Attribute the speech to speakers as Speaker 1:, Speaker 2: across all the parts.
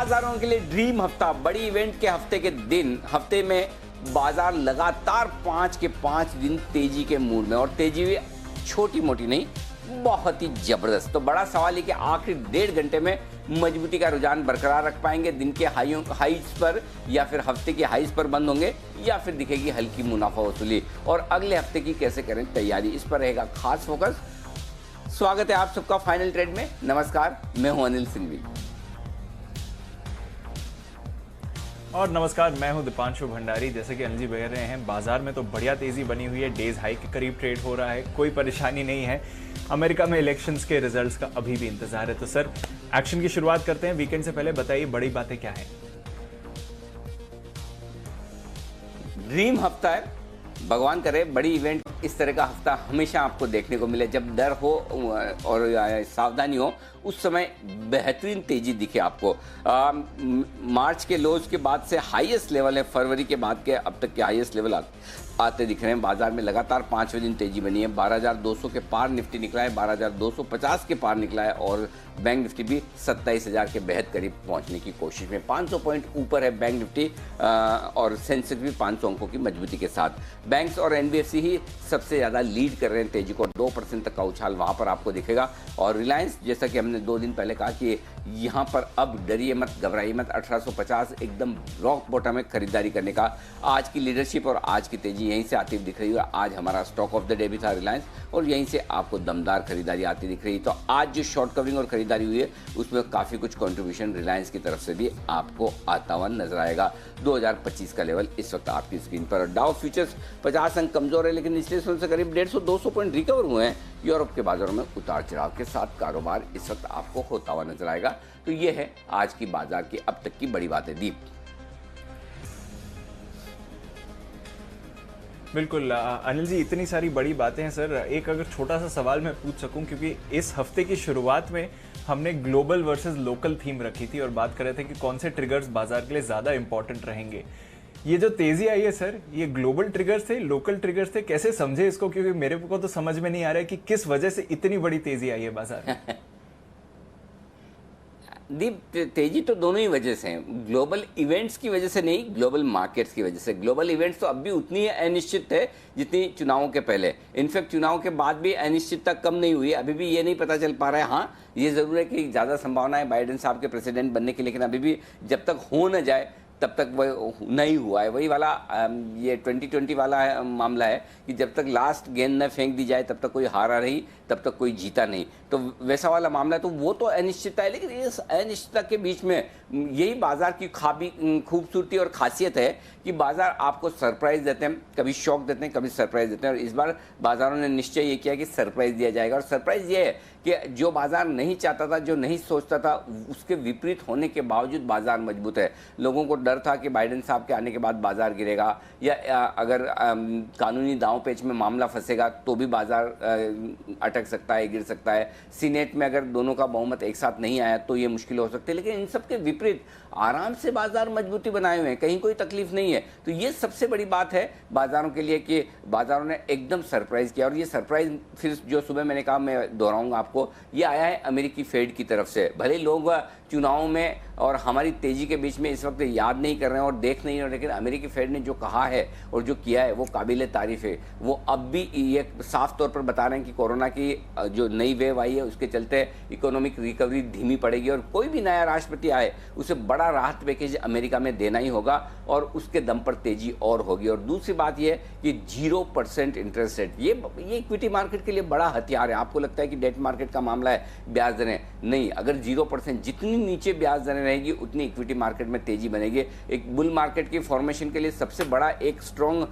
Speaker 1: बाजारों के लिए ड्रीम हफ्ता, बड़ी इवेंट के हफ्ते के दिन, हफ्ते में बाजार लगातार 5 के 5 दिन तेजी के मूड में, और तेजी भी छोटी मोटी नहीं, बहुत ही जबरदस्त। तो बड़ा सवाल है कि आखिर 1.5 घंटे में मजबूती का रुझान बरकरार रख पाएंगे, दिन के हाइज पर या फिर हफ्ते के हाइज पर बंद होंगे, या फिर दिखेगी हल्की मुनाफा वसूली, और अगले हफ्ते की कैसे करें तैयारी, इस पर रहेगा खास फोकस। स्वागत है आप सबका फाइनल ट्रेड में। नमस्कार, मैं हूं अनिल सिंघवी।
Speaker 2: और नमस्कार, मैं हूं दीपांशु भंडारी। जैसे कि अनिल जी कह रहे हैं, बाजार में तो बढ़िया तेजी बनी हुई है, डेज हाई के करीब ट्रेड हो रहा है, कोई परेशानी नहीं है। अमेरिका में इलेक्शंस के रिजल्ट्स का अभी भी इंतजार है। तो सर, एक्शन की शुरुआत करते हैं। वीकेंड से पहले बताइए, बड़ी बातें क्या हैं?
Speaker 1: ड्रीम हफ्ता है, भगवान करे बड़ी इवेंट इस तरह का हफ्ता हमेशा आपको देखने को मिले। जब डर हो और सावधानी हो, उस समय बेहतरीन तेजी दिखे आपको। मार्च के लोज के बाद से हाईएस्ट लेवल है, फरवरी के बाद के अब तक के हाईएस्ट लेवल आते दिख रहे हैं। बाजार में लगातार 5वें दिन तेजी बनी है। 12,200 के पार निफ्टी निकला है, 12,250 के पार निकला है, और बैंक निफ्टी भी 27,000 के बेहद करीब पहुंचने की कोशिश में। 500 पॉइंट ऊपर है बैंक निफ्टी, और सेंसेक्स भी 500 अंकों की मजबूती के साथ। बैंक्स और एनबीएफसी ही सबसे ज़्यादा लीड कर रहे हैं तेजी को, 2% तक का उछाल वहाँ पर आपको दिखेगा। और रिलायंस, जैसा कि हमने 2 दिन पहले कहा कि यहाँ पर अब डरिए मत, घबराइए मत, 1850 एकदम रॉक बॉटम में खरीदारी करने का। आज की लीडरशिप और आज की तेजी यहीं से आती दिख रही है। आज हमारा स्टॉक ऑफ द डे भी था रिलायंस, और यहीं से आपको दमदार खरीदारी आती दिख रही है। तो आज जो शॉर्ट कवरिंग और खरीदारी हुई है, उसमें काफ़ी कुछ कंट्रीब्यूशन रिलायंस की तरफ से भी आपको आता हुआ नजर आएगा। 2025 का लेवल इस वक्त आपकी स्क्रीन पर। डाउ फ्यूचर्स 50 अंक कमजोर है, लेकिन निचले से करीब 150-200 पॉइंट रिकवर हुए हैं। यूरोप के बाजारों में उतार चढ़ाव के साथ कारोबार इस वक्त आपको होता हुआ नजर आएगा। तो ये है आज की बाजार की अब तक की बड़ी बातें। दीप।
Speaker 2: बिल्कुल अनिल जी, इतनी सारी बड़ी बातें हैं। सर, एक अगर छोटा सा सवाल मैं पूछ सकूं, क्योंकि इस हफ्ते की शुरुआत में हमने ग्लोबल वर्सेस लोकल थीम रखी थी और बात कर रहे थे कि कौन से ट्रिगर्स बाजार के लिए ज़्यादा इंपॉर्टेंट रहेंगे। ये जो तेजी आई है सर, ये ग्लोबल ट्रिगर्स थे, लोकल ट्रिगर्स थे, कैसे समझे इसको? क्योंकि मेरे को तो समझ में नहीं आ रहा है कि किस वजह से इतनी बड़ी तेजी आई है बाजार में।
Speaker 1: दीप, तेजी तो दोनों ही वजह से हैं। ग्लोबल इवेंट्स की वजह से नहीं, ग्लोबल मार्केट्स की वजह से। ग्लोबल इवेंट्स तो अब भी उतनी ही अनिश्चित है जितनी चुनावों के पहले। इनफैक्ट चुनाव के बाद भी अनिश्चितता कम नहीं हुई है। अभी भी ये नहीं पता चल पा रहा है। हाँ, ये ज़रूर है कि ज़्यादा संभावना है बाइडेन साहब के प्रेसिडेंट बनने की, लेकिन अभी भी जब तक हो न जाए तब तक वह नहीं हुआ है। वही वाला ये 2020 वाला मामला है कि जब तक लास्ट गेंद न फेंक दी जाए तब तक कोई हारा नहीं, तब तक कोई जीता नहीं। तो वैसा वाला मामला है। तो वो तो अनिश्चितता है, लेकिन इस अनिश्चितता के बीच में यही बाजार की खूबसूरती और खासियत है कि बाजार आपको सरप्राइज देते हैं, कभी शॉक देते हैं, कभी सरप्राइज देते हैं। और इस बार बाजारों ने निश्चय ये किया कि सरप्राइज दिया जाएगा। और सरप्राइज ये है कि जो बाजार नहीं चाहता था, जो नहीं सोचता था, उसके विपरीत होने के बावजूद बाजार मजबूत है। लोगों को डर था कि बाइडेन साहब के आने के बाद बाजार गिरेगा, या अगर कानूनी दांव पेच में मामला फंसेगा तो भी बाजार अटक सकता है, गिर सकता है। सीनेट में अगर दोनों का बहुमत एक साथ नहीं आया तो ये मुश्किल हो सकती है। लेकिन इन सब के विपरीत आराम से बाजार मजबूती बनाए हुए हैं, कहीं कोई तकलीफ नहीं है। तो ये सबसे बड़ी बात है बाजारों के लिए कि बाजारों ने एकदम सरप्राइज किया। और ये सरप्राइज फिर जो सुबह मैंने कहा, मैं दोहराऊंगा आपको, ये आया है अमेरिकी फेड की तरफ से। भले लोग चुनाव में और हमारी तेजी के बीच में इस वक्त याद नहीं कर रहे हैं और देख नहीं रहे, लेकिन अमेरिकी फेड ने जो कहा है और जो किया है वो काबिल तारीफ है। वो अब भी ये साफ तौर पर बता रहे हैं कि कोरोना की जो नई वेव आई है उसके चलते इकोनॉमिक रिकवरी धीमी पड़ेगी, और कोई भी नया राष्ट्रपति आए उसे बड़ा राहत पैकेज अमेरिका में देना ही होगा, और उसके दम पर तेजी और होगी। और दूसरी बात यह कि 0% इंटरेस्ट रेट, ये इक्विटी मार्केट के लिए बड़ा हथियार है। आपको लगता है कि डेट मार्केट का मामला है, ब्याज दरें नहीं, अगर 0%, जितनी नीचे ब्याज दरें रहेगी उतनी इक्विटी मार्केट में तेजी बनेगी। एक बुल मार्केट की फॉर्मेशन के लिए सबसे बड़ा एक स्ट्रॉन्ग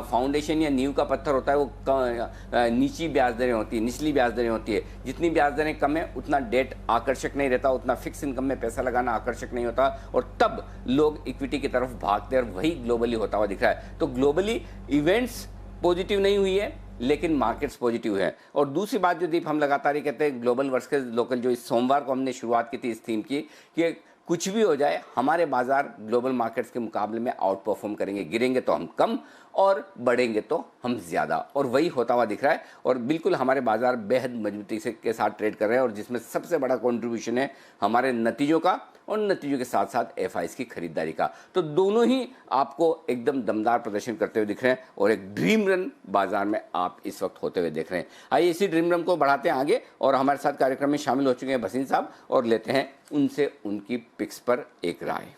Speaker 1: फाउंडेशन या नींव का पत्थर होता है, वो नीची ब्याज दरें होती है, निचली ब्याज दरें होती है। जितनी ब्याज दरें कम है उतना डेट आकर्षक नहीं रहता, उतना फिक्स इनकम में पैसा लगाना आकर्षक नहीं होता, और तब लोग इक्विटी की तरफ भागते हैं। और वही ग्लोबली होता हुआ दिख रहा है। तो ग्लोबली इवेंट्स पॉजिटिव नहीं हुई है, लेकिन मार्केट्स पॉजिटिव है। और दूसरी बात जो दीप हम लगातार ही कहते हैं, ग्लोबल वर्सेस लोकल, जो इस सोमवार को हमने शुरुआत की थी इस थीम की, कि कुछ भी हो जाए हमारे बाजार ग्लोबल मार्केट्स के मुकाबले में आउट परफॉर्म करेंगे। गिरेंगे तो हम कम और बढ़ेंगे तो हम ज़्यादा, और वही होता हुआ दिख रहा है। और बिल्कुल हमारे बाजार बेहद मजबूती से के साथ ट्रेड कर रहे हैं, और जिसमें सबसे बड़ा कंट्रीब्यूशन है हमारे नतीजों का, और नतीजों के साथ साथ एफआईज की खरीदारी का। तो दोनों ही आपको एकदम दमदार प्रदर्शन करते हुए दिख रहे हैं, और एक ड्रीम रन बाजार में आप इस वक्त होते हुए देख रहे हैं। आइए इसी ड्रीम रन को बढ़ाते हैं आगे, और हमारे साथ कार्यक्रम में शामिल हो चुके हैं भसीन साहब, और लेते हैं उनसे उनकी पिक्स पर एक राय।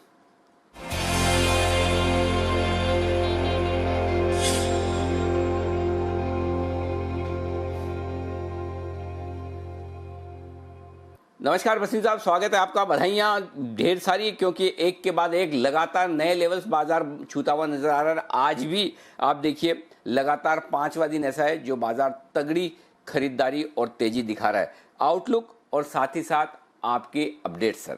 Speaker 1: नमस्कार भसीन साहब, स्वागत है आपका। बधाइयाँ ढेर सारी, क्योंकि एक के बाद एक लगातार नए लेवल्स बाजार छूता हुआ नजर आ रहा है। आज भी आप देखिए लगातार 5वां दिन ऐसा है जो बाजार तगड़ी खरीदारी और तेजी दिखा रहा है। आउटलुक और साथ ही साथ आपके अपडेट सर।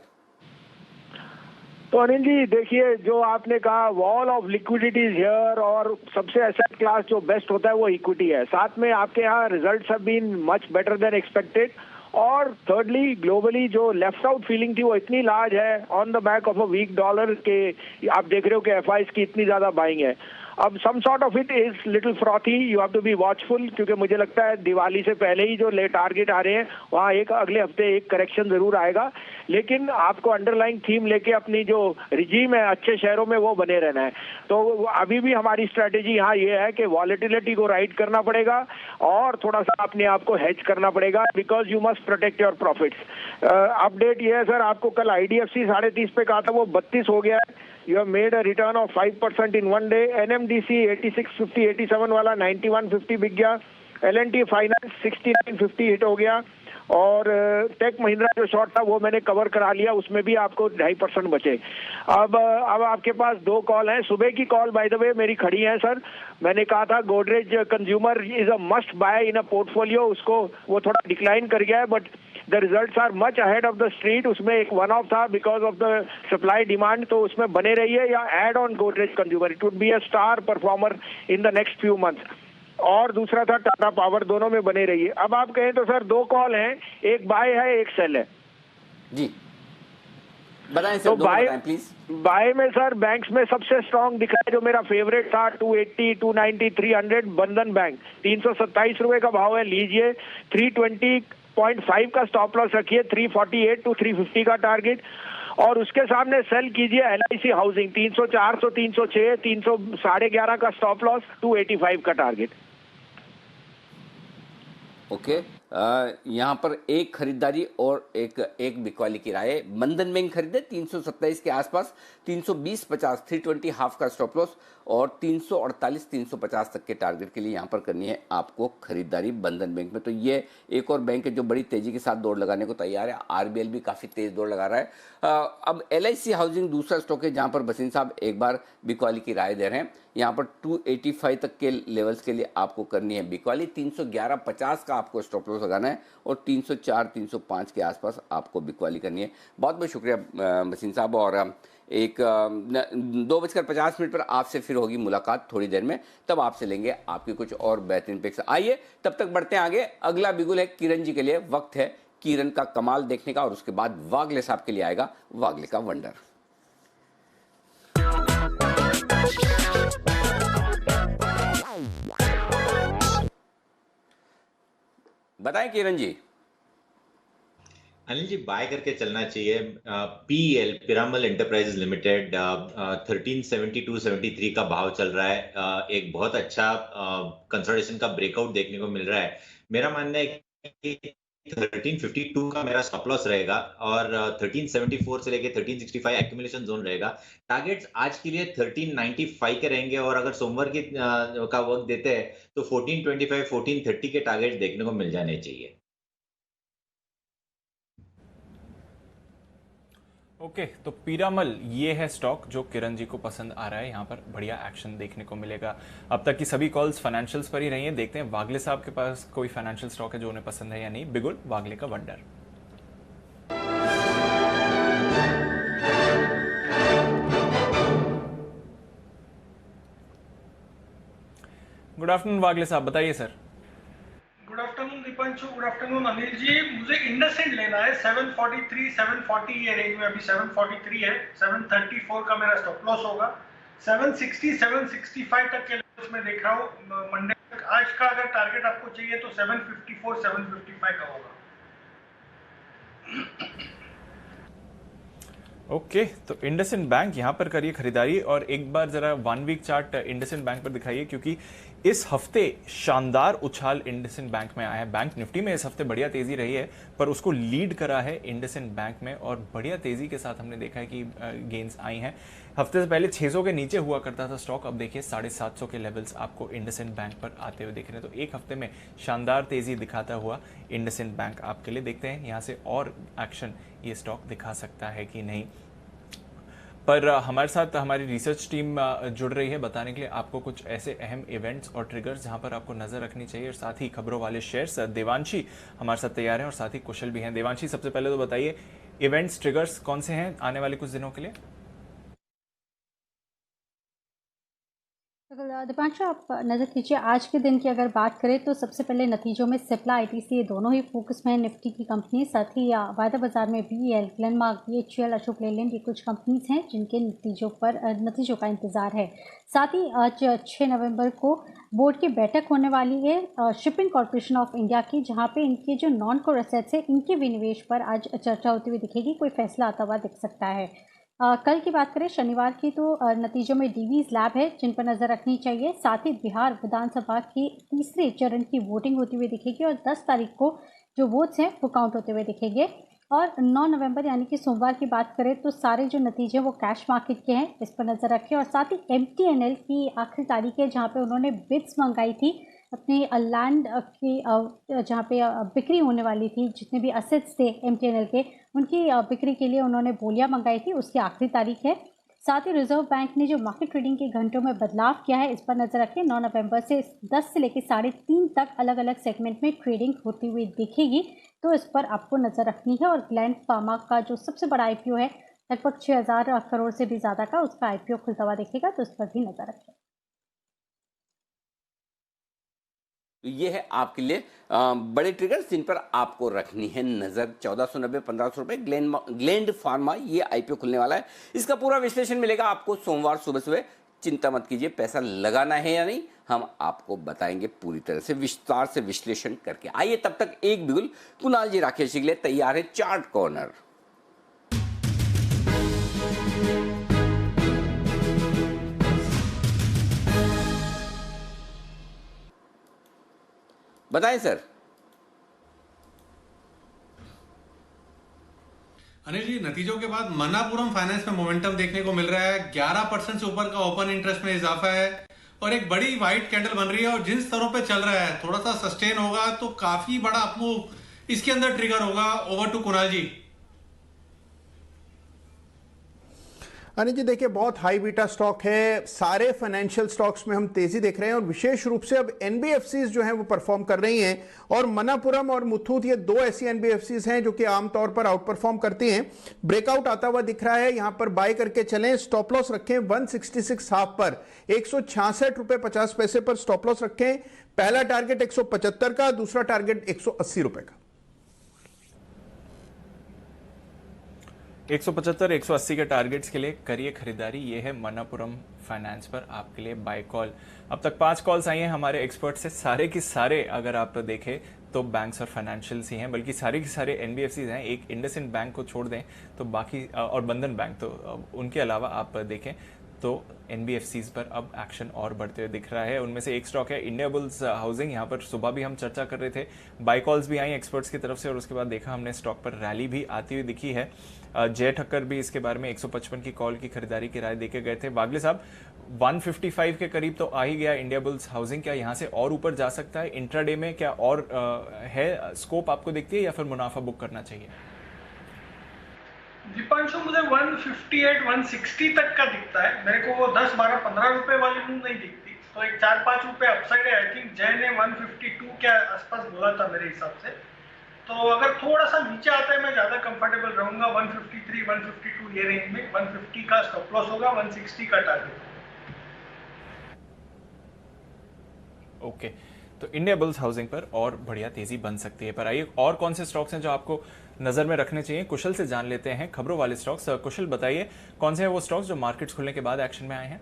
Speaker 3: तो अनिल जी देखिए, जो आपने कहा wall of liquidity is here, और सबसे एसेट क्लास जो बेस्ट होता है वो इक्विटी है। साथ में आपके यहाँ results have been much better than expected, और थर्डली ग्लोबली जो लेफ्ट आउट फीलिंग थी वो इतनी लार्ज है on the back of a weak dollar के आप देख रहे हो कि एफआईज की इतनी ज्यादा बाइंग है। अब some sort of it is little frothy, you have to be watchful, क्योंकि मुझे लगता है दिवाली से पहले ही जो ले टारगेट आ रहे हैं वहाँ एक अगले हफ्ते एक करेक्शन जरूर आएगा। लेकिन आपको अंडरलाइंग थीम लेके अपनी जो रिजीम है अच्छे शहरों में वो बने रहना है। तो अभी भी हमारी स्ट्रेटेजी यहाँ ये है कि वॉलेटिलिटी को राइड करना पड़ेगा और थोड़ा सा अपने आप को हेज करना पड़ेगा, because you must protect your profits. Update ये है सर, आपको कल IDFC 30.5 पे कहा था, वो 32 हो गया है। You have made a return of 5% in one day. NMDC 8650 87 वाला 9150 बिक गया। L&T फाइनेंस 6950 हिट हो गया, और टेक महिंद्रा जो शॉर्ट था वो मैंने कवर करा लिया, उसमें भी आपको 2.5% बचे। अब आपके पास 2 कॉल हैं। सुबह की कॉल बाय द वे मेरी खड़ी है सर। मैंने कहा था Godrej consumer is a must buy in a portfolio, उसको वो थोड़ा डिक्लाइन कर गया है, but the results are much ahead of the street. उसमें एक वन ऑफ था because of the supply demand, तो उसमें बने रहिए या add on Godrej consumer, it would be a star performer in the next few months. और दूसरा था टाटा पावर, दोनों में बने रहिए। अब आप कहें तो सर 2 कॉल हैं, एक बाय है एक सेल है
Speaker 1: जी, बताएं सर,
Speaker 3: तो
Speaker 1: बताएं प्लीज।
Speaker 3: बाय में सर बैंक्स में सबसे स्ट्रांग दिखा है, जो मेरा फेवरेट था 280, 290, 300, बंधन बैंक 327 रुपए का भाव है, लीजिए। 320.5 का स्टॉप लॉस रखिए, 348 to 350 का टारगेट, और उसके सामने सेल कीजिए LIC हाउसिंग 304 से 306, 311.5 का स्टॉप लॉस, 285 का टारगेट।
Speaker 1: ओके, यहाँ पर एक खरीदारी और एक बिकवाली की राय। बंधन बैंक खरीदे 327 के आसपास, 320.50 320 हाफ का स्टॉप लॉस, और 348 350 तक के टारगेट के लिए यहाँ पर करनी है आपको खरीदारी बंधन बैंक में। तो ये एक और बैंक है जो बड़ी तेजी के साथ दौड़ लगाने को तैयार है। RBL भी काफ़ी तेज दौड़ लगा रहा है। अब LIC हाउसिंग दूसरा स्टॉक है जहाँ पर भसीन साहब एक बार बिकवाली की राय दे रहे हैं। यहाँ पर 285 तक के लेवल्स के लिए आपको करनी है बिकवाली, 311.50 का आपको स्टॉप लॉस लगाना है, और 304 305 के आसपास आपको बिकवाली करनी है। बहुत बहुत शुक्रिया भसीन साहब, और 2:50 पर आपसे फिर होगी मुलाकात थोड़ी देर में, तब आपसे लेंगे आपकी कुछ और बेहतरीन पिक्स। आइए तब तक बढ़ते हैं आगे। अगला बिगुल है किरण जी के लिए, वक्त है किरण का कमाल देखने का, और उसके बाद वागले साहब के लिए आएगा वागले का वंडर। बताएं किरण जी।
Speaker 4: अनिल जी, बाय करके चलना चाहिए। PEL पिरामल एंटरप्राइजेज लिमिटेड 1372-73 का भाव चल रहा है। एक बहुत अच्छा कंसोलिडेशन का ब्रेकआउट देखने को मिल रहा है। मेरा मानना है कि 1352 का मेरा स्टॉप लॉस रहेगा, और 1374 से लेके 1365 एक्यूमुलेशन जोन रहेगा। टारगेट्स आज के लिए 1395 के रहेंगे, और अगर सोमवार की का वक्त देते हैं तो 1425 1430 के टारगेट्स देखने को मिल जाने चाहिए।
Speaker 2: ओके, तो पीरामल ये है स्टॉक जो किरण जी को पसंद आ रहा है। यहाँ पर बढ़िया एक्शन देखने को मिलेगा। अब तक की सभी कॉल्स फाइनेंशियल्स पर ही रही हैं। देखते हैं वागले साहब के पास कोई फाइनेंशियल स्टॉक है जो उन्हें पसंद है या नहीं। बिगुल वागले का वंडर। गुड आफ्टरनून वागले साहब, बताइए sir.
Speaker 5: Good afternoon Deepanshu, good afternoon Anil ji. मुझे इंडसइंड लेना है 743 740 ये रेंज में, अभी 743 है। 734 का मेरा स्टॉप लॉस होगा, 760 765 तक के लेवल्स में देख रहा हूँ मंडे तक। आज का अगर टारगेट आपको चाहिए तो 754 755 का होगा।
Speaker 2: ओके तो इंडसइंड बैंक यहां पर करिए खरीदारी, और एक बार जरा 1 वीक चार्ट इंडसइंड बैंक पर दिखाइए, क्योंकि इस हफ्ते शानदार उछाल इंडसइंड बैंक में आया है। बैंक निफ्टी में इस हफ्ते बढ़िया तेजी रही है, पर उसको लीड करा है इंडसइंड बैंक में, और बढ़िया तेजी के साथ हमने देखा है कि गेन्स आई हैं। हफ्ते से पहले 600 के नीचे हुआ करता था स्टॉक, अब देखिए 750 के लेवल्स आपको इंडसइंड बैंक पर आते हुए दिख रहे हैं। तो एक हफ्ते में शानदार तेजी दिखाता हुआ इंडसइंड बैंक आपके लिए, देखते हैं यहाँ से और एक्शन ये स्टॉक दिखा सकता है कि नहीं। पर हमारे साथ हमारी रिसर्च टीम जुड़ रही है बताने के लिए आपको कुछ ऐसे अहम इवेंट्स और ट्रिगर्स जहां पर आपको नजर रखनी चाहिए, और साथ ही खबरों वाले शेयर्स। देवांशी हमारे साथ तैयार हैं और साथ ही कुशल भी हैं। देवांशी, सबसे पहले तो बताइए इवेंट्स ट्रिगर्स कौन से हैं आने वाले कुछ दिनों के लिए?
Speaker 6: दीपांशु, आप नज़र कीजिए आज के दिन की अगर बात करें तो सबसे पहले नतीजों में सिप्ला, आईटीसी ये दोनों ही फोकस में है निफ्टी की कंपनी। साथ ही वायदा बाजार में BEL, Glenmark, BHEL, Ashok Leyland ये कुछ कंपनीज हैं जिनके नतीजों का इंतजार है। साथ ही आज 6 नवंबर को बोर्ड की बैठक होने वाली है शिपिंग कॉर्पोरेशन ऑफ इंडिया की, जहां पे इनके जो नॉन कोर एसेट्स है इनके विनिवेश पर आज चर्चा होती हुई दिखेगी, कोई फैसला आता हुआ दिख सकता है। कल की बात करें शनिवार की तो नतीजों में डीवीज लैब है जिन पर नज़र रखनी चाहिए। साथ ही बिहार विधानसभा की तीसरे चरण की वोटिंग होती हुई दिखेगी, और 10 तारीख को जो वोट्स हैं वो काउंट होते हुए दिखेंगे। और 9 नवंबर यानी कि सोमवार की बात करें तो सारे जो नतीजे वो कैश मार्केट के हैं, इस पर नज़र रखें। और साथ ही MTNL की आखिरी तारीख है जहाँ पे उन्होंने बिड्स मंगाई थी अपने लैंड की, जहाँ पे बिक्री होने वाली थी, जितने भी असेट्स थे MTNL के उनकी बिक्री के लिए उन्होंने बोलियां मंगाई थी, उसकी आखिरी तारीख है। साथ ही रिजर्व बैंक ने जो मार्केट ट्रेडिंग के घंटों में बदलाव किया है इस पर नज़र रखें। 9 नवंबर से 10 से लेकर 3:30 तक अलग अलग सेगमेंट में ट्रेडिंग होती हुई दिखेगी, तो इस पर आपको नज़र रखनी है। और ग्लैंड फार्मा का जो सबसे बड़ा IPO है लगभग 6000 करोड़ से भी ज़्यादा का, उसका IPO खुलता हुआ दिखेगा, तो इस पर भी नज़र रखें।
Speaker 1: तो ये है आपके लिए बड़े ट्रिगर्स जिन पर आपको रखनी है नजर। 1490 1500 रुपए ग्लैंड फार्मा ये IPO खुलने वाला है। इसका पूरा विश्लेषण मिलेगा आपको सोमवार सुबह सुबह। चिंता मत कीजिए, पैसा लगाना है या नहीं हम आपको बताएंगे पूरी तरह से विस्तार से विश्लेषण करके। आइए तब तक एक बिगुल कुणाल जी राकेश जी के लिए तैयार है चार्ट कॉर्नर। बताएं सर।
Speaker 7: अनिल जी, नतीजों के बाद मनापुरम फाइनेंस में मोमेंटम देखने को मिल रहा है। 11% से ऊपर का ओपन इंटरेस्ट में इजाफा है और एक बड़ी व्हाइट कैंडल बन रही है, और जिन स्तरों पे चल रहा है थोड़ा सा सस्टेन होगा तो काफी बड़ा अपमूव इसके अंदर ट्रिगर होगा। ओवर टू कुणाल जी।
Speaker 8: अनिल जी देखिए, बहुत हाई बीटा स्टॉक है। सारे फाइनेंशियल स्टॉक्स में हम तेजी देख रहे हैं, और विशेष रूप से अब NBFCs जो हैं वो परफॉर्म कर रही हैं, और मनापुरम और मुथूट ये दो ऐसी NBFCs हैं जो कि आमतौर पर आउट परफॉर्म करती हैं। ब्रेकआउट आता हुआ दिख रहा है, यहां पर बाय करके चलें। स्टॉप लॉस रखें 166 हाफ पर, 166 रुपए 50 पैसे पर स्टॉप लॉस रखें। पहला टारगेट 175 का, दूसरा टारगेट 180 रुपए का।
Speaker 2: 175 180 के टारगेट्स के लिए करिए खरीदारी। ये है मनापुरम फाइनेंस पर आपके लिए बाय कॉल। अब तक 5 कॉल्स आई हैं हमारे एक्सपर्ट से, सारे के सारे अगर आप देखें तो बैंक्स और फाइनेंशियल्स ही हैं, बल्कि सारे के सारे NBFCs हैं। एक इंडसइंड बैंक को छोड़ दें तो बाकी, और बंधन बैंक, तो उनके अलावा आप देखें तो NBFCs पर अब एक्शन और बढ़ते हुए दिख रहा है। उनमें से एक स्टॉक है इंडियाबुल्स हाउसिंग। यहाँ पर सुबह भी हम चर्चा कर रहे थे, बाय कॉल्स भी आई एक्सपर्ट्स की तरफ से, और उसके बाद देखा हमने स्टॉक पर रैली भी आती हुई दिखी है। जय ठक्कर भी इसके बारे में 155 की कॉल की खरीदारी की राय देके गए थे। वागले साहब, 155 के करीब तो आ ही गया इंडियाबुल्स हाउसिंग, क्या यहाँ से और ऊपर जा सकता है? इंट्राडे में क्या और है स्कोप आपको दिखती है, या फिर मुनाफा बुक करना चाहिए?
Speaker 5: दीपांशु, मुझे 158 160 तक का दिखता है। मेरे को वो 10 12 15 रुपए वाली मूव नहीं दिखती, तो एक 4-5 रुपए अपसाइड है। आई थिंक जय ने 152 के आसपास बोला था मेरे हिसाब से, तो अगर थोड़ा सा नीचे आता है मैं ज्यादा कंफर्टेबल रहूंगा। 153 152 ये रेंज में 150 का स्टॉप लॉस होगा, 160 का टारगेट।
Speaker 2: ओके, तो इंडियाबुल्स हाउसिंग पर और बढ़िया तेजी बन सकती है। पर आइए और कौन से स्टॉक्स हैं जो आपको नजर में रखने चाहिए, कुशल से जान लेते हैं। खबरों वाले स्टॉक्स, कुशल बताइए कौन से हैं वो स्टॉक्स जो मार्केट्स खुलने के बाद एक्शन में आए हैं?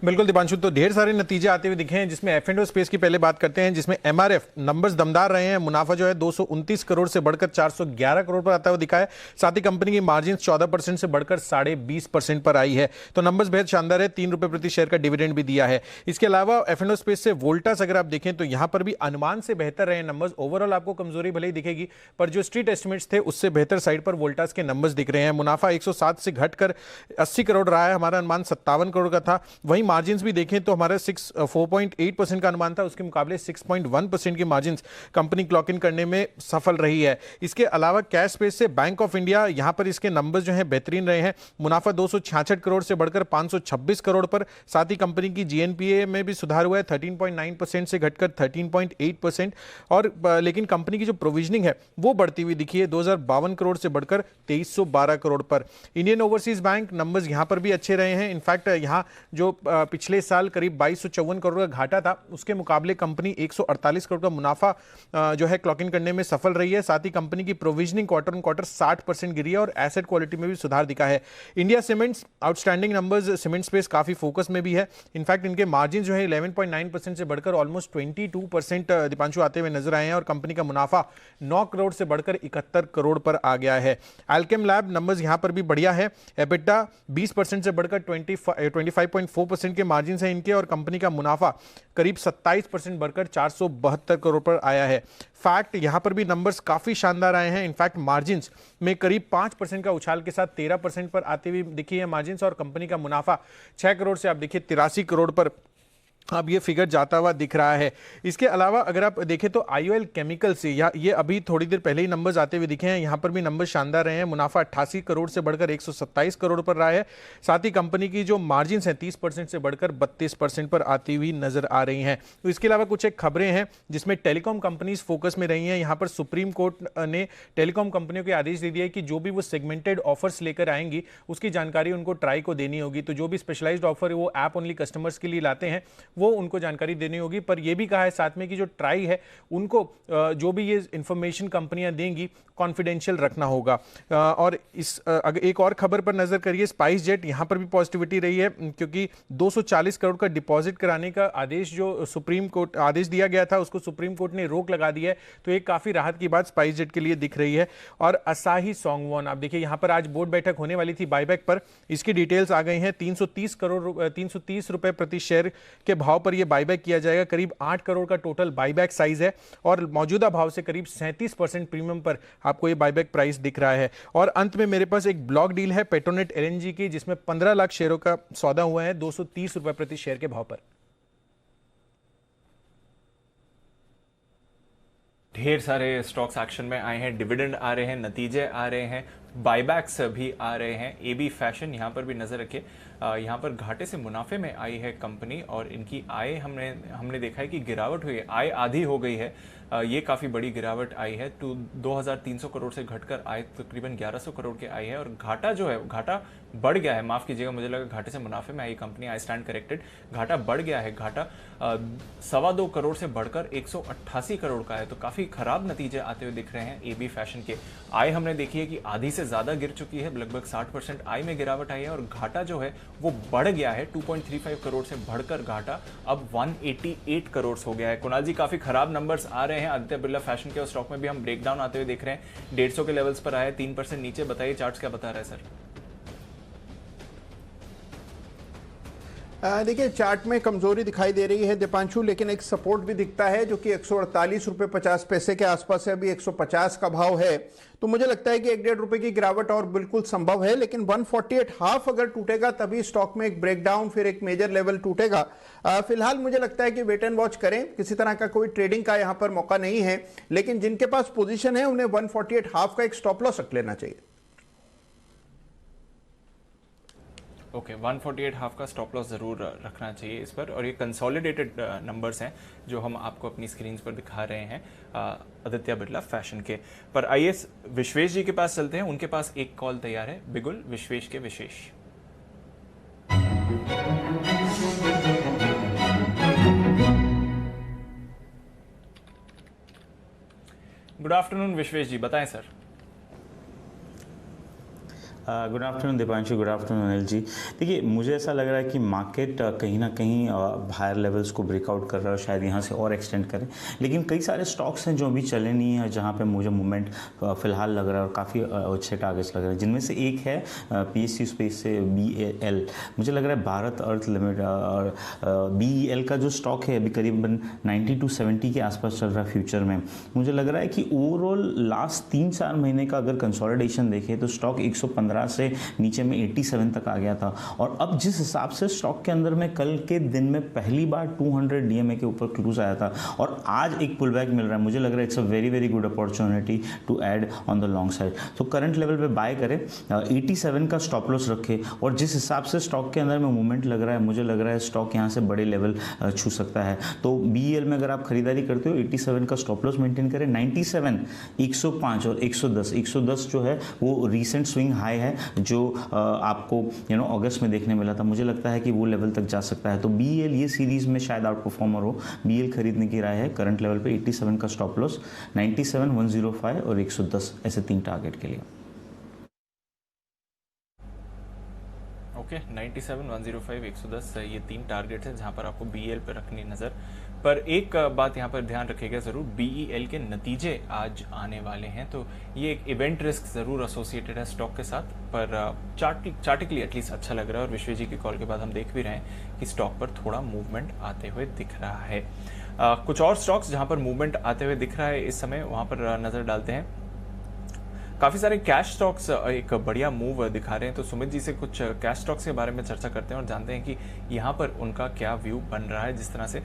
Speaker 9: बिल्कुल दीपांशु, तो ढेर सारे नतीजे आते हुए दिखे हैं, जिसमें F&O स्पेस की पहले बात करते हैं, जिसमें MRF नंबर्स दमदार रहे हैं। मुनाफा जो है 229 करोड़ से बढ़कर 411 करोड़ पर आता हुआ दिखा है। साथ ही कंपनी की मार्जिन 14% से बढ़कर 20.5% पर आई है। तो नंबर्स बेहद शानदार है। 3 रुपए प्रति शेयर का डिविडेंड भी दिया है। इसके अलावा F&O स्पेस से वोल्टास अगर आप देखें तो यहां पर भी अनुमान से बेहतर रहे नंबर्स। ओवरऑल आपको कमजोरी भले ही दिखेगी, पर जो स्ट्रीट एस्टिमेट्स थे उससे बेहतर साइड पर वोल्टास के नंबर्स दिख रहे हैं। मुनाफा 107 से घटकर 80 करोड़ रहा है। हमारा अनुमान 57 करोड़ का था। वहीं मार्जिन भी देखें तो हमारा 4.8% का अनुमान था, उसके मुकाबले 6.1% की मार्जिन कंपनी क्लॉक इन करने में सफल रही है। इसके अलावा कैश स्पेस से बैंक ऑफ इंडिया, यहां पर इसके नंबर्स जो हैं बेहतरीन रहे हैं। मुनाफा 266 करोड़ से बढ़कर 526 करोड़ पर। साथ ही कंपनी की GNPA में भी सुधार हुआ है, 13.9% से घटकर 13.8%। और लेकिन कंपनी की जो प्रोविजनिंग है वो बढ़ती हुई दिखी है, 2052 करोड़ से बढ़कर 2312 करोड़ पर। इंडियन ओवरसीज बैंक नंबर्स यहां पर भी अच्छे रहे हैं। इनफैक्ट यहां जो पिछले साल करीब 2254 करोड़ का घाटा था, उसके मुकाबले कंपनी 148 करोड़ का मुनाफा जो है क्लॉक इन करने में सफल रही है। साथ ही कंपनी की प्रोविजनिंग क्वार्टर ऑन क्वार्टर 60% गिरी है और एसेट क्वालिटी में भी सुधार दिखा है। India cements outstanding numbers, cement space काफी फोकस में भी है। इनफैक्ट इनके मार्जिन जो है 11.9% से बढ़कर ऑलमोस्ट 22% दीपांशु आते हुए नजर आए हैं और कंपनी का मुनाफा 9 करोड़ से बढ़कर 71 करोड़ पर आ गया है। एल्केम लैब नंबर्स यहां पर भी बढ़िया है। एबिटा 20% से बढ़कर 25.4% के मार्जिन है इनके और कंपनी का मुनाफा करीब 27% बढ़कर 472 करोड़ पर आया है। फैक्ट यहां पर भी नंबर्स काफी शानदार आए हैं। इनफैक्ट मार्जिन्स में करीब 5% का उछाल के साथ 13% पर आते हुए दिखी है मार्जिन्स और कंपनी का मुनाफा 6 करोड़ से आप देखिए 83 करोड़ पर अब ये फिगर जाता हुआ दिख रहा है। इसके अलावा अगर आप देखें तो IOL केमिकल से ये अभी थोड़ी देर पहले ही नंबर्स आते हुए दिखे हैं, यहां पर भी नंबर शानदार रहे हैं। मुनाफा 88 करोड़ से बढ़कर 127 करोड़ पर रहा है। साथ ही कंपनी की जो मार्जिन्स हैं 30% से बढ़कर 32% पर आती हुई नजर आ रही हैं। तो इसके अलावा कुछ एक खबरें हैं जिसमें टेलीकॉम कंपनीज फोकस में रही हैं। यहां पर सुप्रीम कोर्ट ने टेलीकॉम कंपनियों को आदेश दे दिया है कि जो भी वो सेगमेंटेड ऑफर्स लेकर आएंगी उसकी जानकारी उनको ट्राई को देनी होगी। तो जो भी स्पेशलाइज्ड ऑफर है वो ऐप ओनली कस्टमर्स के लिए लाते हैं, वो उनको जानकारी देनी होगी। पर यह भी कहा है साथ में कि जो ट्राई है उनको जो भी ये इंफॉर्मेशन कंपनियां देंगी कॉन्फिडेंशियल रखना होगा। और इस अगर एक और खबर पर नजर करिए, स्पाइस जेट, यहां पर भी पॉजिटिविटी रही है क्योंकि 240 करोड़ का डिपॉजिट कराने का आदेश जो सुप्रीम कोर्ट आदेश दिया गया था उसको सुप्रीम कोर्ट ने रोक लगा दी है। तो एक काफी राहत की बात स्पाइस जेट के लिए दिख रही है। और असाही सॉन्गवॉन, आप देखिए यहां पर आज बोर्ड बैठक होने वाली थी बायबैक पर, इसकी डिटेल्स आ गई हैं। 330 रुपए प्रति शेयर के भाव पर यह बायबैक किया जाएगा। करीब 8 करोड़ का टोटल बायबैक साइज है और मौजूदा भाव से करीब 37% प्रीमियम पर आपको ये बायबैक प्राइस दिख रहा है। और अंत में मेरे पास एक ब्लॉक डील है पेट्रोनेट LNG की, जिसमें 15 लाख शेयरों का सौदा हुआ है 230 रुपए प्रति शेयर के भाव पर।
Speaker 2: ढेर सारे स्टॉक्स एक्शन में आए हैं, डिविडेंड आ रहे हैं, नतीजे आ रहे हैं, बायबैक्स भी आ रहे हैं। AB फैशन यहां पर भी नजर रखिए, यहां पर घाटे से मुनाफे में आई है कंपनी और इनकी आय हमने देखा है कि गिरावट हुई है, आय आधी हो गई है। ये काफी बड़ी गिरावट आई है, तो 2300 करोड़ से घटकर आय तकरीबन 1100 करोड़ के आई है। और घाटा जो है, घाटा बढ़ गया है, माफ कीजिएगा, मुझे लगा घाटे से मुनाफे में आई कंपनी, आई स्टैंड करेक्टेड। घाटा बढ़ गया है, घाटा 2.25 करोड़ से बढ़कर 188 करोड़ का है। तो काफी खराब नतीजे आते हुए दिख रहे हैं AB फैशन के। आय हमने देखी है कि आधी से ज्यादा गिर चुकी है, लगभग 60% आय में गिरावट आई है और घाटा जो है वो बढ़ गया है, 2.35 करोड़ से बढ़कर घाटा अब 188 करोड़ हो गया है। कुणाल जी, काफी खराब नंबर्स आ रहे हैं आदित्य बिरला फैशन के, और स्टॉक में भी हम ब्रेकडाउन आते हुए देख रहे हैं। 150 के लेवल्स पर आए, 3% नीचे। बताइए चार्ट्स क्या बता रहा है सर?
Speaker 8: देखिए चार्ट में कमजोरी दिखाई दे रही है दीपांशु, लेकिन एक सपोर्ट भी दिखता है जो कि 148 रुपए 50 पैसे के आसपास है। अभी 150 का भाव है, तो मुझे लगता है कि 1-1.5 रुपए की गिरावट और बिल्कुल संभव है। लेकिन 148.5 अगर टूटेगा तभी स्टॉक में एक ब्रेकडाउन, फिर एक मेजर लेवल टूटेगा। फिलहाल मुझे लगता है कि वेट एंड वॉच करें, किसी तरह का कोई ट्रेडिंग का यहां पर मौका नहीं है। लेकिन जिनके पास पोजीशन है उन्हें 148.5 का एक स्टॉप लॉस रख लेना चाहिए।
Speaker 2: ओके, 148.5 का स्टॉप लॉस जरूर रखना चाहिए इस पर। और ये कंसोलिडेटेड नंबर्स हैं जो हम आपको अपनी स्क्रीन पर दिखा रहे हैं आदित्य बिरला फैशन के। पर आइए विश्वेश जी के पास चलते हैं, उनके पास एक कॉल तैयार है। बिगुल विश्वेश के विशेष। गुड आफ्टरनून विश्वेश जी, बताएं sir.
Speaker 10: Good afternoon Deepanshu, good afternoon Anil ji. देखिए, मुझे ऐसा लग रहा है कि मार्केट कहीं ना कहीं हायर लेवल्स को ब्रेकआउट कर रहा है और शायद यहाँ से और एक्सटेंड करें, लेकिन कई सारे स्टॉक्स हैं जो अभी चले नहीं हैं, जहाँ पे मुझे मूवमेंट फिलहाल लग रहा है और काफ़ी अच्छे टारगेट्स लग रहे हैं, जिनमें से एक है PSU स्पेस से BEL। मुझे लग रहा है भारत अर्थ लिमिटेड और BEL का जो स्टॉक है अभी करीबन 90 to 70 के आसपास चल रहा है फ्यूचर में। मुझे लग रहा है कि ओवरऑल लास्ट 3-4 महीने का अगर कंसोलिडेशन देखें तो स्टॉक 115 से नीचे में 87 तक आ गया था, और अब जिस हिसाब से स्टॉक के अंदर में कल के दिन में पहली बार 200 DMA के ऊपर क्लोज आया था और आज एक पुल बैक मिल रहा है, मुझे लग रहा है it's a very very good opportunity to add on the long side. तो करंट लेवल पे बाय करें, 87 का स्टॉप लॉस रखे, और जिस हिसाब से स्टॉक के अंदर में मूवमेंट लग रहा है, मुझे लग रहा है स्टॉक यहाँ से बड़े लेवल छू सकता है। तो BEL में अगर आप खरीदारी करते हो 87 का स्टॉप लॉस मेंटेन करें, 97, 105 और 110 जो है वो रीसेंट स्विंग हाई है जो आपको अगस्त में देखने मिला था। मुझे लगता है कि वो लेवल तक जा सकता है। तो BEL ये सीरीज में शायद आउट परफॉर्मर हो। BEL खरीदने की राय है। करंट लेवल पे 87 का स्टॉप लॉस, 97, 105 और 110 ऐसे 3 टारगेट के लिए।
Speaker 2: ओके, 97, 105, 110 ये 3 टारगेट्स हैं जहां पर आपको BEL पर रखनी नज़र। पर एक बात यहाँ पर ध्यान रखिएगा ज़रूर, BEL के नतीजे आज आने वाले हैं, तो ये एक इवेंट रिस्क ज़रूर एसोसिएटेड है स्टॉक के साथ, पर चार्टिकली एटलीस्ट अच्छा लग रहा है। और विश्व जी की कॉल के बाद हम देख भी रहे हैं कि स्टॉक पर थोड़ा मूवमेंट आते हुए दिख रहा है। कुछ और स्टॉक्स जहाँ पर मूवमेंट आते हुए दिख रहा है इस समय, वहाँ पर नज़र डालते हैं। काफ़ी सारे कैश स्टॉक्स एक बढ़िया मूव दिखा रहे हैं, तो सुमित जी से कुछ कैश स्टॉक्स के बारे में चर्चा करते हैं और जानते हैं कि यहाँ पर उनका क्या व्यू बन रहा है जिस तरह से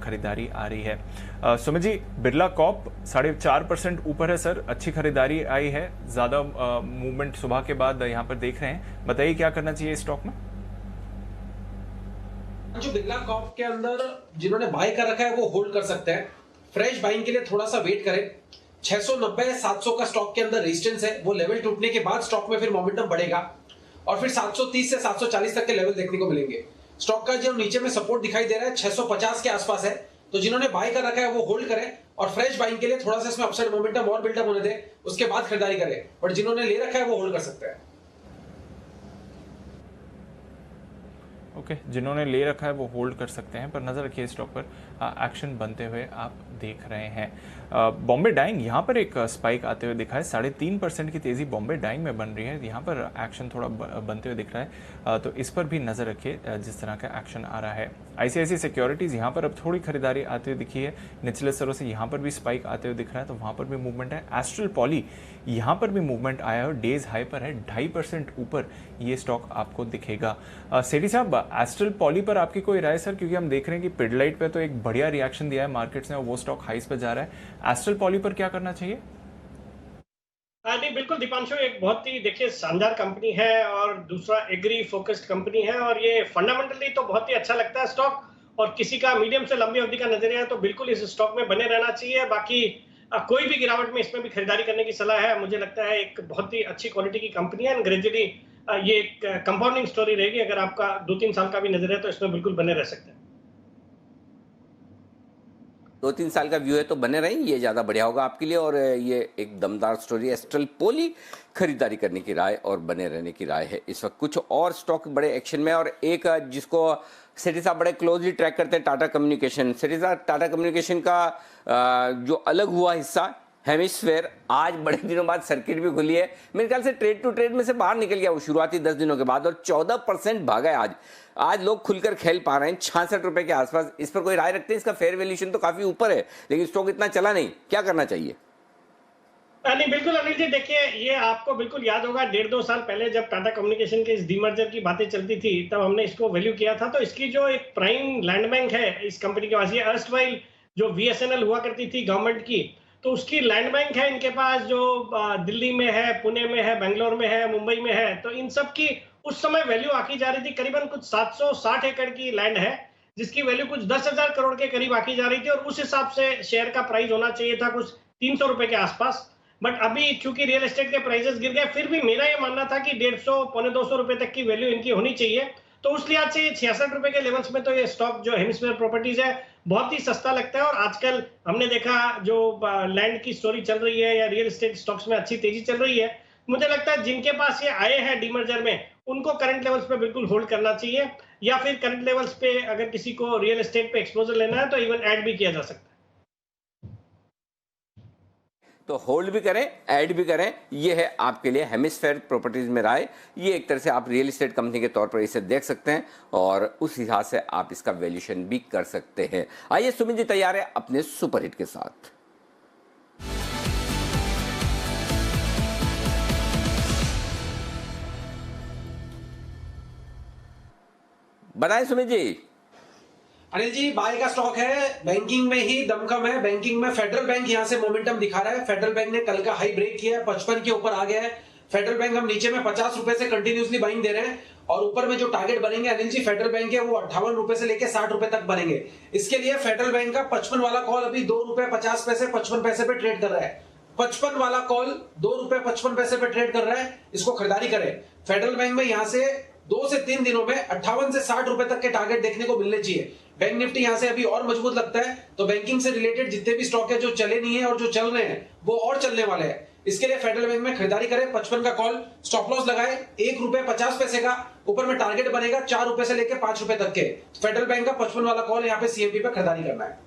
Speaker 2: खरीदारी आ रही है। सुमित जी, बिरला कॉर्प 4.5% ऊपर है सर, अच्छी खरीदारी आई है, ज़्यादा मूवमेंट सुबह के बाद यहाँ पर देख रहे हैं, बताइए क्या करना चाहिए स्टॉक में?
Speaker 11: जो बिरला कॉर्प के अंदर जिन्होंने बाय कर रखा है वो होल्ड कर सकते हैं, फ्रेश बाइंग के लिए थोड़ा सा वेट करें। 690-700 का स्टॉक के अंदर रेजिस्टेंस है, वो लेवल टूटने के बाद स्टॉक में फिर मोमेंटम बढ़ेगा और फिर 730 से 740 तक के लेवल देखने को मिलेंगे। स्टॉक का जो नीचे में सपोर्ट दिखाई दे रहा है 650 के आसपास है, तो जिन्होंने बाय कर रखा है वो होल्ड करें और फ्रेश बाइंग के लिए थोड़ा सा इसमें अपसाइड मोमेंटम और बिल्डअप होने दें, उसके बाद खरीदारी करें। बट जिन्होंने ले रखा है वो होल्ड कर सकते हैं।
Speaker 2: ओके, जिन्होंने ले रखा है वो होल्ड कर सकते हैं, पर नज़र रखिए स्टॉक पर एक्शन बनते हुए आप देख रहे हैं। बॉम्बे डाइंग यहाँ पर एक स्पाइक आते हुए दिखा है, 3.5% की तेज़ी बॉम्बे डाइंग में बन रही है, यहाँ पर एक्शन थोड़ा बनते हुए दिख रहा है, तो इस पर भी नज़र रखिए जिस तरह का एक्शन आ रहा है। ICICI सिक्योरिटीज़ यहाँ पर अब थोड़ी खरीदारी आते हुए दिखी है, निचले स्तरों से यहाँ पर भी स्पाइक आते हुए दिख रहा है, तो वहाँ पर भी मूवमेंट है। एस्ट्रल पॉली यहाँ पर भी मूवमेंट आया है और डेज हाई पर है, 2.5% ऊपर ये स्टॉक आपको दिखेगा। सेठी साहब, एस्ट्रल पॉली पर आपकी कोई राय सर, क्योंकि हम देख रहे हैं कि पिडलाइट पे तो एक बढ़िया रिएक्शन दिया है मार्केट्स ने और वो स्टॉक हाइस पे जा रहा है, एस्ट्रल पॉली पर क्या करना चाहिए?
Speaker 5: नहीं, बिल्कुल दीपांशु, एक बहुत ही देखिए शानदार कंपनी है और दूसरा एग्री फोकस्ड कंपनी है और ये फंडामेंटली तो बहुत ही अच्छा लगता है स्टॉक, और किसी का मीडियम से लंबी अवधि का नजरिया है तो बिल्कुल इस स्टॉक में बने रहना चाहिए। बाकी कोई भी गिरावट में इसमें भी खरीदारी करने की सलाह है। मुझे लगता है एक बहुत ही अच्छी क्वालिटी की कंपनी है, ग्रेजुअली ये एक कंपाउंडिंग स्टोरी रहेगी। अगर आपका 2-3 साल का भी नजरिया है तो इसमें बिल्कुल बने रह सकते हैं।
Speaker 1: 2-3 साल का व्यू है तो बने रहें, ये ज़्यादा बढ़िया होगा आपके लिए। और ये एक दमदार स्टोरी, एस्ट्रल पॉली खरीदारी करने की राय और बने रहने की राय है इस वक्त। कुछ और स्टॉक बड़े एक्शन में, और एक जिसको सेठी साहब बड़े क्लोजली ट्रैक करते हैं, टाटा कम्युनिकेशन। सेठी साहब, टाटा कम्युनिकेशन का जो अलग हुआ हिस्सा हेमिस्फेयर, आज बड़े दिनों बाद सर्किट भी खुली है, मेरे ख्याल से ट्रेड टू ट्रेड में से बाहर निकल गया वो शुरुआती 10 दिनों के बाद, और 14% भागा है आज लोग खुलकर खेल पा रहे हैं 66 रुपए के आसपास। इस पर कोई राय रखते हैं? इसका फेयर वैल्यूएशन तो काफी ऊपर है, लेकिन स्टॉक इतना चला नहीं, क्या करना चाहिए?
Speaker 5: नहीं, बिल्कुल अनिल जी, देखिए ये आपको बिल्कुल याद होगा 1.5-2 साल पहले जब टाटा कम्युनिकेशन के इस डीमर्जर की बातें चलती थी तब हमने इसको वैल्यू किया था। तो इसकी जो एक प्राइम लैंड बैंक है इस कंपनी के पास, ये अर्स्टवाइल जो VSNL हुआ करती थी गवर्नमेंट की, तो उसकी लैंड बैंक है इनके पास, जो दिल्ली में है, पुणे में है, बेंगलोर में है, मुंबई में है। तो इन सब की उस समय वैल्यू आकी जा रही थी, करीबन कुछ 760 एकड़ की लैंड है जिसकी वैल्यू कुछ 10,000 करोड़ के करीब आकी जा रही थी, और उस हिसाब से शेयर का प्राइस होना चाहिए था कुछ 300 रुपए के आसपास। बट अभी चूंकि रियल एस्टेट के प्राइसेस गिर गए, फिर भी मेरा ये मानना था कि 150-250 रुपए तक की वैल्यू इनकी होनी चाहिए। तो उस लिहाज से 66 रुपए के लेवल्स में तो ये स्टॉक जो हेमिस्फीयर प्रॉपर्टीज है बहुत ही सस्ता लगता है। और आजकल हमने देखा जो लैंड की स्टोरी चल रही है या रियल एस्टेट स्टॉक्स में अच्छी तेजी चल रही है, मुझे लगता है जिनके पास ये आए हैं डीमर्जर में, उनको करंट लेवल्स पे बिल्कुल होल्ड करना चाहिए, या फिर करंट लेवल्स पे अगर किसी को रियल एस्टेट पे एक्सपोजर लेना है तो इवन ऐड भी किया जा सकता है।
Speaker 1: तो होल्ड भी करें, ऐड भी करें, ये है आपके लिए हेमिस्फेयर प्रॉपर्टीज में राय। ये एक तरह से आप रियल एस्टेट कंपनी के तौर पर इसे देख सकते हैं और उस हिसाब से आप इसका वैल्यूएशन भी कर सकते हैं। आइए सुमित जी तैयार है अपने सुपरहिट के साथ। बताएं सुमित जी।
Speaker 11: अनिल जी, बाय का स्टॉक है, बैंकिंग में ही दमखम है। बैंकिंग में फेडरल बैंक यहां से मोमेंटम दिखा रहा है। फेडरल बैंक ने कल का हाई ब्रेक किया है, 55 के ऊपर आ गया है। फेडरल बैंक हम नीचे में 50 रुपए से कंटिन्यूसली बाइंग दे रहे हैं और ऊपर में जो टारगेट बनेंगे अनिल जी फेडरल बैंक के, वो 58 रुपए से लेकर 60 रुपए तक बनेंगे। इसके लिए फेडरल बैंक का 55 वाला कॉल अभी 2 रुपए 50 पैसे 55 पैसे पे ट्रेड कर रहा है। 55 वाला कॉल 2 रुपए 55 पैसे पे ट्रेड कर रहा है, इसको खरीदारी करें। फेडरल बैंक में यहां से 2 से 3 दिनों में 58 से 60 रुपए तक के टारगेट देखने को मिलने चाहिए। बैंक निफ्टी यहां से अभी और मजबूत लगता है, तो बैंकिंग से रिलेटेड जितने भी स्टॉक है जो चले नहीं है और जो चल रहे हैं वो और चलने वाले हैं। इसके लिए फेडरल बैंक में खरीदारी करें। 55 का कॉल, स्टॉप लॉस लगाए 1 रुपए 50 पैसे का, ऊपर में टारगेट बनेगा 4 रुपए से लेकर 5 रुपए तक के। फेडरल बैंक का 55 वाला कॉल यहाँ पे सीएमपी पे खरीदारी करना है।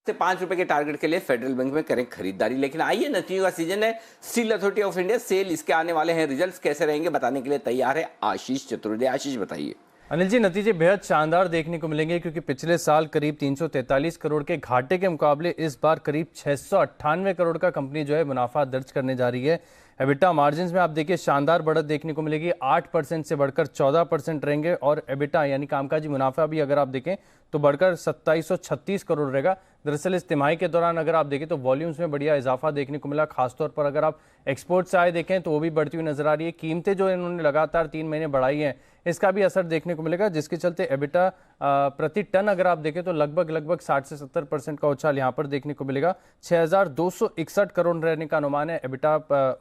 Speaker 1: 5 रुपए के टारगेट के लिए फेडरल बैंक में करें खरीदारी। लेकिन आइए, नतीजों का सीजन है, steel authority of India SAIL इसके आने वाले हैं, रिजल्ट्स कैसे रहेंगे बताने के लिए तैयार है आशीष चतुर्वेदी। आशीष बताइए।
Speaker 12: अनिल जी, नतीजे बेहद शानदार देखने को मिलेंगे क्योंकि पिछले साल करीब 343 करोड़ के घाटे के मुकाबले इस बार करीब 698 करोड़ का कंपनी जो है मुनाफा दर्ज करने जा रही है। एबिटा मार्जिन्स में आप देखिए शानदार बढ़त देखने को मिलेगी, 8% से बढ़कर 14% रहेंगे और एबिटा यानी कामकाजी मुनाफा भी अगर आप देखें तो बढ़कर 2736 करोड़ रहेगा। दरअसल इस तिमाही के दौरान अगर आप देखें तो वॉल्यूम्स में बढ़िया इजाफा देखने को मिला, खासतौर पर अगर आप एक्सपोर्ट से आए देखें तो वो भी बढ़ती हुई नजर आ रही है। कीमतें जो इन्होंने लगातार 3 महीने बढ़ाई हैं, इसका भी असर देखने को मिलेगा, जिसके चलते एबिटा प्रति टन अगर आप देखें तो लगभग 60 से 70% का उछाल यहाँ पर देखने को मिलेगा। 6261 करोड़ रहने का अनुमान है एबिटा,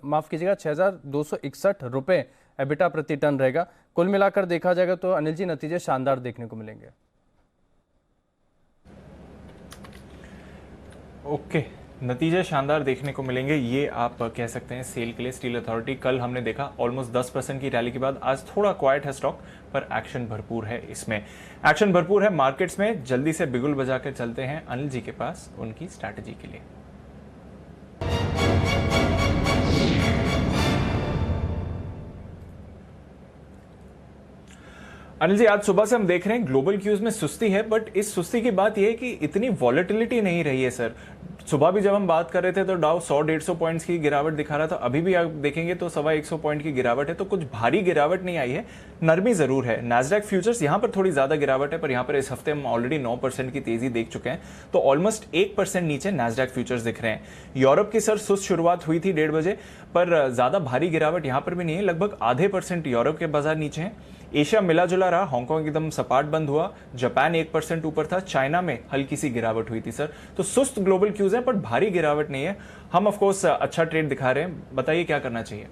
Speaker 12: माफ कीजिएगा 6261 रुपए एबिटा प्रति टन रहेगा। कुल मिलाकर देखा जाएगा तो अनिल जी नतीजे शानदार देखने को मिलेंगे।
Speaker 2: ओके, नतीजे शानदार देखने को मिलेंगे, ये आप कह सकते हैं सेल के लिए। स्टील अथॉरिटी कल हमने देखा ऑलमोस्ट 10% की रैली के बाद आज थोड़ा क्वाइट है स्टॉक, पर एक्शन भरपूर है, इसमें एक्शन भरपूर है मार्केट्स में। जल्दी से बिगुल बजा के चलते हैं अनिल जी के पास उनकी स्ट्रैटेजी के लिए। अनिल जी, आज सुबह से हम देख रहे हैं ग्लोबल क्यूज में सुस्ती है, बट इस सुस्ती की बात यह है कि इतनी वॉलेटिलिटी नहीं रही है सर। सुबह भी जब हम बात कर रहे थे तो डाउ 100-150 पॉइंट्स की गिरावट दिखा रहा था, अभी भी आप देखेंगे तो 125 पॉइंट की गिरावट है, तो कुछ भारी गिरावट नहीं आई है, नरमी जरूर है। नैस्डैक फ्यूचर्स यहां पर थोड़ी ज्यादा गिरावट है, पर यहां पर इस हफ्ते हम ऑलरेडी 9% की तेजी देख चुके हैं, तो ऑलमोस्ट 1% नीचे नैस्डैक फ्यूचर्स दिख रहे हैं। यूरोप की सर सुस्त शुरुआत हुई थी 1:30 बजे, पर ज्यादा भारी गिरावट यहां पर भी नहीं है, लगभग आधे % यूरोप के बाजार नीचे हैं। एशिया मिला जुला रहा, हांगकांग एकदम सपाट बंद हुआ, जापान 1% ऊपर था, चाइना में हल्की सी गिरावट हुई थी सर। तो सुस्त ग्लोबल क्यूज है पर भारी गिरावट नहीं है। हम ऑफ कोर्स अच्छा ट्रेड दिखा रहे हैं, बताइए क्या करना चाहिए।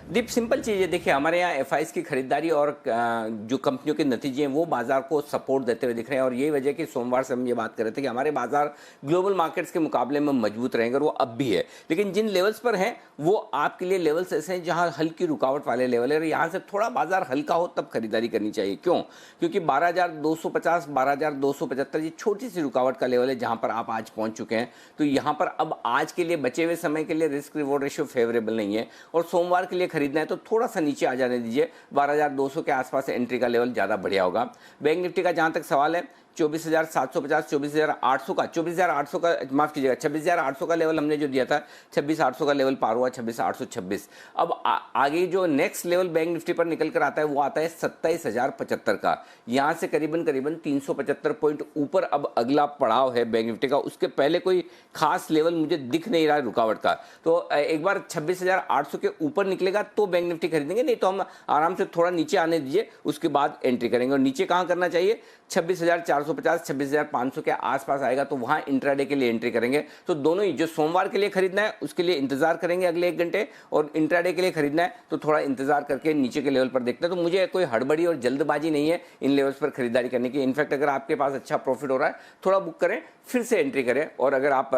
Speaker 1: दीप, सिंपल चीज़ है, देखिए हमारे यहाँ एफआईज की खरीदारी और जो कंपनियों के नतीजे हैं वो बाजार को सपोर्ट देते हुए दिख रहे हैं, और यही वजह कि सोमवार से हम ये बात कर रहे थे कि हमारे बाजार ग्लोबल मार्केट्स के मुकाबले में मजबूत रहेंगे, और वो अब भी है। लेकिन जिन लेवल्स पर हैं वो आपके लिए लेवल्स ऐसे हैं जहाँ हल्की रुकावट वाले लेवल है, और यहाँ से थोड़ा बाजार हल्का हो तब खरीदारी करनी चाहिए। क्यों? क्योंकि 12,250 12,275 ये छोटी सी रुकावट का लेवल है जहाँ पर आप आज पहुँच चुके हैं। तो यहाँ पर अब आज के लिए बचे हुए समय के लिए रिस्क रिवॉर्ड रेशियो फेवरेबल नहीं है, और सोमवार के लिए खरीदना है तो थोड़ा सा नीचे आ जाने दीजिए। 12,200 के आसपास एंट्री का लेवल ज़्यादा बढ़िया होगा। बैंक निफ्टी का जहाँ तक सवाल है, 24,750 24,800 का 24,800 का माफ कीजिएगा 26,800 का लेवल हमने जो दिया था, 26,800 का लेवल पार हुआ, 26,826। अब आगे जो नेक्स्ट लेवल बैंक निफ्टी पर निकल कर आता है वो आता है 27,075 का। यहाँ से करीबन 375 पॉइंट ऊपर अब अगला पड़ाव है बैंक निफ्टी का। उसके पहले कोई खास लेवल मुझे दिख नहीं रहा है रुकावट का, तो एक बार 26,800 के ऊपर निकलेगा तो बैंक निफ्टी खरीदेंगे, नहीं तो हम आराम से थोड़ा नीचे आने दीजिए, उसके बाद एंट्री करेंगे। और नीचे कहाँ करना चाहिए? 26,450 26,450 26,500 के आसपास आएगा तो वहां इंट्राडे के लिए एंट्री करेंगे। तो दोनों ही, जो सोमवार के लिए खरीदना है उसके लिए इंतजार करेंगे अगले 1 घंटे, और इंट्राडे के लिए खरीदना है तो थोड़ा इंतजार करके नीचे के लेवल पर देखते हैं। तो मुझे कोई हड़बड़ी और जल्दबाजी नहीं है इन लेवल्स पर खरीदारी करने की। इनफैक्ट अगर आपके पास अच्छा प्रॉफिट हो रहा है थोड़ा बुक करें, फिर से एंट्री करें, और अगर आप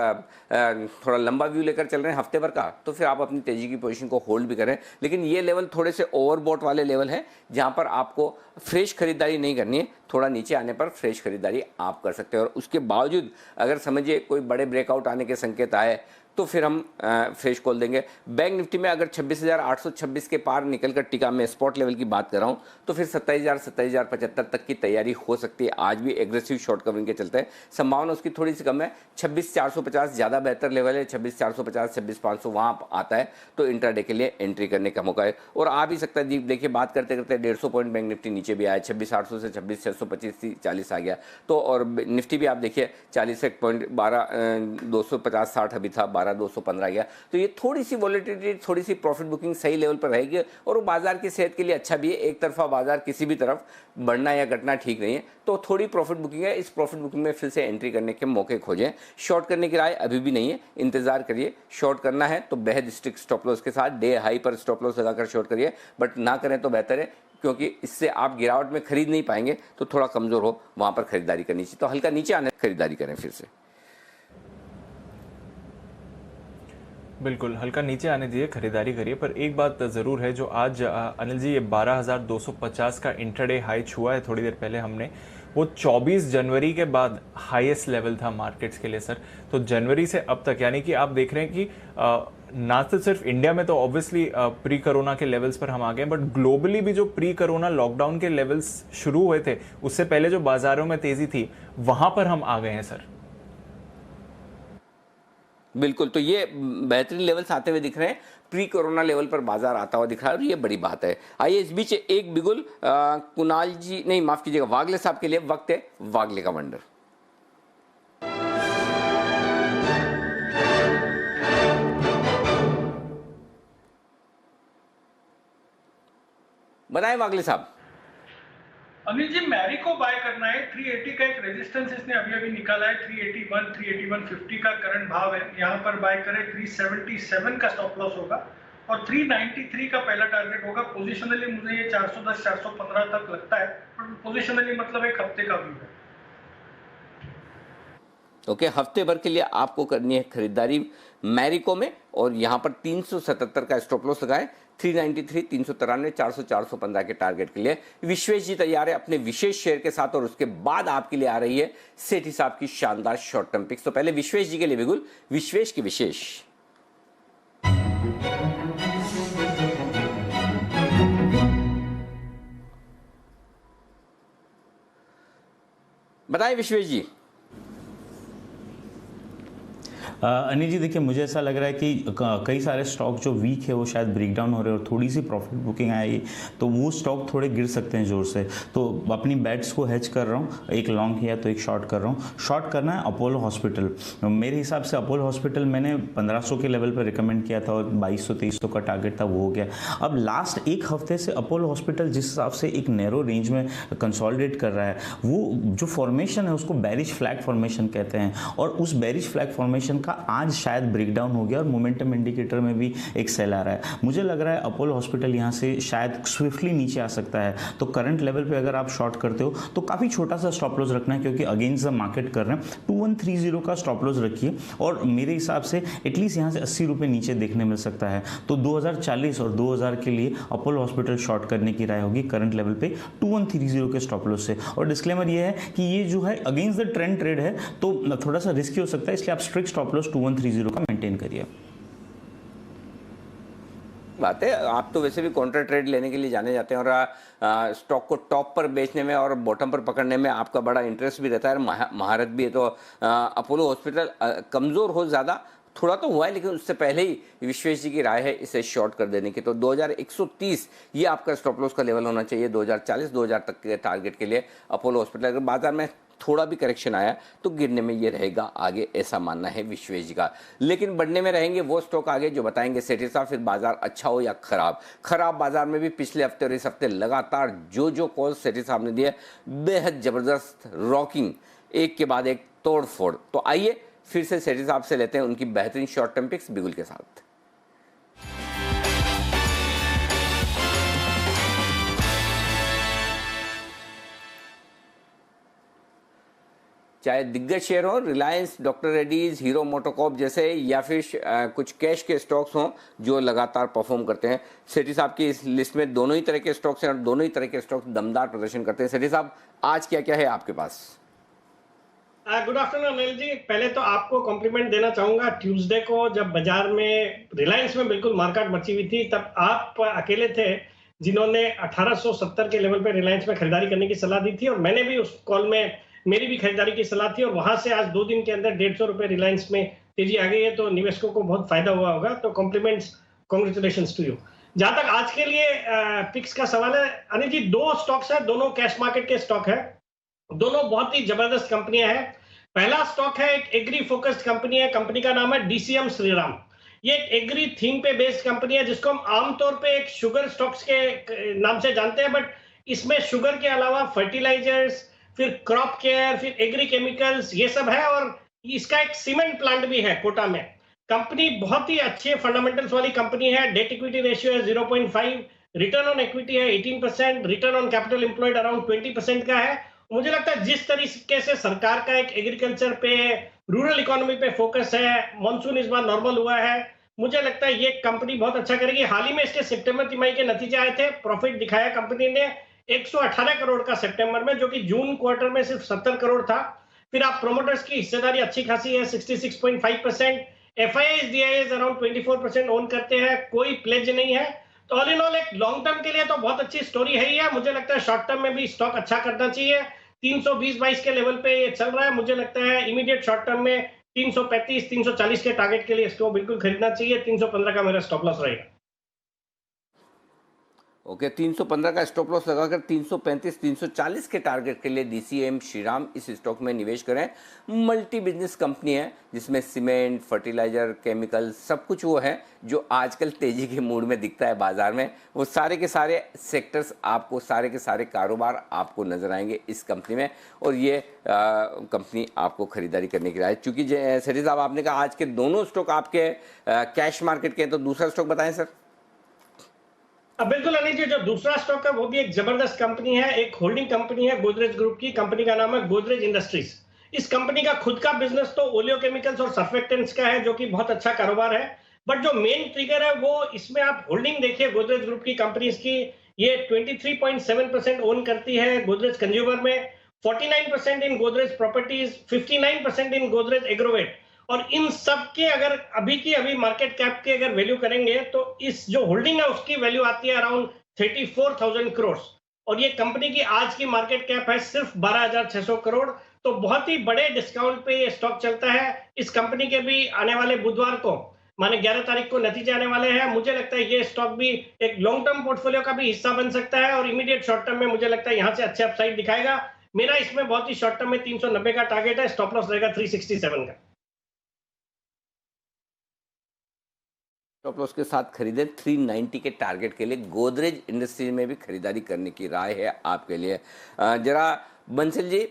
Speaker 1: थोड़ा लंबा व्यू लेकर चल रहे हैं हफ्ते भर का तो फिर आप अपनी तेजी की पोजीशन को होल्ड भी करें। लेकिन ये लेवल थोड़े से ओवरबॉट वाले लेवल हैं जहां पर आपको फ्रेश खरीदारी नहीं करनी है। थोड़ा नीचे आने पर फ्रेश खरीदारी आप कर सकते हैं, और उसके बावजूद अगर समझिए कोई बड़े ब्रेकआउट आने के संकेत आए तो फिर हम फ्रेश कॉल देंगे। बैंक निफ्टी में अगर 26,826 के पार निकलकर टिका, मैं स्पॉट लेवल की बात कर रहा हूं, तो फिर 27,000-27,075 तक की तैयारी हो सकती है। आज भी एग्रेसिव शॉर्ट कवरिंग के चलते हैं, संभावना उसकी थोड़ी सी कम है। 26,450 ज़्यादा बेहतर लेवल है, 26,450 26,500 वहाँ आता है तो इंट्राडे के लिए एंट्री करने का मौका है। और आ भी सकता है, देखिए बात करते करते 150 पॉइंट बैंक निफ्टी नीचे भी आया, 26,800 से 26,625 40 आ गया। तो और निफ्टी भी आप देखिए 40 पॉइंट 12,250-60 अभी था, 12,215 गया। तो ये थोड़ी सी वॉलेटिलिटी, थोड़ी सी प्रॉफिट बुकिंग सही लेवल पर रहेगी, और वो बाजार की सेहत के लिए अच्छा भी है। एक तरफा बाजार किसी भी तरफ बढ़ना या घटना ठीक नहीं है, तो थोड़ी प्रॉफिट बुकिंग है। इस प्रॉफिट बुकिंग में फिर से एंट्री करने के मौके खोजें। शॉर्ट करने की राय अभी भी नहीं है, इंतजार करिए। शॉर्ट करना है तो बेहद स्ट्रिक्ट स्टॉप लॉस के साथ डे हाई पर स्टॉप लॉस लगाकर शॉर्ट करिए, बट ना करें तो बेहतर है, क्योंकि इससे आप गिरावट में खरीद नहीं पाएंगे। तो थोड़ा कमजोर हो वहां पर खरीदारी करनी चाहिए, तो हल्का नीचे आने खरीदारी करें फिर से।
Speaker 2: बिल्कुल, हल्का नीचे आने दीजिए, खरीदारी करिए। पर एक बात ज़रूर है जो आज अनिल जी ये 12,250 का इंट्राडे हाई छुआ है थोड़ी देर पहले हमने, वो 24 जनवरी के बाद हाईएस्ट लेवल था मार्केट्स के लिए सर। तो जनवरी से अब तक, यानी कि आप देख रहे हैं कि ना तो सिर्फ इंडिया में तो ऑब्वियसली प्री कोरोना के लेवल्स पर हम आ गए, बट ग्लोबली भी जो प्री कोरोना लॉकडाउन के लेवल्स शुरू हुए थे उससे पहले जो बाजारों में तेजी थी वहां पर हम आ गए हैं सर।
Speaker 1: बिल्कुल, तो ये बेहतरीन लेवल्स आते हुए दिख रहे हैं, प्री कोरोना लेवल पर बाजार आता हुआ दिख रहा है, और ये बड़ी बात है। आइए इस बीच एक बिगुल कुणाल जी, नहीं माफ कीजिएगा, वागले साहब के लिए वक्त है वागले का वंडर। बताएं वागले साहब।
Speaker 5: अनिल जी, मैरी को बाय करना है। 380 का एक रेजिस्टेंस इसने अभी अभी निकाला है, 381 381.50 का करंट भाव है, यहाँ पर बाय करें। 377 का स्टॉप लॉस होगा और 393 का पहला टारगेट होगा। पोजिशनली मुझे ये 410 415 तक लगता है, पोजिशनली मतलब एक हफ्ते का व्यू है।
Speaker 1: ओके, हफ्ते भर के लिए आपको करनी है खरीदारी मैरिको में, और यहाँ पर 377 का स्टॉप लॉस लगाएं, 393 393 400 415 के टारगेट के लिए। विश्वेश जी तैयार है अपने विशेष शेयर के साथ, और उसके बाद आपके लिए आ रही है सेठी साहब की शानदार शॉर्ट टर्म पिक्स। तो पहले विश्वेश जी के लिए बिल्कुल विश्वेश की विशेष। बताएं विश्वेश जी।
Speaker 10: अनिल जी देखिए, मुझे ऐसा लग रहा है कि कई सारे स्टॉक जो वीक है वो शायद ब्रेक डाउन हो रहे हैं, और थोड़ी सी प्रॉफिट बुकिंग आई तो वो स्टॉक थोड़े गिर सकते हैं जोर से। तो अपनी बेट्स को हेज कर रहा हूँ, एक लॉन्ग किया तो एक शॉर्ट कर रहा हूँ। शॉर्ट करना है अपोलो हॉस्पिटल। मेरे हिसाब से अपोलो हॉस्पिटल मैंने 1500 के लेवल पर रिकमेंड किया था, और 2200-2300 का टारगेट था, वो हो गया। अब लास्ट एक हफ्ते से अपोलो हॉस्पिटल जिस हिसाब से एक नैरो रेंज में कंसोलिडेट कर रहा है, वो जो फॉर्मेशन है उसको बेरिश फ्लैग फॉर्मेशन कहते हैं, और उस बेरिश फ्लैग फॉर्मेशन का आज शायद ब्रेकडाउन हो गया, और मोमेंटम इंडिकेटर में भी एक सेल आ रहा है। मुझे लग रहा है अपोलो हॉस्पिटल यहाँ से शायद स्विफ्टली नीचे आ सकता है। तो करंट लेवल पे अगर आप शॉर्ट करते हो तो काफ़ी छोटा सा स्टॉप लॉस रखना है, क्योंकि अगेंस्ट द मार्केट कर रहे हैं। 2130 का स्टॉप लॉस रखिए, और मेरे हिसाब से एटलीस्ट यहाँ से 80 रुपये नीचे देखने मिल सकता है। तो 2040 और 2000 के लिए अपोलो हॉस्पिटल शॉर्ट करने की राय होगी करंट लेवल पे 2130 के स्टॉप लॉस से। और डिस्क्लेमर ये है कि ये जो है अगेंस्ट द ट्रेंड ट्रेड है, तो थोड़ा सा रिस्की हो सकता है, इसलिए आप स्ट्रिक्ट स्टॉप लॉस 2130 का मेंटेन करिए।
Speaker 1: बात है, आप तो वैसे भी काउंटर ट्रेड लेने के लिए जाने जाते हैं, और स्टॉक को टॉप पर बेचने में और बॉटम पर पकड़ने में आपका बड़ा इंटरेस्ट भी रहता है, महारत भी है। तो अपोलो हॉस्पिटल कमज़ोर हो ज़्यादा, थोड़ा तो हुआ है, लेकिन उससे पहले ही विश्वेश जी की राय है इसे शॉर्ट कर देने की। तो 2130 ये आपका स्टॉप लॉस का लेवल होना चाहिए। 2040 2000 तक के टारगेट के लिए अपोलो हॉस्पिटल। अगर बाजार में थोड़ा भी करेक्शन आया तो गिरने में ये रहेगा आगे, ऐसा मानना है विश्वेश जी का। लेकिन बढ़ने में रहेंगे वो स्टॉक आगे जो बताएंगे सेठी साहब, फिर बाजार अच्छा हो या खराब बाजार में भी पिछले हफ्ते और इस हफ्ते लगातार जो कॉल सेठी साहब ने दिए बेहद जबरदस्त रॉकिंग, एक के बाद एक तोड़ फोड़। तो आइए फिर से सेठी साहब से लेते हैं उनकी बेहतरीन शॉर्ट टर्म पिक्स बिगुल के साथ। चाहे दिग्गज शेयर हो, Reliance, doctor Reddy's, hero MotoCorp जैसे, या फिर कुछ कैश के स्टॉक्स हों जो लगातार परफॉर्म करते हैं। सेठी साहब की इस लिस्ट में दोनों ही तरह के स्टॉक्स हैं और दोनों ही तरह के स्टॉक्स दमदार प्रदर्शन करते हैं। सेठी साहब आज क्या क्या है आपके पास?
Speaker 5: गुड आफ्टरनून अनिल जी। पहले तो आपको कॉम्प्लीमेंट देना चाहूंगा, ट्यूसडे को जब बाजार में रिलायंस में बिल्कुल मार्केट मची हुई थी तब आप अकेले थे जिन्होंने 1870 के लेवल पे रिलायंस में खरीदारी करने की सलाह दी थी, और मैंने भी उस कॉल में मेरी भी खरीदारी की सलाह थी, और वहां से आज 2 दिन के अंदर 150 रुपए रिलायंस में तेजी आ गई है, तो निवेशकों को बहुत फायदा हुआ होगा। तो कॉम्प्लीमेंट्स, कांग्रेचुलेशंस टू यू। जहां तक आज के लिए पिक्स का सवाल है अनिल जी, 2 स्टॉक्स है, दोनों कैश मार्केट के स्टॉक है, दोनों बहुत ही जबरदस्त कंपनियां हैं। पहला स्टॉक है एक एग्री फोकस्ड कंपनी है, कंपनी का नाम है डीसीएम श्रीराम। ये एक एग्री थीम पे बेस्ड कंपनी है जिसको हम आमतौर पे एक शुगर स्टॉक्स के नाम से जानते हैं, बट इसमें शुगर के अलावा फर्टिलाइजर्स, फिर क्रॉप केयर, फिर एग्री केमिकल्स, ये सब है, और इसका एक सीमेंट प्लांट भी है कोटा में। कंपनी बहुत ही अच्छे फंडामेंटल्स वाली कंपनी है। डेट इक्विटी रेशियो है 0.5, रिटर्न ऑन इक्विटी है 18%, return on capital employed around 20% का है। मुझे लगता है जिस तरीके से सरकार का एक एग्रीकल्चर पे, रूरल इकोनॉमी पे फोकस है, मॉनसून इस बार नॉर्मल हुआ है, मुझे लगता है ये कंपनी बहुत अच्छा करेगी। हाल ही में इसके सितंबर तिमाही के नतीजे आए थे, प्रॉफिट दिखाया कंपनी ने 118 करोड़ का सितंबर में, जो कि जून क्वार्टर में सिर्फ 70 करोड़ था। फिर आप प्रोमोटर्स की हिस्सेदारी अच्छी खासी है 66.5%, एफआईआईज डीआईएज अराउंड 24% ओन करते हैं, कोई प्लेज नहीं है। तो ऑल इन ऑल एक लॉन्ग टर्म के लिए तो बहुत अच्छी स्टोरी है ही है। मुझे लगता है शॉर्ट टर्म में भी स्टॉक अच्छा करना चाहिए। 320-22 के लेवल पे ये चल रहा है, मुझे लगता है इमीडिएट शॉर्ट टर्म में 335-340 के टारगेट के लिए इसको बिल्कुल खरीदना चाहिए। 315 का मेरा स्टॉप लॉस रहेगा।
Speaker 1: ओके, 315 का स्टॉप लॉस लगाकर 335-340 के टारगेट के लिए डीसीएम श्रीराम इस स्टॉक में निवेश करें। मल्टी बिजनेस कंपनी है जिसमें सीमेंट, फर्टिलाइजर, केमिकल सब कुछ वो है जो आजकल तेजी के मूड में दिखता है बाजार में। वो सारे के सारे सेक्टर्स आपको, सारे के सारे कारोबार आपको नजर आएंगे इस कंपनी में, और ये कंपनी आपको खरीदारी करने की राय। चूंकि सेठी साहब आपने कहा आज के दोनों स्टॉक आपके कैश मार्केट के हैं, तो दूसरा स्टॉक बताएं सर।
Speaker 5: बिल्कुल अनिल जी, जो दूसरा स्टॉक है वो भी एक जबरदस्त कंपनी है, एक होल्डिंग कंपनी है गोदरेज ग्रुप की। कंपनी का नाम है गोदरेज इंडस्ट्रीज। इस कंपनी का खुद का बिजनेस तो ओलियो केमिकल्स और सर्फेक्टेंट्स का है, जो कि बहुत अच्छा कारोबार है, बट जो मेन ट्रिगर है वो इसमें आप होल्डिंग देखिए गोदरेज ग्रुप की कंपनीज की। ये 23.7% ओन करती है गोदरेज कंज्यूमर में, 49% इन गोदरेज प्रॉपर्टीज, 59% इन गोदरेज एग्रोवेट, और इन सब के अगर अभी की अभी मार्केट कैप के अगर वैल्यू करेंगे तो इस जो होल्डिंग है उसकी वैल्यू आती है अराउंड 34,000 करोड़, और ये कंपनी की आज की मार्केट कैप है सिर्फ 12,600 करोड़। तो बहुत ही बड़े डिस्काउंट पे ये स्टॉक चलता है। इस कंपनी के भी आने वाले बुधवार को, माने 11 तारीख को नतीजे आने वाले हैं। मुझे लगता है ये स्टॉक भी एक लॉन्ग टर्म पोर्टफोलियो का भी हिस्सा बन सकता है, और इमीडिएट शॉर्ट टर्म में मुझे लगता है यहाँ से अच्छे अपसाइड दिखाएगा। मेरा इसमें बहुत ही शॉर्ट टर्म में 390 का टारगेट है, स्टॉप लॉस रहेगा 367 का।
Speaker 1: स्टॉप लॉस के साथ खरीदें 390 के टारगेट के लिए। गोदरेज इंडस्ट्रीज में भी खरीदारी करने की राय है आपके लिए। जरा बंसल जी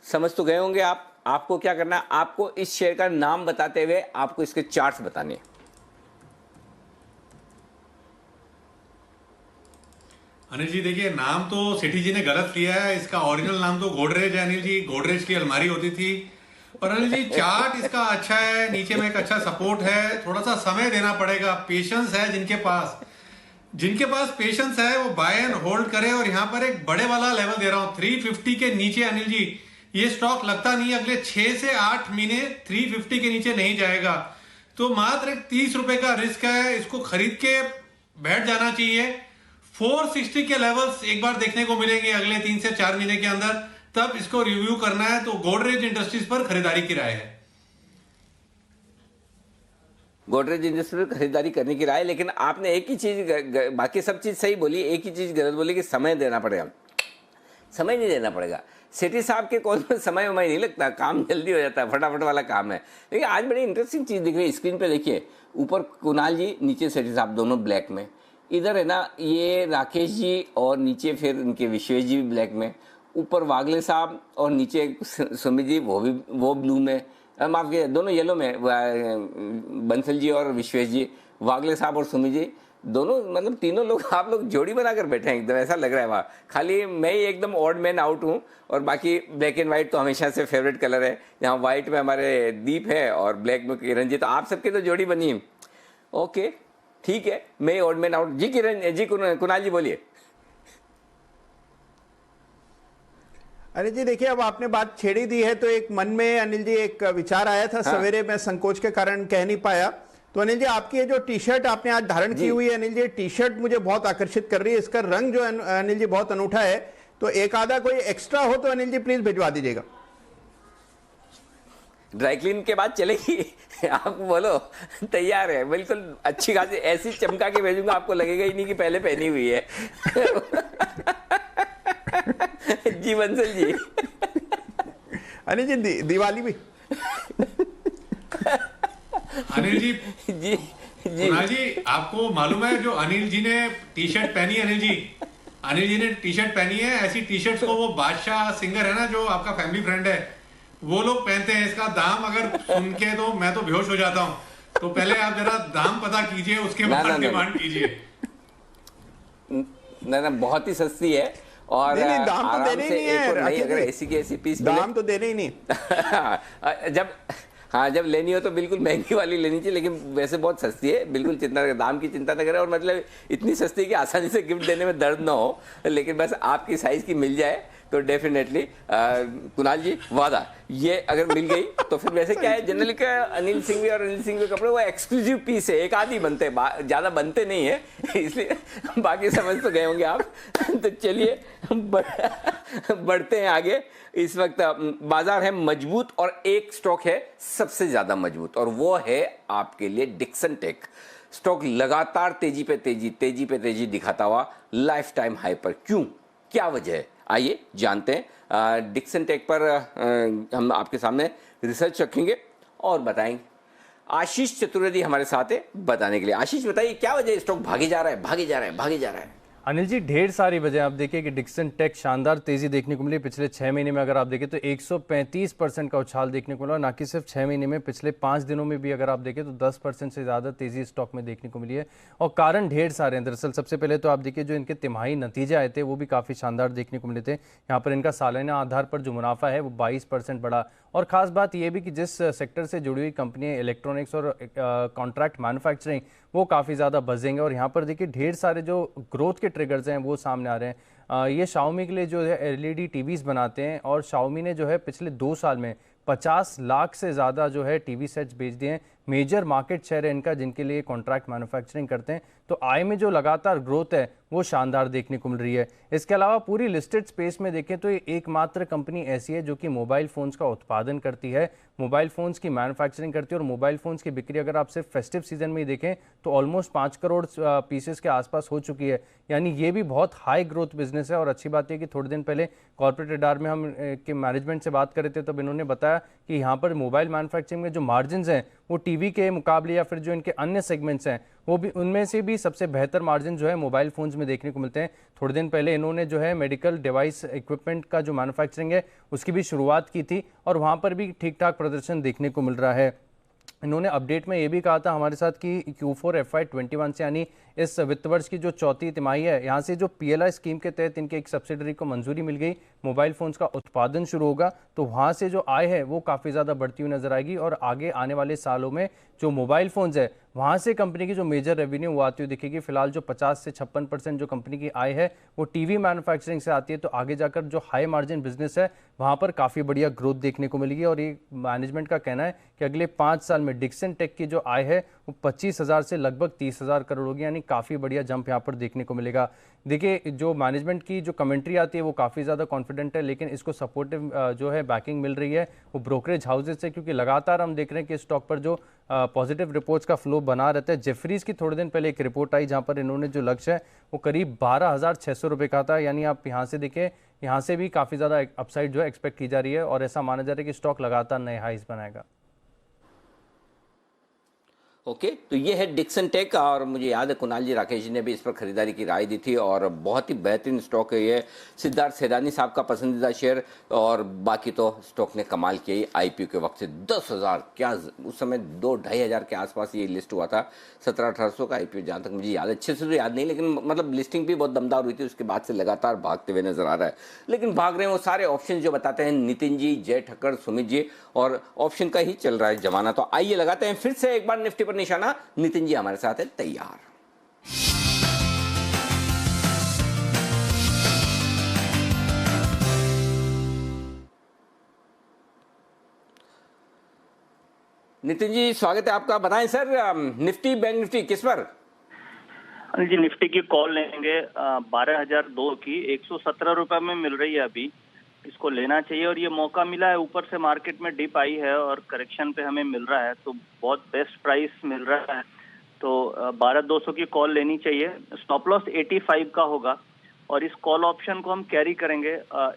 Speaker 1: समझ तो गए होंगे आप, आपको क्या करना है, आपको इस शेयर का नाम बताते हुए आपको इसके चार्ट्स बताने हैं।
Speaker 7: अनिल जी देखिए, नाम तो सेठी जी ने गलत लिया है। इसका ओरिजिनल नाम तो गोदरेज है अनिल जी, गोदरेज की अलमारी होती थी। और अनिल जी चार्ट इसका अच्छा है, नीचे में एक अच्छा सपोर्ट है, थोड़ा सा समय देना पड़ेगा, पेशेंस है जिनके पास पेशेंस है वो बाय एंड होल्ड करे। और यहाँ पर एक बड़े वाला लेवल दे रहा हूँ 350 के नीचे अनिल जी ये स्टॉक लगता नहीं अगले 6 से 8 महीने 350 के नीचे नहीं जाएगा। तो मात्र 30 रुपए का रिस्क है, इसको खरीद के बैठ जाना चाहिए। 460 के लेवल्स एक बार देखने को मिलेंगे अगले 3 से 4 महीने के अंदर, तब इसको रिव्यू करना है। तो गोदरेज इंडस्ट्रीज पर खरीदारी की राय है।
Speaker 1: गोदरेज इंडस्ट्रीज पर खरीदारी करने की राय, लेकिन आपने एक ही चीज, बाकी सब चीज सही बोली, एक ही चीज गलत बोली कि समय देना पड़ेगा। समय नहीं देना पड़ेगा। सेठी साहब के कॉल में समय वमय नहीं लगता, काम जल्दी हो जाता है, फटाफट वाला काम है। लेकिन आज बड़ी इंटरेस्टिंग चीज़ दिख रही है स्क्रीन पे, देखिए ऊपर कुणाल जी, नीचे सेठी साहब, दोनों ब्लैक में। इधर है ना ये राकेश जी और नीचे फिर इनके विश्वेश जी भी ब्लैक में, ऊपर वागले साहब और नीचे सुमित जी वो ब्लू में, माफ कीजिए दोनों येलो में, बंसल जी और विश्वेश जी, वागले साहब और सुमित जी दोनों, मतलब तीनों लोग आप लोग जोड़ी बनाकर बैठे हैं एकदम, ऐसा लग रहा है वहाँ। खाली मैं ही एकदम ऑड मैन आउट हूँ और बाकी ब्लैक एंड व्हाइट तो हमेशा से फेवरेट कलर है। यहाँ व्हाइट में हमारे दीप है और ब्लैक में किरण जी, तो आप सबके तो जोड़ी बनी है। ओके ठीक है, मैं ऑड मैन आउट। जी किरण जी, कुणाल जी बोलिए।
Speaker 8: अनिल जी देखिए, अब आपने बात छेड़ी दी है तो एक मन में अनिल जी एक विचार आया था,
Speaker 1: हाँ।
Speaker 8: सवेरे मैं संकोच के कारण कह नहीं पाया। तो अनिल जी आपकी ये जो टी शर्ट आपने आज धारण की हुई है अनिल जी, टी शर्ट मुझे बहुत आकर्षित कर रही है, इसका रंग जो अनिल जी बहुत अनूठा है, तो एक आधा कोई एक्स्ट्रा हो तो अनिल जी प्लीज भिजवा दीजिएगा।
Speaker 1: ड्राई क्लीन के बाद चलेगी? आप बोलो, तैयार है बिल्कुल, अच्छी खासी ऐसी चमका के भेजूंगा, आपको लगेगा ही नहीं कि पहले पहनी हुई है। जी बंसल जी।
Speaker 8: अनिल जी दिवाली भी।
Speaker 7: अनिल जी
Speaker 1: जी
Speaker 7: कुणाल जी, आपको मालूम है जो अनिल जी ने टी शर्ट पहनी है, अनिल जी ने टी शर्ट पहनी है, ऐसी टी शर्ट्स को वो बादशाह सिंगर है ना जो आपका फैमिली फ्रेंड है, वो लोग पहनते हैं। इसका दाम अगर सुन के तो मैं तो बेहोश हो जाता हूँ। तो पहले आप जरा दाम पता कीजिए, उसके बाद डिमांड कीजिए।
Speaker 1: ना बहुत ही सस्ती है और
Speaker 8: नहीं, दाम तो देने ही नहीं है,
Speaker 1: अगर ऐसी की ऐसी पीस
Speaker 8: दाम तो देने ही नहीं।
Speaker 1: जब लेनी हो तो बिल्कुल महंगी वाली लेनी चाहिए, लेकिन वैसे बहुत सस्ती है, बिल्कुल दाम की चिंता न करें। और मतलब इतनी सस्ती कि आसानी से गिफ्ट देने में दर्द ना हो, लेकिन बस आपकी साइज की मिल जाए तो डेफिनेटली कुणाल जी वादा, ये अगर मिल गई तो फिर वैसे क्या है, जनरली क्या अनिल सिंह और अनिल सिंह के कपड़े वो एक्सक्लूसिव पीस है, एक आधी बनते हैं, ज़्यादा बनते नहीं है, इसलिए बाकी समझ तो गए होंगे आप। तो चलिए बढ़ते हैं आगे। इस वक्त बाजार है मजबूत और एक स्टॉक है सबसे ज़्यादा मजबूत, और वो है आपके लिए डिक्सन टेक। स्टॉक लगातार तेजी पे तेजी दिखाता हुआ लाइफ टाइम हाई पर, क्यों, क्या वजह है, आइए जानते हैं। डिक्सन टेक पर हम आपके सामने रिसर्च रखेंगे और बताएंगे। आशीष चतुर्वेदी हमारे साथ है बताने के लिए। आशीष बताइए क्या वजह, स्टॉक भागे जा रहा है।
Speaker 12: अनिल जी ढेर सारी वजह, आप देखिए कि डिक्सन टेक शानदार तेजी देखने को मिली। पिछले 6 महीने में अगर आप देखें तो 135% का उछाल देखने को मिला, ना कि सिर्फ 6 महीने में, पिछले 5 दिनों में भी अगर आप देखें तो 10% से ज़्यादा तेजी स्टॉक में देखने को मिली है। और कारण ढेर सारे हैं दरअसल। सबसे पहले तो आप देखिए जो इनके तिमाही नतीजे आए थे वो भी काफ़ी शानदार देखने को मिले थे। यहाँ पर इनका सालाना आधार पर जो मुनाफा है वो 22% बढ़ा। और ख़ास बात यह भी कि जिस सेक्टर से जुड़ी हुई कंपनियाँ इलेक्ट्रॉनिक्स और कॉन्ट्रैक्ट मैन्युफैक्चरिंग, वो काफ़ी ज़्यादा बजेंगे। और यहाँ पर देखिए ढेर सारे जो ग्रोथ के ट्रिगर्स हैं वो सामने आ रहे हैं। ये शाओमी के लिए जो है एलईडी टीवीज़ बनाते हैं, और शाओमी ने जो है पिछले 2 साल में 50 लाख से ज़्यादा जो है टीवी सेट्स बेच दिए हैं। मेजर मार्केट शेयर है इनका जिनके लिए कॉन्ट्रैक्ट मैन्युफैक्चरिंग करते हैं। तो आय में जो लगातार ग्रोथ है वो शानदार देखने को मिल रही है। इसके अलावा पूरी लिस्टेड स्पेस में देखें तो ये एकमात्र कंपनी ऐसी है जो कि मोबाइल फ़ोन्स का उत्पादन करती है, मोबाइल फ़ोन्स की मैन्युफैक्चरिंग करती है। और मोबाइल फ़ोन्स की बिक्री अगर आप सिर्फ फेस्टिव सीजन में ही देखें तो ऑलमोस्ट 5 करोड़ पीसेस के आसपास हो चुकी है। यानी ये भी बहुत हाई ग्रोथ बिजनेस है। और अच्छी बात है कि थोड़े दिन पहले कॉर्पोरेट रडार में हम के मैनेजमेंट से बात कर रहे थे, तब इन्होंने बताया कि यहाँ पर मोबाइल मैन्युफैक्चरिंग में जो मार्जिन हैं वो टीवी के मुकाबले या फिर जो इनके अन्य सेगमेंट्स हैं वो भी, उनमें से भी सबसे बेहतर मार्जिन जो है मोबाइल फोन्स में देखने को मिलते हैं। थोड़े दिन पहले इन्होंने जो है मेडिकल डिवाइस इक्विपमेंट का जो मैन्युफैक्चरिंग है उसकी भी शुरुआत की थी, और वहाँ पर भी ठीक ठाक प्रदर्शन देखने को मिल रहा है। इन्होंने अपडेट में ये भी कहा था हमारे साथ कि Q4 FY21 से, यानी इस वित्त वर्ष की जो चौथी तिमाही है, यहाँ से जो PLI स्कीम के तहत इनके एक सब्सिडरी को मंजूरी मिल गई, मोबाइल फ़ोन्स का उत्पादन शुरू होगा, तो वहाँ से जो आय है वो काफ़ी ज़्यादा बढ़ती हुई नजर आएगी। और आगे आने वाले सालों में जो मोबाइल फ़ोन्स है वहाँ से कंपनी की जो मेजर रेवेन्यू वो आती हुई दिखेगी। फिलहाल जो 50 से 56% जो कंपनी की आय है वो टीवी मैन्युफैक्चरिंग से आती है, तो आगे जाकर जो हाई मार्जिन बिजनेस है वहाँ पर काफ़ी बढ़िया ग्रोथ देखने को मिलेगी। और ये मैनेजमेंट का कहना है कि अगले 5 साल में डिक्सन टेक की जो आय है वो 25,000 से लगभग 30,000 करोड़ होगी, यानी काफ़ी बढ़िया जंप यहाँ पर देखने को मिलेगा। देखिए जो मैनेजमेंट की जो कमेंट्री आती है वो काफ़ी ज़्यादा कॉन्फिडेंट है, लेकिन इसको सपोर्टिव जो है बैकिंग मिल रही है वो ब्रोकरेज हाउसेज से, क्योंकि लगातार हम देख रहे हैं कि स्टॉक पर जो पॉजिटिव रिपोर्ट्स का फ्लो बना रहता है। जेफरीज की थोड़े दिन पहले एक रिपोर्ट आई जहाँ पर इन्होंने जो लक्ष्य है वो करीब 12,600 रुपये का था, यानी आप यहाँ से देखें यहाँ से भी काफ़ी ज़्यादा अपसाइड जो है एक्सपेक्ट की जा रही है और ऐसा माना जा रहा है कि स्टॉक लगातार नए हाईज बनाएगा।
Speaker 1: ओके तो ये है डिक्सन टेक और मुझे याद है कुणाल जी राकेश जी ने भी इस पर खरीदारी की राय दी थी और बहुत ही बेहतरीन स्टॉक है ये। सिद्धार्थ सेदानी साहब का पसंदीदा शेयर और बाकी तो स्टॉक ने कमाल किया ही आईपीओ के वक्त से 10,000 क्या उस समय 2-2,500 के आसपास ये लिस्ट हुआ था। 1700-1800 का आईपीओ जहाँ तक मुझे याद, अच्छे से तो याद नहीं लेकिन मतलब लिस्टिंग भी बहुत दमदार हुई थी, उसके बाद से लगातार भागते हुए नजर आ रहा है। लेकिन भाग रहे हैं वो सारे ऑप्शन जो बताते हैं नितिन जी, जय ठक्कर, सुमित जी और ऑप्शन का ही चल रहा है जमाना। तो आइए लगाते हैं फिर से एक बार निफ्टी पर निशाना। नितिन जी हमारे साथ है तैयार। नितिन जी स्वागत है आपका, बताएं सर निफ्टी बैंक निफ्टी किस पर?
Speaker 13: जी निफ्टी की कॉल लेंगे 12,002 की 117 रुपए में मिल रही है अभी, इसको लेना चाहिए और ये मौका मिला है, ऊपर से मार्केट में डिप आई है और करेक्शन पे हमें मिल रहा है तो बहुत बेस्ट प्राइस मिल रहा है, तो 12,200 की कॉल लेनी चाहिए। स्टॉप लॉस 85 का होगा और इस कॉल ऑप्शन को हम कैरी करेंगे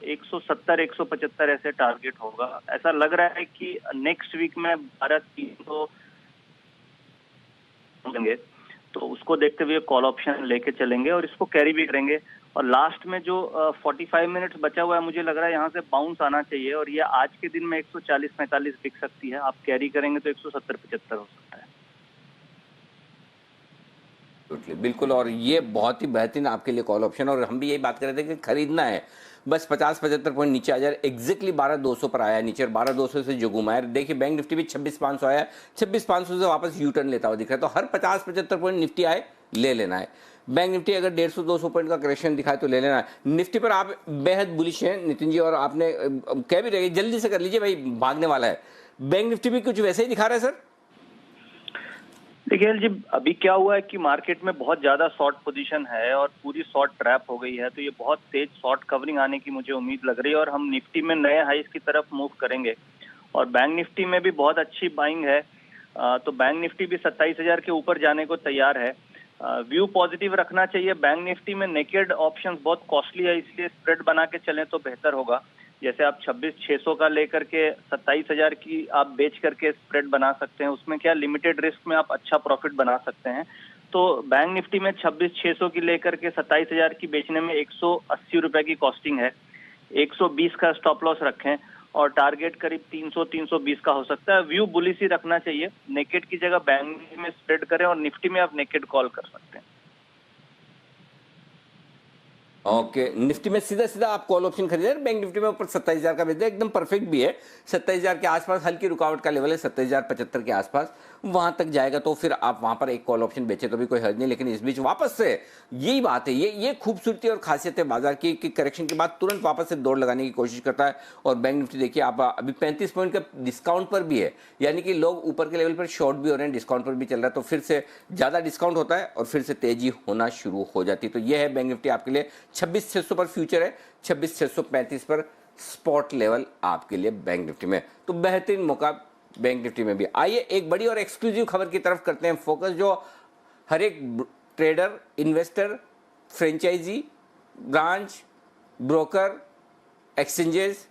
Speaker 13: 170-175 ऐसे टारगेट होगा। ऐसा लग रहा है कि नेक्स्ट वीक में 12,300 लेंगे तो उसको देखते हुए कॉल ऑप्शन लेके चलेंगे और इसको कैरी भी करेंगे। और लास्ट में जो 45 मिनट्स बचा हुआ है मुझे लग रहा है यहाँ से बाउंस आना चाहिए और ये आज के दिन में 140-45 बिक सकती है। आप कैरी करेंगे तो 170-75 हो सकता है।
Speaker 1: बिल्कुल और ये बहुत ही बेहतरीन आपके लिए कॉल ऑप्शन और हम भी यही बात कर रहे थे कि खरीदना है बस 50-75 पॉइंट नीचे आ जाए। एग्जैक्टली 12,200 पर आया नीचे, 12,200 से जो घुमाया। देखिए बैंक निफ्टी भी 26,500 आया, 26,500 से वापस यू टर्न लेता हुआ दिख रहा है। तो हर 50-75 पॉइंट निफ्टी आए ले लेना है। बैंक निफ्टी अगर 150-200 पॉइंट का करेक्शन दिखाए तो ले लेना है। निफ्टी पर आप बेहद बुलिश हैं नितिन जी और आपने कह भी रहे जल्दी से कर लीजिए भाई भागने वाला है। बैंक निफ्टी भी कुछ वैसे ही दिखा रहा है सर?
Speaker 13: देखिए जी अभी क्या हुआ है कि मार्केट में बहुत ज्यादा शॉर्ट पोजीशन है और पूरी शॉर्ट ट्रैप हो गई है, तो ये बहुत तेज शॉर्ट कवरिंग आने की मुझे उम्मीद लग रही है और हम निफ्टी में नए हाइस की तरफ मूव करेंगे और बैंक निफ्टी में भी बहुत अच्छी बाइंग है। तो बैंक निफ्टी भी 27,000 के ऊपर जाने को तैयार है। व्यू पॉजिटिव रखना चाहिए। बैंक निफ्टी में नेकेड ऑप्शंस बहुत कॉस्टली है, इसलिए स्प्रेड बना के चलें तो बेहतर होगा। जैसे आप 26,600 का लेकर के 27,000 की आप बेच करके स्प्रेड बना सकते हैं, उसमें क्या लिमिटेड रिस्क में आप अच्छा प्रॉफिट बना सकते हैं। तो बैंक निफ्टी में 26,600 की लेकर के 27,000 की बेचने में 180 रुपए की कॉस्टिंग है। 120 का स्टॉप लॉस रखें और टारगेट करीब 300-320 का हो सकता है। व्यू बुलिश ही रखना चाहिए। नेकेड की जगह बैंक निफ्टी में स्प्रेड करें और निफ्टी में आप नेकेड कॉल कर सकते हैं।
Speaker 1: ओके निफ्टी में सीधा सीधा आप कॉल ऑप्शन खरीदे, बैंक निफ्टी में ऊपर 27,000 का बेच दे, एकदम परफेक्ट भी है। 27,000 के आसपास हल्की रुकावट का लेवल है, 27,075 के आसपास वहां तक जाएगा तो फिर आप वहां पर एक कॉल ऑप्शन बेचे तो भी कोई हर्ज नहीं। लेकिन इस बीच वापस से यही बात है, ये खूबसूरती और खासियत है बाजार की कि करेक्शन के बाद तुरंत वापस से दौड़ लगाने की कोशिश करता है। और बैंक निफ्टी देखिए आप अभी 35 पॉइंट का डिस्काउंट पर भी है, यानी कि लोग ऊपर के लेवल पर शॉर्ट भी हो रहे हैं, डिस्काउंट पर भी चल रहा है, तो फिर से ज्यादा डिस्काउंट होता है और फिर से तेजी होना शुरू हो जाती है। तो यह है बैंक निफ्टी आपके लिए 26,600 पर फ्यूचर है, 26,635 पर स्पॉट लेवल आपके लिए बैंक निफ्टी में। तो बेहतरीन मौका बैंक निफ्टी में भी। आइए एक बड़ी और एक्सक्लूसिव खबर की तरफ करते हैं फोकस, जो हर एक trader, investor, franchisee, branch, broker, exchanges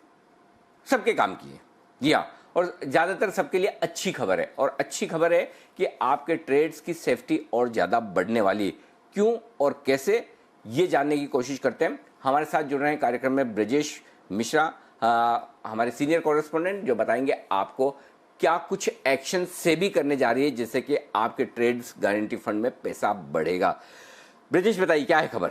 Speaker 1: सबके काम की है। जी हाँ, और ज़्यादातर सबके लिए अच्छी खबर है और अच्छी खबर है कि आपके ट्रेड्स की सेफ्टी और ज़्यादा बढ़ने वाली। क्यों और कैसे, ये जानने की कोशिश करते हैं। हमारे साथ जुड़ रहे हैं कार्यक्रम में ब्रजेश मिश्रा, हमारे सीनियर कॉरेस्पोंडेंट, जो बताएंगे आपको क्या कुछ एक्शन से भी करने जा रही है जिससे कि आपके ट्रेड्स गारंटी फंड में पैसा बढ़ेगा। ब्रजेश बताइए क्या है खबर?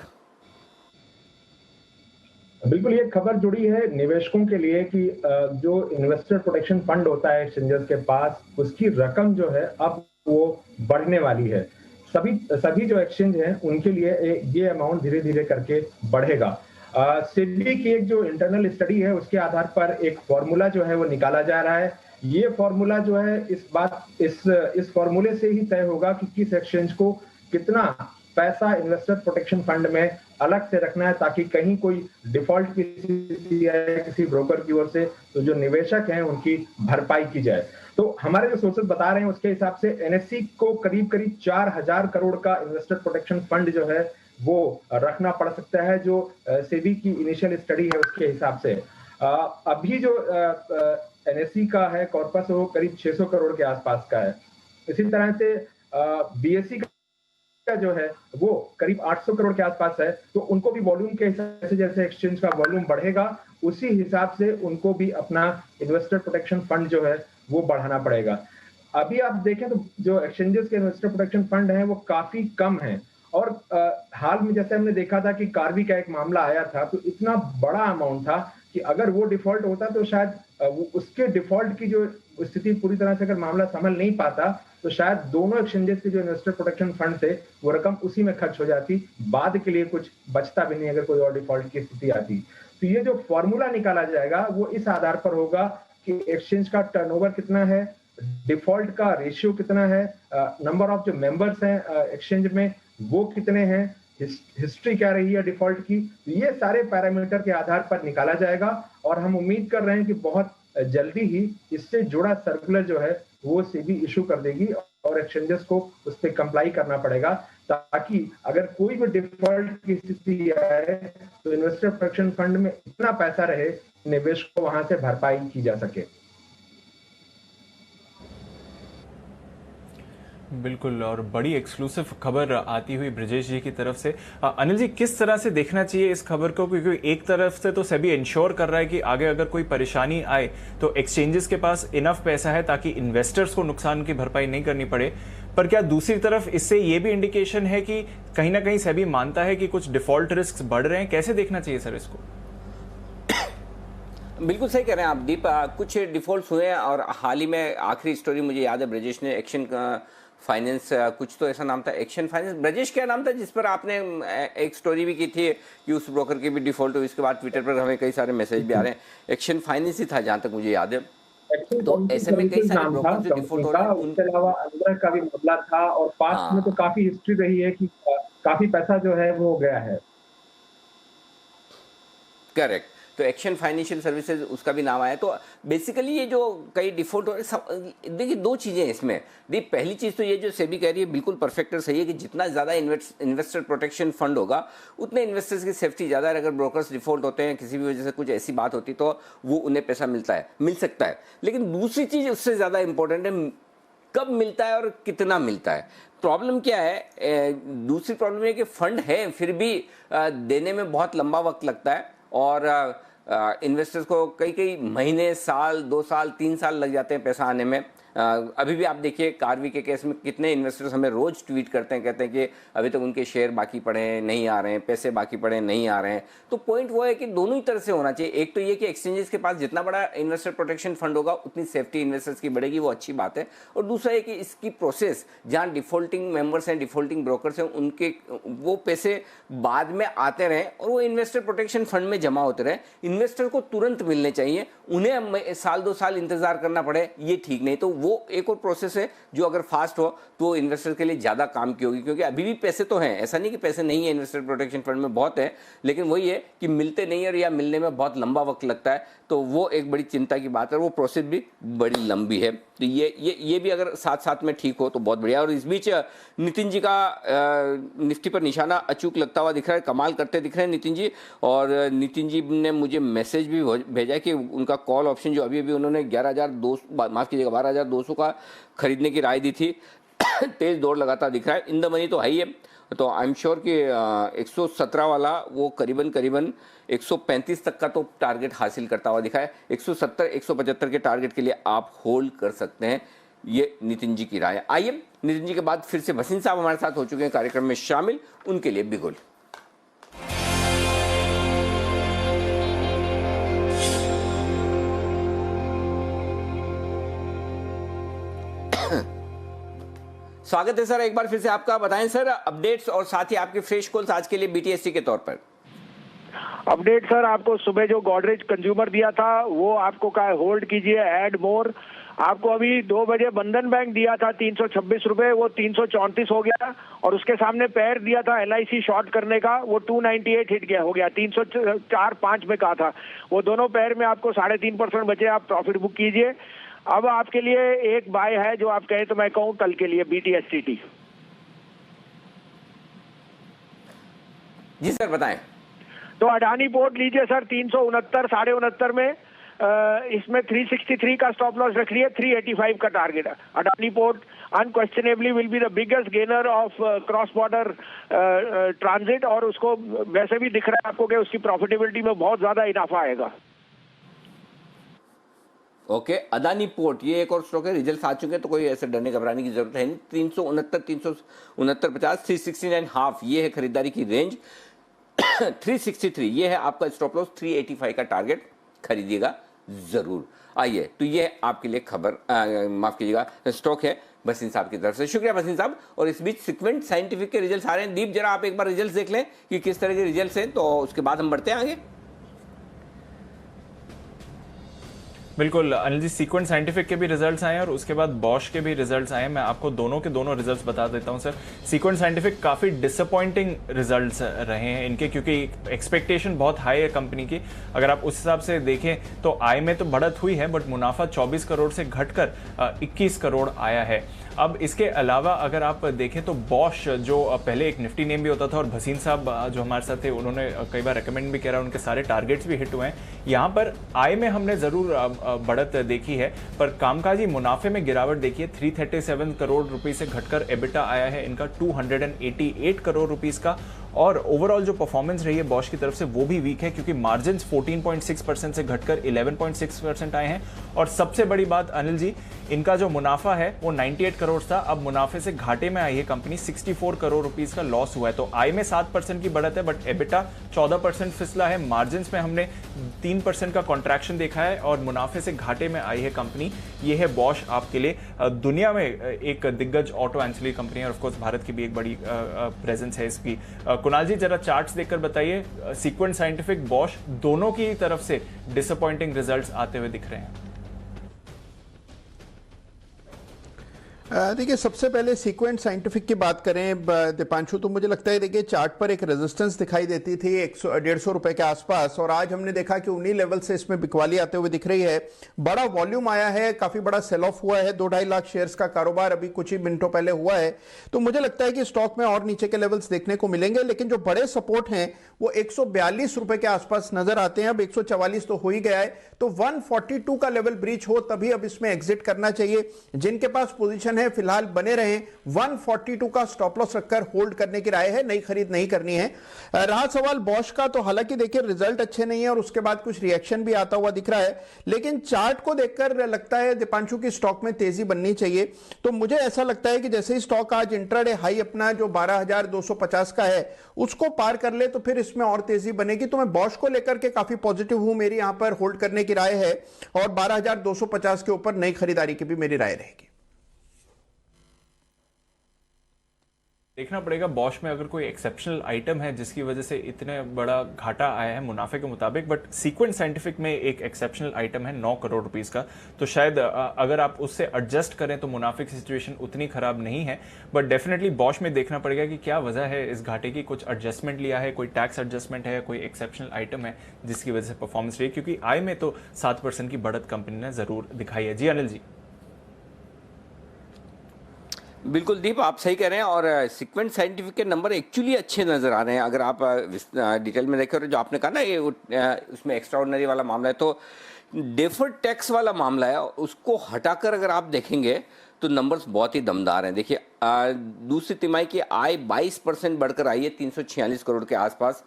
Speaker 14: बिल्कुल, ये खबर जुड़ी है निवेशकों के लिए कि जो इन्वेस्टर प्रोटेक्शन फंड होता है एक्सचेंजर्स के पास, उसकी रकम जो है अब वो बढ़ने वाली है। सभी जो एक्सचेंज हैं उनके लिए ये अमाउंट धीरे धीरे करके बढ़ेगा। सेबी की एक जो इंटरनल स्टडी है उसके आधार पर एक फॉर्मूला जो है वो निकाला जा रहा है। ये फॉर्मूला जो है इस फॉर्मूले से ही तय होगा कि किस एक्सचेंज को कितना पैसा इन्वेस्टर प्रोटेक्शन फंड में अलग से रखना है, ताकि कहीं कोई डिफॉल्ट किसी ब्रोकर की ओर से तो जो निवेशक हैं उनकी भरपाई की जाए। तो हमारे जो सोर्सेज बता रहे हैं उसके हिसाब से एनएससी को करीब 4,000 करोड़ का इन्वेस्टर प्रोटेक्शन फंड जो है वो रखना पड़ सकता है, जो सेबी की इनिशियल स्टडी है उसके हिसाब से। अभी जो एनएसई का है कॉर्पस, वो करीब 600 करोड़ के आसपास का है। इसी तरह से बीएसई का जो है वो करीब 800 करोड़ के आसपास है। तो उनको भी वॉल्यूम के हिसाब से, जैसे एक्सचेंज का वॉल्यूम बढ़ेगा उसी हिसाब से उनको भी अपना इन्वेस्टर प्रोटेक्शन फंड जो है वो बढ़ाना पड़ेगा। अभी आप देखें तो जो एक्सचेंजेस के इन्वेस्टर प्रोटेक्शन फंड हैं वो काफी कम हैं, और हाल में जैसे हमने देखा था कि कार्वी का एक मामला आया था, तो इतना बड़ा अमाउंट था कि अगर वो डिफॉल्ट होता तो शायद उसके डिफॉल्ट की जो स्थिति पूरी तरह से अगर मामला संभल नहीं पाता तो शायद दोनों एक्सचेंजेस के जो इन्वेस्टर प्रोटेक्शन फंड थे वो रकम उसी में खर्च हो जाती, बाद के लिए कुछ बचता भी नहीं अगर कोई और डिफॉल्ट की स्थिति आती। तो ये जो फॉर्मूला निकाला जाएगा वो इस आधार पर होगा कि एक्सचेंज का टर्नओवर कितना है, डिफॉल्ट का रेशियो कितना है, नंबर ऑफ जो मेंबर्स हैं एक्सचेंज में वो कितने हैं, हिस्ट्री क्या रही है डिफॉल्ट की। ये सारे पैरामीटर के आधार पर निकाला जाएगा, और हम उम्मीद कर रहे हैं कि बहुत जल्दी ही इससे जुड़ा सर्कुलर जो है वो सेबी इशू कर देगी, और एक्सचेंजेस को उस पर कंप्लाई करना पड़ेगा, ताकि अगर कोई भी डिफॉल्ट की स्थिति आए तो इन्वेस्टर प्रोटेक्शन फंड में इतना पैसा रहे, निवेश को वहां से भरपाई की जा सके।
Speaker 2: बिल्कुल, और बड़ी एक्सक्लूसिव खबर आती हुई ब्रजेश जी की तरफ से। अनिल जी, किस तरह से देखना चाहिए इस खबर को, क्योंकि एक तरफ से तो सेबी इंश्योर कर रहा है कि आगे अगर कोई परेशानी आए तो एक्सचेंजेस के पास इनफ पैसा है ताकि इन्वेस्टर्स को नुकसान की भरपाई नहीं करनी पड़े, पर क्या दूसरी तरफ इससे ये भी इंडिकेशन है कि कहीं ना कहीं सेबी मानता है कि कुछ डिफॉल्ट रिस्क बढ़ रहे हैं? कैसे देखना चाहिए सर इसको?
Speaker 1: बिल्कुल सही कह रहे हैं आप दीप, कुछ डिफॉल्ट हुए हैं, और हाल ही में आखिरी स्टोरी मुझे याद है ब्रजेश ने एक्शन फाइनेंस, कुछ तो ऐसा नाम था, एक्शन फाइनेंस, ब्रजेश क्या नाम था, जिस पर आपने एक स्टोरी भी की थी कि उस ब्रोकर की भी डिफॉल्ट हुई। इसके बाद ट्विटर पर हमें कई सारे मैसेज भी आ रहे हैं। एक्शन फाइनेंस ही था जहां तक मुझे याद है। तो ऐसे में कई सारे ब्रोकर जो डिफॉल्ट हो रहे हैं,
Speaker 14: उसके अलावा अंदर का भी मामला था, और पास्ट में तो काफी हिस्ट्री रही है कि काफी पैसा जो है वो गया है।
Speaker 1: करेक्ट, तो एक्शन फाइनेंशियल सर्विसेज उसका भी नाम आया। तो बेसिकली ये जो कई डिफॉल्ट हो रहे, देखिए दो चीज़ें इसमें। देखिए पहली चीज़ तो ये जो सेबी कह रही है बिल्कुल परफेक्ट और सही है कि जितना ज़्यादा इन्वेस्टर प्रोटेक्शन फंड होगा उतने इन्वेस्टर्स की सेफ्टी ज़्यादा है। अगर ब्रोकर्स डिफॉल्ट होते हैं, किसी भी वजह से कुछ ऐसी बात होती तो वो उन्हें पैसा मिल सकता है। लेकिन दूसरी चीज़ उससे ज़्यादा इंपॉर्टेंट है, कब मिलता है और कितना मिलता है। प्रॉब्लम क्या है, दूसरी प्रॉब्लम है कि फंड है फिर भी देने में बहुत लंबा वक्त लगता है, और इन्वेस्टर्स को कई महीने, साल, 2 साल, 3 साल लग जाते हैं पैसा आने में। अभी भी आप देखिए कार्वी के केस में कितने इन्वेस्टर्स हमें रोज ट्वीट करते हैं, कहते हैं कि अभी तक उनके शेयर बाकी पड़े हैं, नहीं आ रहे हैं, पैसे बाकी पड़े हैं, नहीं आ रहे हैं। तो पॉइंट वो है कि दोनों ही तरह से होना चाहिए। एक तो ये कि एक्सचेंजेस के पास जितना बड़ा इन्वेस्टर प्रोटेक्शन फंड होगा उतनी सेफ्टी इन्वेस्टर्स की बढ़ेगी, वो अच्छी बात है। और दूसरा है कि इसकी प्रोसेस, जहाँ डिफॉल्टिंग मेंबर्स हैं, डिफॉल्टिंग ब्रोकर्स हैं, उनके वो पैसे बाद में आते रहें और वो इन्वेस्टर प्रोटेक्शन फंड में जमा होते रहे। इन्वेस्टर को तुरंत मिलने चाहिए, उन्हें साल 2 साल इंतजार करना पड़े, ये ठीक नहीं। तो वो एक और प्रोसेस है जो अगर फास्ट हो तो इन्वेस्टर के लिए ज़्यादा काम की होगी, क्योंकि अभी भी पैसे तो हैं, ऐसा नहीं कि पैसे नहीं है इन्वेस्टर प्रोटेक्शन फंड में, बहुत है, लेकिन वही है कि मिलते नहीं है या मिलने में बहुत लंबा वक्त लगता है। तो वो एक बड़ी चिंता की बात है, वो प्रोसेस भी बड़ी लंबी है। तो ये भी अगर साथ साथ में ठीक हो तो बहुत बढ़िया। और इस बीच नितिन जी का निफ्टी पर निशाना अचूक लगता हुआ दिख रहा है, कमाल करते दिख रहे हैं नितिन जी। और नितिन जी ने मुझे मैसेज भी भेजा कि उनका कॉल ऑप्शन जो अभी उन्होंने 12,200 का खरीदने की राय दी थी, तेज दौड़ लगाता दिख रहा है। इन द मनी तो है ही है, तो आई एम श्योर कि 117 वाला वो करीबन 135 तक का तो टारगेट हासिल करता हुआ दिखा है। 170 175 के टारगेट के लिए आप होल्ड कर सकते हैं, ये नितिन जी की राय है। आइए नितिन जी के बाद फिर से भसीन साहब हमारे साथ हो चुके हैं कार्यक्रम में शामिल, उनके लिए बिगुल। स्वागत है सर एक बार फिर से आपका। बताएं सर अपडेट्स और साथ ही आपके फ्रेश कॉल्स आज के लिए बीटीएससी के तौर पर।
Speaker 3: अपडेट सर, आपको सुबह जो गोदरेज कंज्यूमर दिया था वो आपको कहा होल्ड कीजिए, ऐड मोर। आपको अभी 2 बजे बंधन बैंक दिया था 326 रुपए, वो 334 हो गया। और उसके सामने पैर दिया था LIC शॉर्ट करने का, वो 298 हिट गया, हो गया 304.5 में कहा था। वो दोनों पैर में आपको 3.5% बचे, आप प्रॉफिट बुक कीजिए। अब आपके लिए एक बाय है जो आप कहें तो मैं कहूँ कल के लिए BTSCT।
Speaker 1: जी सर बताएं।
Speaker 3: तो अडानी पोर्ट लीजिए सर 369 6.69 में, इसमें 363 का स्टॉप लॉस रख लिया, 385 का टारगेट है। Adani port unquestionably will be the biggest gainer of cross border transit, और उसको वैसे भी दिख रहा है आपको कि उसकी प्रॉफिटेबिलिटी में बहुत ज्यादा इजाफा आएगा।
Speaker 1: ओके, अदानी पोर्ट ये एक और स्टॉक है, रिजल्ट आ चुके हैं तो कोई ऐसे डरने घबराने की जरूरत है नहीं। 369 369.5 ये है खरीदारी की रेंज। 363 ये है आपका स्टॉप लॉस, 385 का टारगेट, खरीदिएगा जरूर। आइए, तो ये आपके लिए खबर, माफ कीजिएगा, स्टॉक है बसीन साहब की तरफ से। शुक्रिया बसीन साहब। और इस बीच सीक्वेंट साइंटिफिक के रिजल्ट्स आ रहे हैं। दीप, जरा आप एक बार रिजल्ट्स देख लें कि किस तरह के रिजल्ट्स हैं, तो उसके बाद हम बढ़ते हैं आगे।
Speaker 2: बिल्कुल अनिल जी, सीक्वेंट साइंटिफिक के भी रिजल्ट्स आए हैं और उसके बाद बॉश के भी रिजल्ट्स आए हैं। मैं आपको दोनों के दोनों रिजल्ट्स बता देता हूं सर। सीक्वेंट साइंटिफिक काफ़ी डिसअपॉइंटिंग रिजल्ट्स रहे हैं इनके, क्योंकि एक्सपेक्टेशन बहुत हाई है कंपनी की। अगर आप उस हिसाब से देखें तो आय में तो बढ़त हुई है, बट मुनाफा 24 करोड़ से घटकर 21 करोड़ आया है। अब इसके अलावा अगर आप देखें तो बॉश, जो पहले एक निफ्टी नेम भी होता था, और भसीन साहब जो हमारे साथ थे उन्होंने कई बार रेकमेंड भी किया, उनके सारे टारगेट्स भी हिट हुए हैं। यहाँ पर आय में हमने ज़रूर बढ़त देखी है, पर कामकाजी मुनाफे में गिरावट देखिए। 337 करोड़ रुपए से घटकर एबिटा आया है इनका 288 करोड़ रुपीस का। और ओवरऑल जो परफॉर्मेंस रही है बॉश की तरफ से वो भी वीक है, क्योंकि मार्जिन 14.6% से घटकर 11.6% आए हैं। और सबसे बड़ी बात अनिल जी, इनका जो मुनाफा है वो 98 करोड़ था, अब मुनाफे से घाटे में आई है कंपनी, 64 करोड़ रुपीस का लॉस हुआ है। तो आय में 7% की बढ़त है, बट एबिटा 14% फिसला है। मार्जिन में हमने 3% का कॉन्ट्रैक्शन देखा है और मुनाफे से घाटे में आई है कंपनी। ये है बॉश आपके लिए। दुनिया में एक दिग्गज ऑटो एंसिलरी कंपनी है और ऑफकोर्स भारत की भी एक बड़ी प्रेजेंस है इसकी। कुणाल जी, जरा चार्ट्स देखकर बताइए, सीक्वेंट साइंटिफिक, बॉश, दोनों की तरफ से डिसअपॉइंटिंग रिजल्ट्स आते हुए दिख रहे हैं।
Speaker 8: देखिए, सबसे पहले सीक्वेंट साइंटिफिक की बात करें दीपांशु, तो मुझे लगता है देखिए चार्ट पर एक रेजिस्टेंस दिखाई देती थी 150 रुपए के आसपास, और आज हमने देखा कि उन्हीं लेवल से इसमें बिकवाली आते हुए दिख रही है। बड़ा वॉल्यूम आया है, काफी बड़ा सेल ऑफ हुआ है, 2-2.5 लाख शेयर्स का कारोबार अभी कुछ ही मिनटों पहले हुआ है। तो मुझे लगता है कि स्टॉक में और नीचे के लेवल्स देखने को मिलेंगे, लेकिन जो बड़े सपोर्ट हैं वो 142 रुपए के आसपास नजर आते हैं। अब 144 तो हो ही गया है, तो 142 का लेवल ब्रीच हो तभी अब इसमें एग्जिट करना चाहिए। जिनके पास पोजीशन है फिलहाल बने रहें, 142 का स्टॉप लॉस रखकर होल्ड करने की राय है, नई खरीद नहीं करनी है। रहा सवाल बॉश का, तो हालांकि देखिए रिजल्ट अच्छे नहीं है और उसके बाद कुछ रिएक्शन भी आता हुआ दिख रहा है, लेकिन चार्ट को देखकर लगता है दीपांशु की स्टॉक में तेजी बननी चाहिए। तो मुझे ऐसा लगता है कि जैसे ही स्टॉक आज इंट्राडे हाई अपना जो 12,250 का है उसको पार कर ले तो फिर इसमें और तेजी बनेगी। तो मैं बॉश को लेकर के काफी पॉजिटिव हूं, मेरी यहां पर होल्ड करने की राय है और 12,250 के ऊपर नई खरीदारी की भी मेरी राय रहेगी।
Speaker 2: देखना पड़ेगा बॉश में अगर कोई एक्सेप्शनल आइटम है जिसकी वजह से इतने बड़ा घाटा आया है मुनाफे के मुताबिक, बट सीक्वेंट साइंटिफिक में एक एक्सेप्शनल आइटम है 9 करोड़ रुपीस का, तो शायद अगर आप उससे एडजस्ट करें तो मुनाफे की सिचुएशन उतनी खराब नहीं है। बट डेफिनेटली बॉश में देखना पड़ेगा कि क्या वजह है इस घाटे की, कुछ एडजस्टमेंट लिया है, कोई टैक्स एडजस्टमेंट है, कोई एक्सेप्शनल आइटम है जिसकी वजह से परफॉर्मेंस रही, क्योंकि आय में तो 7% की बढ़त कंपनी ने जरूर दिखाई है। जी अनिल जी।
Speaker 1: बिल्कुल दीप, आप सही कह रहे हैं, और सीक्वेंट साइंटिफिक के नंबर एक्चुअली अच्छे नज़र आ रहे हैं। अगर आप डिटेल में देखें, और जो आपने कहा ना ये उसमें एक्स्ट्राऑर्डिनरी वाला मामला है, तो डेफर्ड टैक्स वाला मामला है, उसको हटाकर अगर आप देखेंगे तो नंबर्स बहुत ही दमदार हैं। देखिए दूसरी तिमाही की आय 22% बढ़कर आई है 346 करोड़ के आसपास।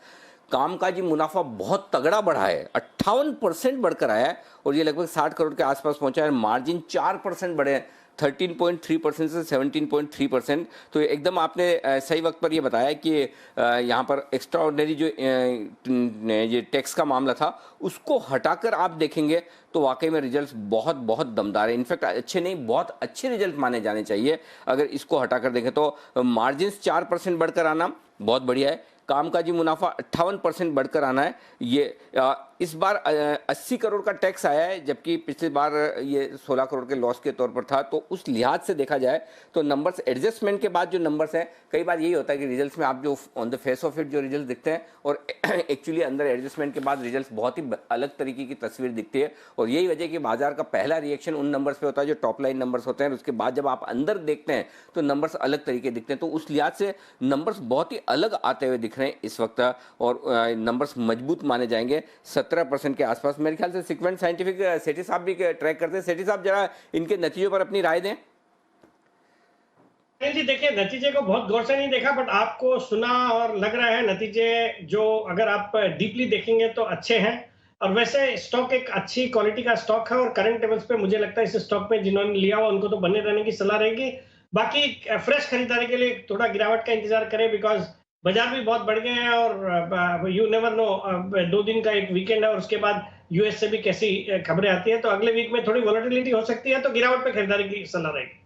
Speaker 1: कामकाजी मुनाफा बहुत तगड़ा बढ़ा है, 58% बढ़कर आया है और ये लगभग 60 करोड़ के आसपास पहुंचा है। मार्जिन 4% बढ़े, 13.3% से 17.3%। तो एकदम आपने सही वक्त पर ये बताया कि यहाँ पर एक्स्ट्राऑर्डिनरी जो ये टैक्स का मामला था उसको हटाकर आप देखेंगे तो वाकई में रिजल्ट्स बहुत बहुत दमदार है। इनफैक्ट अच्छे नहीं, बहुत अच्छे रिजल्ट माने जाने चाहिए अगर इसको हटाकर देखें तो। मार्जिन 4% बढ़कर आना बहुत बढ़िया है, कामकाजी मुनाफा 58% बढ़कर आना है, ये इस बार 80 करोड़ का टैक्स आया है, जबकि पिछली बार ये 16 करोड़ के लॉस के तौर पर था। तो उस लिहाज से देखा जाए तो नंबर्स एडजस्टमेंट के बाद जो नंबर्स हैं, कई बार यही होता है कि रिजल्ट्स में आप जो on the face of it जो रिजल्ट दिखते हैं और एक्चुअली अंदर एडजस्टमेंट के बाद रिजल्ट्स बहुत ही अलग तरीके की तस्वीर दिखती है। और यही वजह कि बाजार का पहला रिएक्शन उन नंबर्स पे होता है जो टॉप लाइन नंबर्स होते हैं, उसके बाद जब आप अंदर देखते हैं तो नंबर्स अलग तरीके दिखते हैं। तो उस लिहाज से नंबर्स बहुत ही अलग आते हुए दिख रहे हैं इस वक्त और नंबर्स मजबूत माने जाएंगे 17% के आसपास। मेरे ख्याल से सीक्वेंट साइंटिफिक सेठी साहब भी ट्रैक करते हैं। सेठी साहब जरा इनके नतीजों पर अपनी राय दें।
Speaker 15: जी देखिए, नतीजे को बहुत गौर से नहीं देखा, बट आपको सुना और लग रहा है नतीजे जो अगर आप डीपली देखेंगे तो अच्छे हैं। और वैसे स्टॉक एक अच्छी क्वालिटी का स्टॉक है और करंट लेवल्स पे मुझे लगता है इस स्टॉक में जिन्होंने लिया हुआ उनको तो बने रहने की सलाह रहेगी। बाकी फ्रेश खरीदारी के लिए थोड़ा गिरावट का इंतजार करें, बिकॉज बाजार भी बहुत बढ़ गए हैं और यू नेवर नो, 2 दिन का एक वीकेंड है और उसके बाद यूएस से भी कैसी खबरें आती है, तो अगले वीक में थोड़ी वॉलेटिलिटी हो सकती है, तो गिरावट पे खरीदारी की सलाह रहेगी।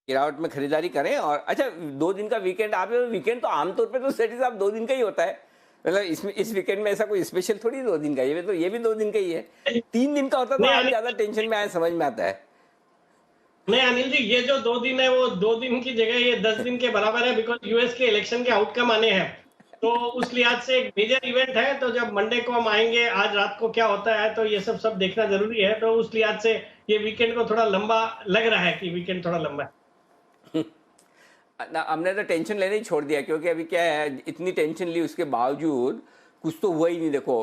Speaker 1: गिरावट में खरीदारी करें। और अच्छा, 2 दिन का वीकेंड, आप वीकेंड तो आमतौर पे तो सेठी साहब 2 दिन का ही होता है, मतलब इसमें इस वीकेंड में ऐसा कोई स्पेशल थोड़ी 2 दिन का, ये भी 2 दिन का ही है। 3 दिन का होता तो आप ज्यादा टेंशन में आए, समझ में आता है।
Speaker 15: नहीं अनिल जी, ये जो 2 दिन है वो 2 दिन की जगह ये 10 दिन के बराबर है, बिकॉज यूएस के इलेक्शन के आउटकम आने हैं, तो उस लिहाज से एक मेजर इवेंट है। तो जब मंडे को हम आएंगे, आज रात को क्या होता है, तो ये सब देखना जरूरी है। तो उस लिहाज से ये वीकेंड को थोड़ा लंबा लग रहा है कि वीकेंड थोड़ा लंबा है।
Speaker 1: हमने तो टेंशन लेना ही छोड़ दिया, क्योंकि अभी क्या है, इतनी टेंशन ली उसके बावजूद कुछ तो हुआ ही नहीं। देखो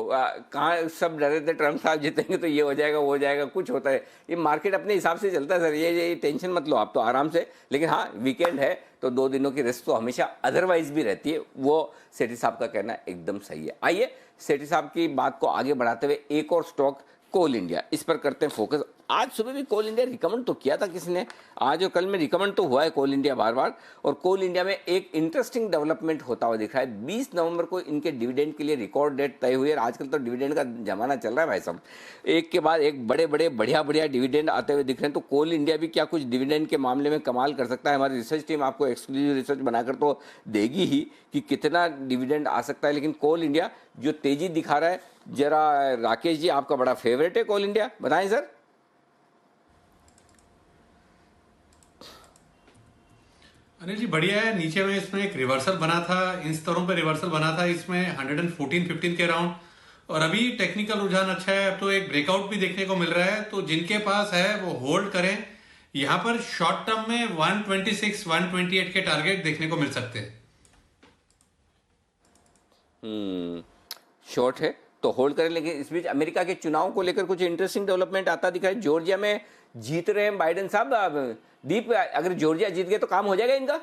Speaker 1: कहाँ सब डरे थे ट्रम्प साहब जीतेंगे तो ये हो जाएगा वो हो जाएगा, कुछ होता है। ये मार्केट अपने हिसाब से चलता है सर, ये टेंशन मत लो आप तो आराम से। लेकिन हाँ, वीकेंड है तो 2 दिनों की रिस्क तो हमेशा अदरवाइज भी रहती है, वो सेठी साहब का कहना एकदम सही है। आइए सेठी साहब की बात को आगे बढ़ाते हुए एक और स्टॉक कोल इंडिया, इस पर करते हैं फोकस। आज सुबह भी कोल इंडिया रिकमेंड तो किया था किसने, आज और कल में रिकमेंड तो हुआ है कोल इंडिया बार बार। और कोल इंडिया में एक इंटरेस्टिंग डेवलपमेंट होता हुआ दिख रहा है। 20 नवंबर को इनके डिविडेंड के लिए रिकॉर्ड डेट तय हुई है। आजकल तो डिविडेंड का जमाना चल रहा है भाई साहब, एक के बाद एक बड़े बड़े बढ़िया डिविडेंड आते हुए दिख रहे हैं। तो कोल इंडिया भी क्या कुछ डिविडेंड के मामले में कमाल कर सकता है। हमारी रिसर्च टीम आपको एक्सक्लूसिव रिसर्च बनाकर तो देगी ही कि कितना डिविडेंड आ सकता है। लेकिन कोल इंडिया जो तेजी दिखा रहा है, जरा राकेश जी आपका बड़ा फेवरेट है कोल इंडिया, बताएं सर।
Speaker 7: अनिल जी बढ़िया है। नीचे में इसमें एक रिवर्सल बना था, इन स्तरों पे रिवर्सल बना था इसमें 114-15 के अराउंड, और अभी टेक्निकल रुझान अच्छा है। अब तो एक ब्रेकआउट भी देखने को मिल रहा है, तो जिनके पास है वो होल्ड करें। यहाँ पर शॉर्ट टर्म में 126-128 के टारगेट देखने को मिल सकते हैं।
Speaker 1: शॉर्ट है तो होल्ड करें। लेकिन इस बीच अमेरिका के चुनाव को लेकर कुछ इंटरेस्टिंग डेवलपमेंट आता दिखा है। जॉर्जिया में जीत रहे हैं बाइडेन साहब। दीप, अगर जॉर्जिया जीत गए तो काम हो जाएगा इनका?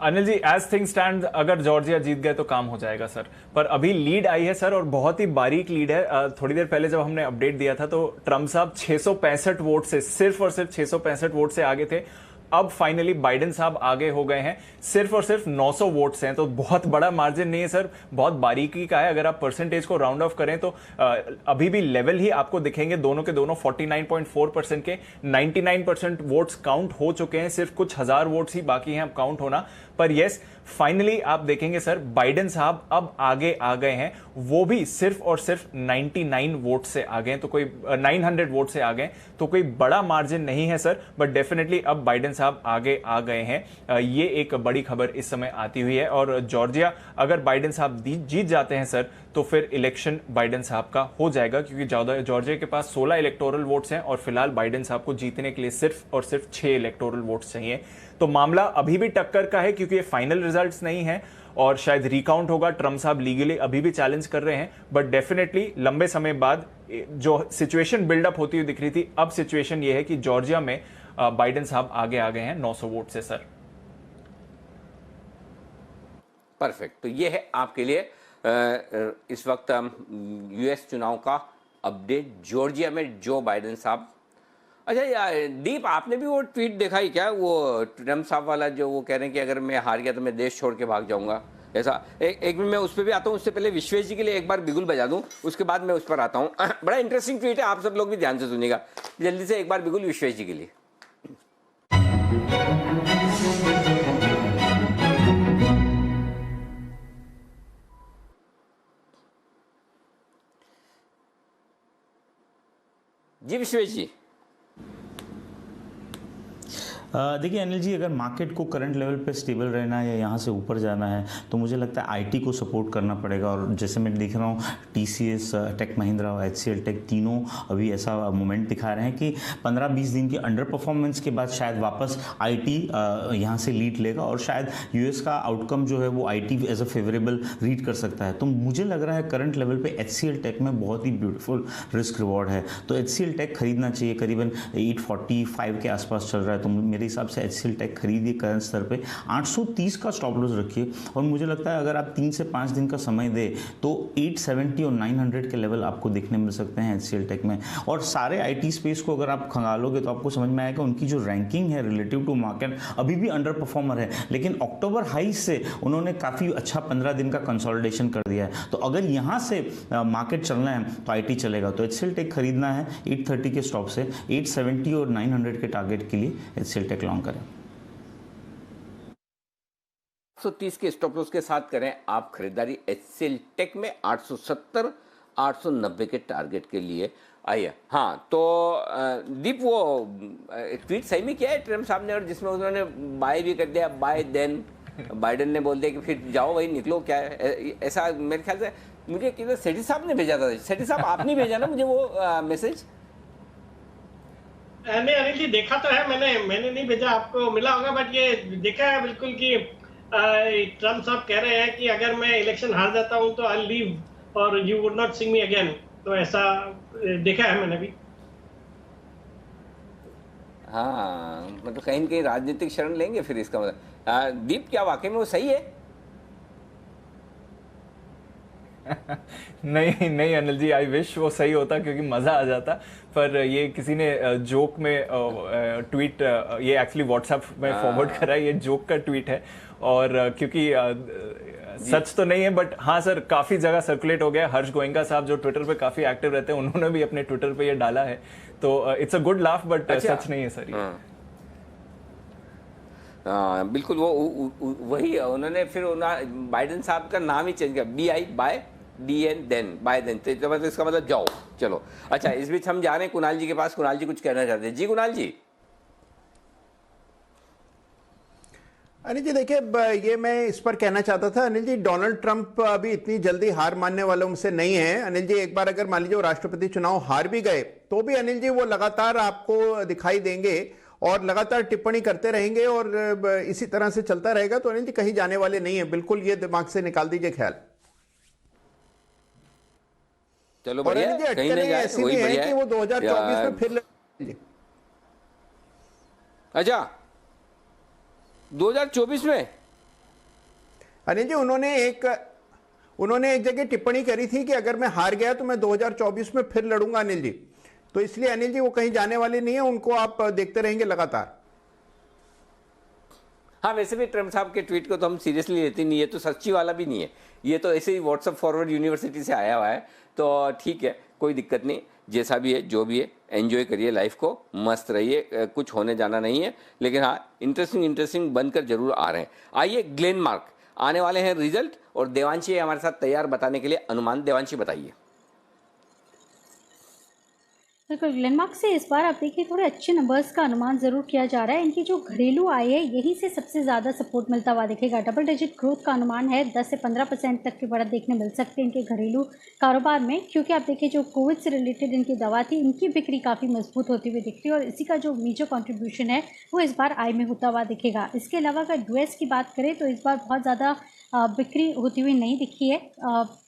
Speaker 2: Anil ji, as thing stand अगर जॉर्जिया जीत गए तो काम हो जाएगा सर, पर अभी लीड आई है सर, और बहुत ही बारीक लीड है। थोड़ी देर पहले जब हमने अपडेट दिया था तो ट्रम्प साहब 665 वोट से, सिर्फ और सिर्फ 665 वोट से आगे थे। अब फाइनली बाइडेन साहब आगे हो गए हैं, सिर्फ और सिर्फ 900 वोट्स हैं। तो बहुत बड़ा मार्जिन नहीं है सर, बहुत बारीकी का है। अगर आप परसेंटेज को राउंड ऑफ करें तो अभी भी लेवल ही आपको दिखेंगे दोनों के दोनों 49.4% के। 99% वोट्स काउंट हो चुके हैं, सिर्फ कुछ हजार वोट्स ही बाकी हैं अब काउंट होना। पर यस, फाइनली आप देखेंगे सर बाइडेन साहब अब आगे आ गए हैं, वो भी सिर्फ और सिर्फ 99 वोट से आ गए, तो कोई 900 वोट से आ गए, तो कोई बड़ा मार्जिन नहीं है सर। बट डेफिनेटली अब बाइडेन साहब आगे आ गए हैं, ये एक बड़ी खबर इस समय आती हुई है। और जॉर्जिया अगर बाइडेन साहब जीत जाते हैं सर तो फिर इलेक्शन बाइडेन साहब का हो जाएगा, क्योंकि जॉर्जिया के पास 16 इलेक्टोरल वोट्स हैं और फिलहाल बाइडेन साहब को जीतने के लिए सिर्फ और सिर्फ 6 इलेक्टोरल वोट्स चाहिए। तो मामला अभी भी टक्कर का है, क्योंकि ये फाइनल रिजल्ट्स नहीं है और शायद रिकाउंट होगा। ट्रम्प साहब लीगली अभी भी चैलेंज कर रहे हैं, बट डेफिनेटली लंबे समय बाद जो सिचुएशन बिल्डअप होती हुई दिख रही थी, अब सिचुएशन ये है कि जॉर्जिया में बाइडेन साहब आगे आ गए हैं 900 वोट से सर।
Speaker 1: परफेक्ट। तो ये है आपके लिए इस वक्त यूएस चुनाव का अपडेट, जॉर्जिया में जो बाइडेन साहब। अच्छा यार दीप, आपने भी वो ट्वीट देखा ही क्या, वो ट्रम्प साहब वाला, जो वो कह रहे हैं कि अगर मैं हार गया तो मैं देश छोड़ के भाग जाऊंगा, ऐसा। एक मिनट मैं उस पर भी आता हूँ, उससे पहले विश्वेश जी के लिए एक बार बिगुल बजा दूं, उसके बाद मैं उस पर आता हूँ। बड़ा इंटरेस्टिंग ट्वीट है, आप सब लोग भी ध्यान से सुनिएगा। जल्दी से एक बार बिगुल विश्वेश जी के लिए। जी विश्वेश जी।
Speaker 10: देखिए अनिल जी, अगर मार्केट को करंट लेवल पे स्टेबल रहना है या यहाँ से ऊपर जाना है तो मुझे लगता है आईटी को सपोर्ट करना पड़ेगा। और जैसे मैं देख रहा हूँ टीसीएस, टेक महिंद्रा और एचसीएल टेक तीनों अभी ऐसा मोमेंट दिखा रहे हैं कि 15-20 दिन की अंडर परफॉर्मेंस के बाद शायद वापस आईटी यहाँ से लीड लेगा और शायद यूएस का आउटकम जो है वो IT as a favourable read कर सकता है। तो मुझे लग रहा है करंट लेवल पे एचसीएल टेक में बहुत ही ब्यूटीफुल रिस्क रिवॉर्ड है, तो एचसीएल टेक खरीदना चाहिए। करीबन 845 के आसपास चल रहा है, तो मेरे हिसाब से एचसीएल टेक खरीदिए करंट स्तर पे। 830 का स्टॉप लॉस रखिए और मुझे लगता है अगर आप 3 से 5 दिन का समय दे तो 870 और 900 के लेवल आपको देखने मिल सकते हैं एचसीएल टेक में। और सारे आईटी स्पेस को अगर आप खंगालोगे तो आपको समझ में आएगा उनकी जो रैंकिंग है रिलेटिव टू मार्केट अभी भी अंडर परफॉर्मर है, लेकिन अक्टूबर हाई से उन्होंने काफ़ी अच्छा 15 दिन का कंसोलिडेशन कर दिया है। तो अगर यहाँ से मार्केट चलना है तो आईटी चलेगा, तो एचसीएल टेक खरीदना है 830 के स्टॉप से। 870 और 900 के टारगेट के लिए एचसीएल टेक लॉन्ग करें।
Speaker 1: 830 के स्टॉप लॉस के साथ करें आप खरीदारी एचसीएल टेक में 870 890 के टारगेट के लिए आइए। हाँ तो दीप वो ट्वीट सही में किया है ट्रम्प साहब ने, और जिसमें उन्होंने बाय भी कर दिया, बाय देन बाइडेन ने बोल दिया कि फिर जाओ भाई निकलो, क्या है ऐसा। मेरे ख्याल से मुझे किधर सेठी साहब ने भेजा था। सेठी साहब आपने भेजा ना मुझे वो मैसेज?
Speaker 15: नहीं अनिल जी, देखा तो है मैंने नहीं भेजा, आपको मिला होगा, बट ये देखा है बिल्कुल कि ट्रम्प साहब कह रहे हैं कि अगर मैं इलेक्शन हार जाता हूं तो आई लीव और you would not see me again. तो ऐसा देखा है मैंने भी।
Speaker 1: हाँ मतलब कहीं न कहीं राजनीतिक शरण लेंगे फिर, इसका मतलब। दीप क्या वाकई में वो सही है?
Speaker 2: नहीं नहीं अनिल जी, आई विश वो सही होता क्योंकि मज़ा आ जाता, पर ये किसी ने जोक में ट्वीट, ये एक्चुअली व्हाट्सएप में फॉरवर्ड करा है, ये जोक का ट्वीट है। और क्योंकि सच तो नहीं है, बट हाँ सर काफ़ी जगह सर्कुलेट हो गया। हर्ष गोयंका साहब जो ट्विटर पे काफ़ी एक्टिव रहते हैं, उन्होंने भी अपने ट्विटर पे ये डाला है, तो it's a good laugh, but such नहीं है सर ये।
Speaker 1: बिल्कुल वही उन्होंने फिर बाइडेन साहब का नाम ही चेंज किया, BI by DN then bye then, तो मतलब इसका मतलब जाओ चलो। अच्छा इस बीच हम जा रहे हैं कुणाल जी के पास। कुणाल जी कुछ कहना चाहते हैं? जी कुणाल जी।
Speaker 8: अनिल जी देखिए, ये मैं इस पर कहना चाहता था अनिल जी, डोनाल्ड ट्रंप अभी इतनी जल्दी हार मानने वालों में से नहीं है अनिल जी। एक बार अगर मान लीजिए वो राष्ट्रपति चुनाव हार भी गए तो भी अनिल जी वो लगातार आपको दिखाई देंगे और लगातार टिप्पणी करते रहेंगे और इसी तरह से चलता रहेगा, तो अनिल जी कहीं जाने वाले नहीं है, बिल्कुल ये दिमाग से निकाल दीजिए ख्याल।
Speaker 1: चलो बढ़िया, कहीं नहीं जाए, वही बढ़िया है
Speaker 8: कि वो 2024 में फिर।
Speaker 1: अच्छा 2024 में
Speaker 8: अनिल जी उन्होंने एक जगह टिप्पणी करी थी कि अगर मैं हार गया तो मैं 2024 में फिर लड़ूंगा अनिल जी। तो इसलिए अनिल जी वो कहीं जाने वाले नहीं है, उनको आप देखते रहेंगे लगातार।
Speaker 1: हाँ वैसे भी ट्रम्प साहब के ट्वीट को तो हम सीरियसली लेते नहीं है, तो सच्ची वाला भी नहीं है, ये तो ऐसे ही व्हाट्सएप फॉरवर्ड यूनिवर्सिटी से आया हुआ है, तो ठीक है कोई दिक्कत नहीं। जैसा भी है जो भी है एंजॉय करिए लाइफ को, मस्त रहिए, कुछ होने जाना नहीं है। लेकिन हाँ इंटरेस्टिंग बनकर जरूर आ रहे हैं। आइए ग्लेनमार्क आने वाले हैं रिजल्ट, और देवांशी हमारे साथ तैयार बताने के लिए अनुमान। देवांशी बताइए।
Speaker 6: बिल्कुल, ग्लेनमार्क से इस बार आप देखिए थोड़े अच्छे नंबर्स का अनुमान ज़रूर किया जा रहा है। इनकी जो घरेलू आय है यहीं से सबसे ज़्यादा सपोर्ट मिलता हुआ दिखेगा। डबल डिजिट ग्रोथ का अनुमान है, 10 से 15% तक की बढ़त देखने मिल सकती है इनके घरेलू कारोबार में, क्योंकि आप देखिए जो कोविड से रिलेटेड इनकी दवा थी, इनकी बिक्री काफ़ी मजबूत होती हुई दिख रही है और इसी का जो मेजर कॉन्ट्रीब्यूशन है वो इस बार आय में होता हुआ दिखेगा। इसके अलावा अगर US की बात करें तो इस बार बहुत ज़्यादा बिक्री होती हुई नहीं दिखी है,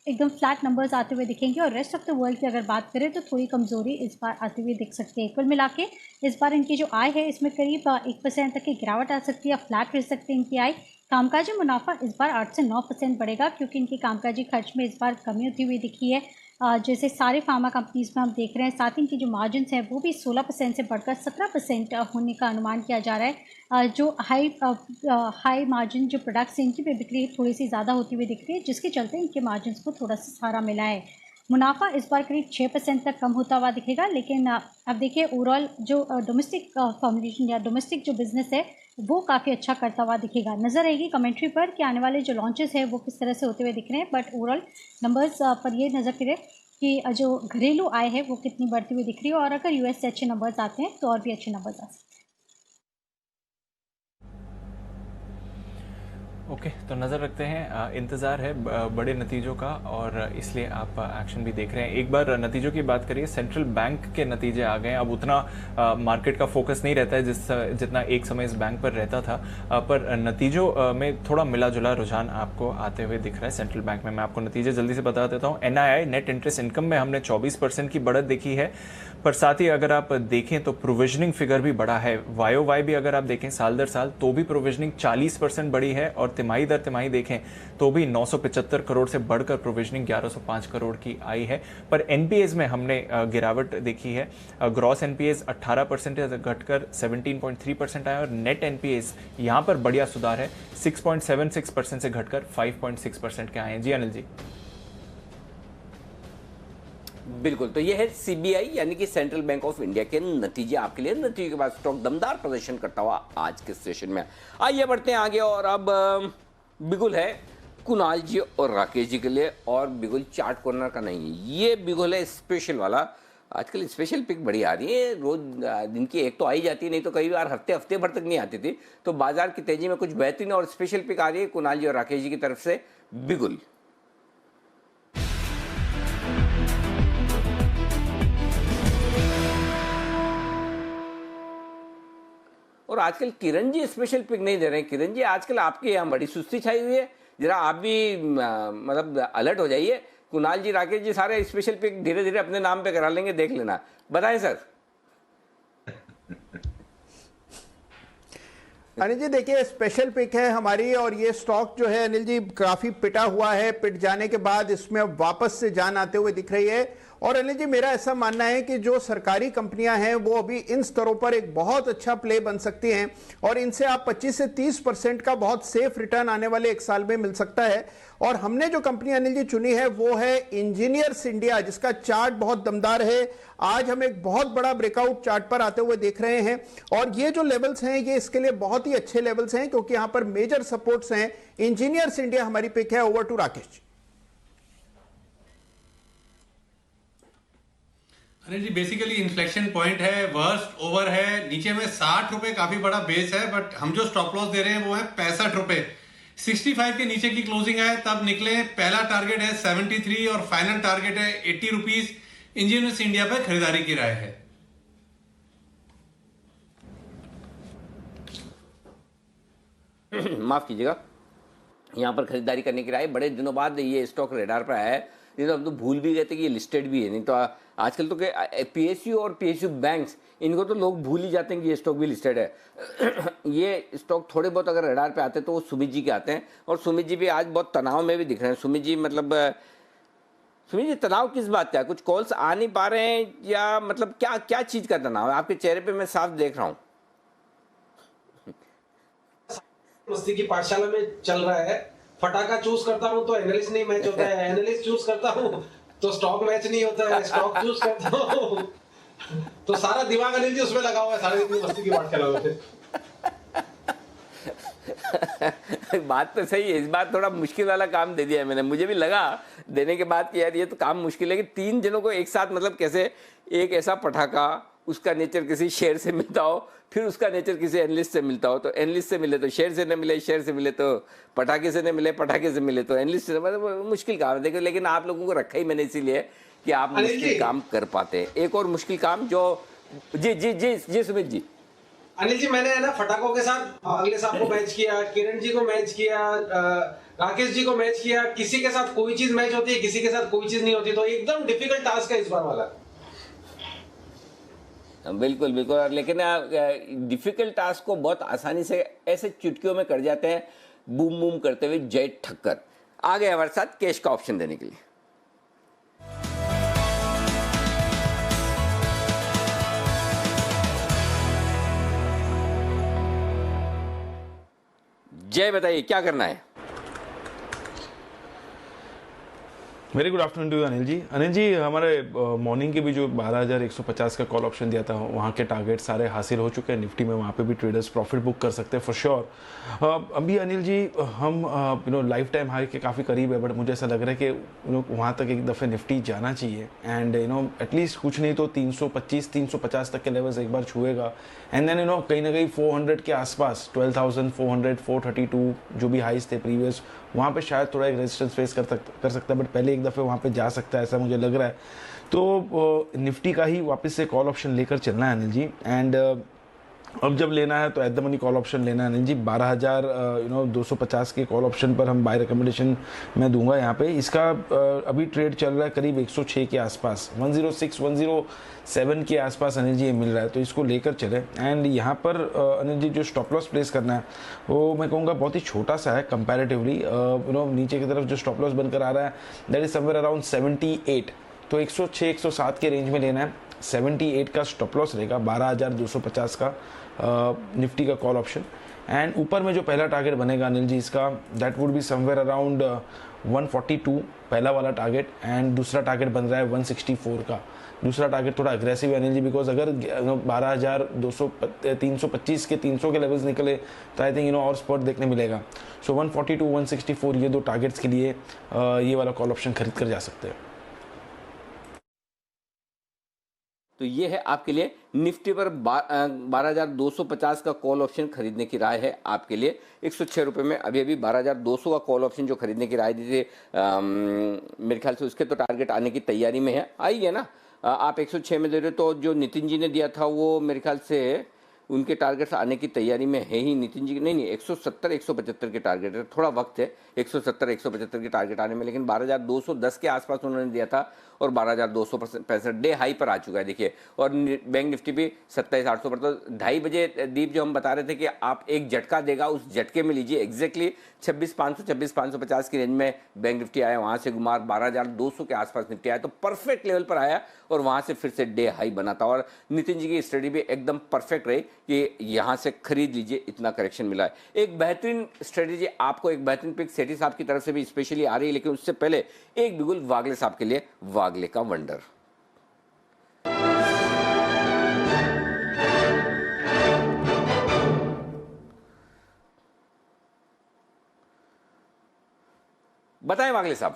Speaker 6: एकदम फ्लैट नंबर्स आते हुए दिखेंगे। और रेस्ट ऑफ द वर्ल्ड की अगर बात करें तो थोड़ी कमज़ोरी इस बार आती हुई दिख सकती है। कुल मिला के इस बार इनकी जो आय है इसमें करीब 1% तक की गिरावट आ सकती है, फ्लैट रह सकती है इनकी आय। कामकाजी मुनाफा इस बार 8 से 9% बढ़ेगा, क्योंकि इनके कामकाजी खर्च में इस बार कमी होती हुई दिखी है, जैसे सारे फार्मा कंपनीज में हम देख रहे हैं। साथ ही इनकी जो मार्जिन्स हैं वो भी 16% से बढ़कर 17% होने का अनुमान किया जा रहा है। जो हाई मार्जिन जो प्रोडक्ट्स हैं इनकी भी बिक्री थोड़ी सी ज़्यादा होती हुई दिख रही है, जिसके चलते इनके मार्जिन्स को थोड़ा सा सहारा मिला है। मुनाफा इस बार करीब 6% तक कम होता हुआ दिखेगा, लेकिन अब देखिए ओवरऑल जो डोमेस्टिक फॉर्मुलेशन या डोमेस्टिक जो बिज़नेस है वो काफ़ी अच्छा करता हुआ दिखेगा। नज़र रहेगी कमेंट्री पर कि आने वाले जो लॉन्चेस हैं वो किस तरह से होते हुए दिख रहे हैं, बट ओवरऑल नंबर्स पर ये नज़र करें कि जो घरेलू आय है वो कितनी बढ़ती हुई दिख रही है, और अगर यूएस से अच्छे नंबर्स आते हैं तो और भी अच्छे नंबर्स आ सकते हैं।
Speaker 2: ओके, तो नज़र रखते हैं, इंतज़ार है बड़े नतीजों का, और इसलिए आप एक्शन भी देख रहे हैं। एक बार नतीजों की बात करिए, सेंट्रल बैंक के नतीजे आ गए हैं। अब उतना मार्केट का फोकस नहीं रहता है जितना एक समय इस बैंक पर रहता था, पर नतीजों में थोड़ा मिला जुला रुझान आपको आते हुए दिख रहा है सेंट्रल बैंक में। मैं आपको नतीजे जल्दी से बता देता हूँ। NII नेट इंटरेस्ट इनकम में हमने 24% की बढ़त देखी है, पर साथ ही अगर आप देखें तो प्रोविजनिंग फिगर भी बढ़ा है। YOY भी अगर आप देखें साल दर साल तो भी प्रोविजनिंग 40% बढ़ी है, और तिमाही दर तिमाही देखें तो भी 975 करोड़ से बढ़कर प्रोविजनिंग 1105 करोड़ की आई है। पर NPAs में हमने गिरावट देखी है। ग्रॉस NPAs 18% घटकर 17.3% आया, और नेट NPAs यहाँ पर बढ़िया सुधार है, 6.76% से घटकर 5.6% के आए हैं। जी अनिल जी।
Speaker 1: बिल्कुल, तो ये है CBI यानी कि सेंट्रल बैंक ऑफ इंडिया के नतीजे आपके लिए। नतीजे के बाद स्टॉक दमदार प्रदर्शन करता हुआ आज के सेशन में। आइए बढ़ते हैं आगे, और अब बिगुल है कुणाल जी और राकेश जी के लिए, और बिगुल चार्ट कॉर्नर का नहीं है, ये बिगुल है स्पेशल वाला। आजकल स्पेशल पिक बड़ी आ रही है, रोज दिन की एक तो आई जाती है, नहीं तो कई बार हफ्ते भर तक नहीं आती थी। तो बाजार की तेजी में कुछ बेहतरीन और स्पेशल पिक आ रही है कुणाल जी और राकेश जी की तरफ से। बिगुल। और आजकल किरण जी स्पेशल पिक नहीं दे रहे हैं। किरण जी आजकल आपके यहाँ बड़ी सुस्ती छाई हुई है, जरा आप भी मतलब अलर्ट हो जाइए। कुणाल जी राकेश जी सारे स्पेशल पिक धीरे धीरे अपने नाम पे करा लेंगे, देख लेना। बताएं सर।
Speaker 8: अनिल जी देखिए, स्पेशल पिक है हमारी, और ये स्टॉक जो है अनिल जी काफी पिटा हुआ है। पिट जाने के बाद इसमें अब वापस से जान आते हुए दिख रही है। और अनिल जी मेरा ऐसा मानना है कि जो सरकारी कंपनियां हैं वो अभी इन स्तरों पर एक बहुत अच्छा प्ले बन सकती हैं, और इनसे आप 25 से 30% का बहुत सेफ रिटर्न आने वाले एक साल में मिल सकता है। और हमने जो कंपनी अनिल जी चुनी है वो है इंजीनियर्स इंडिया, जिसका चार्ट बहुत दमदार है। आज हम एक बहुत बड़ा ब्रेकआउट चार्ट पर आते हुए देख रहे हैं, और ये जो लेवल्स हैं ये इसके लिए बहुत ही अच्छे लेवल्स हैं, क्योंकि यहां पर मेजर सपोर्ट्स हैं। इंजीनियर्स इंडिया हमारी पिक है। Over to Rakesh ji.
Speaker 7: अरे जी, बेसिकली इन्फ्लेक्शन पॉइंट है, वर्स्ट ओवर है, नीचे में 60 रुपए काफी बड़ा बेस है, बट हम जो स्टॉप लॉस दे रहे हैं वो है 65 रुपए। 65 के नीचे की क्लोजिंग है तब निकले। पहला टारगेट है 73 और फाइनल टारगेट है 80 रुपीज। इंजीनियर्स इंडिया पर खरीदारी की राय है।
Speaker 1: माफ कीजिएगा, यहाँ पर खरीदारी करने की राय। बड़े दिनों बाद ये स्टॉक रेडार पर आया है, नहीं तो हम तो भूल भी गए थे कि ये लिस्टेड भी है। नहीं तो आजकल तो PSU और PSU बैंक्स, इनको तो लोग भूल ही जाते हैं कि ये स्टॉक भी लिस्टेड है। ये स्टॉक थोड़े बहुत अगर रडार पे आते हैं तो वो सुमित जी के आते हैं, और सुमित जी भी आज बहुत तनाव में भी दिख रहे हैं। सुमित जी मतलब सुमित जी तनाव किस बात का है? कुछ कॉल्स आ नहीं पा रहे हैं, या मतलब क्या क्या चीज का तनाव है? आपके चेहरे पे मैं साफ देख रहा हूँ।
Speaker 11: मस्ती की पाठशाला में चल रहा है। फटाका चूज करता हूँ तो एनालिस्ट नहीं मैच होता है, एनालिस्ट चूज करता हूँ तो स्टॉक मैच नहीं होता है, स्टॉक चूज करता हूँ तो सारा दिमाग अनिल जी उसमें लगा हुआ है सारे दिन मस्ती की पाठशाला में।
Speaker 1: बात तो सही है, इस बार थोड़ा मुश्किल वाला काम दे दिया है मैंने। मुझे भी लगा देने के बाद कि यार ये तो काम मुश्किल है कि 3 जनों को एक साथ, मतलब कैसे एक ऐसा पटाखा, उसका नेचर किसी शेयर से मिलता हो, फिर उसका नेचर किसी एनालिस्ट से मिलता हो, तो एनालिस्ट से मिले तो शेयर से न मिले, शेयर से मिले तो पटाखे से न मिले, पटाखे से मिले तो एनालिस्ट से, मतलब मुश्किल काम है। देखो, लेकिन आप लोगों को रखा ही मैंने इसीलिए कि आप मुश्किल काम कर पाते हैं। एक और मुश्किल काम जो जी जी जी जी सुमित जी।
Speaker 11: अनिल जी, मैंने है ना फटाकों के साथ अगले साहब को मैच किया, किरण जी को मैच किया, राकेश जी को मैच किया। किसी के साथ कोई चीज मैच होती है, किसी के साथ कोई चीज नहीं होती, तो एकदम डिफिकल्ट टास्क है इस बार वाला।
Speaker 1: बिल्कुल बिल्कुल, लेकिन डिफिकल्ट टास्क को बहुत आसानी से ऐसे चुटकियों में कर जाते हैं, बूम बूम करते हुए जय ठक्कर। आ गए हमारे साथ कैश का ऑप्शन देने के लिए। जय, बताइए क्या करना है?
Speaker 16: Very good afternoon to Anil ji. Anil ji, हमारे मॉर्निंग के भी जो 12,150 का कॉल ऑप्शन दिया था, वहाँ के टारगेट सारे हासिल हो चुके हैं निफ्टी में। वहाँ पे भी ट्रेडर्स प्रॉफिट बुक कर सकते हैं फॉर श्योर। अभी अनिल जी हम लाइफ टाइम हाई के काफ़ी करीब है, बट मुझे ऐसा लग रहा है कि वहाँ तक एक दफ़े निफ्टी जाना चाहिए एंड एटलीस्ट कुछ नहीं तो 325 350 तक के लेवल्स एक बार छुएगा एंड देन कहीं ना कहीं 400 के आसपास 12,400 432 जो भी हाईस थे प्रीवियस, वहाँ पे शायद थोड़ा एक रेजिस्टेंस फेस कर सकता है, बट पहले एक दफ़े वहाँ पे जा सकता है ऐसा मुझे लग रहा है। तो निफ्टी का ही वापस से कॉल ऑप्शन लेकर चलना है अनिल जी। एंड अब जब लेना है तो at the money call option लेना है अनिल जी। 12,250 के कॉल ऑप्शन पर हम बाय रिकमेंडेशन मैं दूंगा यहाँ पे। इसका अभी ट्रेड चल रहा है करीब 106 के आसपास, 106 107 के आसपास अनिल जी ये मिल रहा है, तो इसको लेकर चले। एंड यहाँ पर अनिल जी जो स्टॉप लॉस प्लेस करना है वो मैं कहूँगा बहुत ही छोटा सा है कंपैरेटिवली। नीचे की तरफ जो स्टॉप लॉस बनकर आ रहा है दैट इज समवेयर अराउंड 78, तो 106 107 के रेंज में लेना है। 78 का स्टॉप लॉस रहेगा, 12,250 का निफ्टी का कॉल ऑप्शन। एंड ऊपर में जो पहला टारगेट बनेगा अनिल जी इसका, that would be somewhere around 142 पहला वाला टारगेट, एंड दूसरा टारगेट बन रहा है 164 का। दूसरा टारगेट थोड़ा अग्रेसिव है अनिल जी, बिकॉज अगर 325 के 300 के लेवल्स निकले तो आई थिंक और स्पॉट देखने मिलेगा। सो 142 164 ये दो टारगेट्स के लिए ये वाला कॉल ऑप्शन खरीद कर जा सकते हैं।
Speaker 1: तो ये है आपके लिए निफ्टी पर 12,250 का कॉल ऑप्शन खरीदने की राय है आपके लिए। 106 रुपये में अभी 12,200 का कॉल ऑप्शन जो खरीदने की राय दी थी, मेरे ख्याल से उसके तो टारगेट आने की तैयारी में है, आई है ना। आप 106 में दे रहे हो, तो जो नितिन जी ने दिया था वो मेरे ख्याल से उनके टारगेट्स आने की तैयारी में है ही। नितिन जी नहीं 170 175 के टारगेट है, थोड़ा वक्त है 170 175 के टारगेट आने में, लेकिन 12,210 के आसपास उन्होंने दिया था और 12,265 डे हाई पर आ चुका है देखिए। और बैंक निफ्टी भी 27,800 पर। तो 2:30 बजे दीप जो हम बता रहे थे कि आप एक झटका देगा, उस झटके में लीजिए एग्जैक्टली 26,500 26,550 की रेंज में बैंक निफ्टी आया, वहाँ से घुमा 12,200 के आसपास निफ्टी आया, तो परफेक्ट लेवल पर आया और वहाँ से फिर से डे हाई बना था। और नितिन जी की स्टडी भी एकदम परफेक्ट रही कि यहाँ से खरीद लीजिए, इतना करेक्शन मिला है। एक बेहतरीन स्ट्रेटेजी आपको, एक बेहतरीन पिक सेठी साहब की तरफ से भी स्पेशली आ रही है, लेकिन उससे पहले एक बिगुल वागले साहब के लिए, वागले का वंडर। बताएं वागले साहब।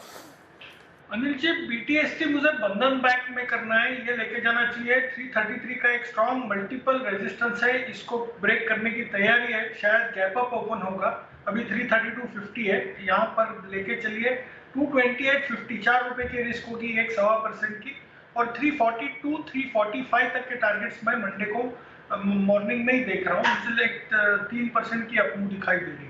Speaker 5: अनिल जी, बीटीएसटी मुझे बंधन बैंक में करना है, ये लेके जाना चाहिए। 333 का एक स्ट्रॉन्ग मल्टीपल रेजिस्टेंस है, इसको ब्रेक करने की तैयारी है, शायद गैप अप ओपन होगा। अभी 332.50 है, यहाँ पर लेके चलिए। 228.50 4 रुपए की रिस्क होगी, 1.25% की। और 342 345 तक के टारगेट्स मैं मंडे को मॉर्निंग में ही देख रहा हूँ, मुझे 3% की अप मूव दिखाई दे रही है।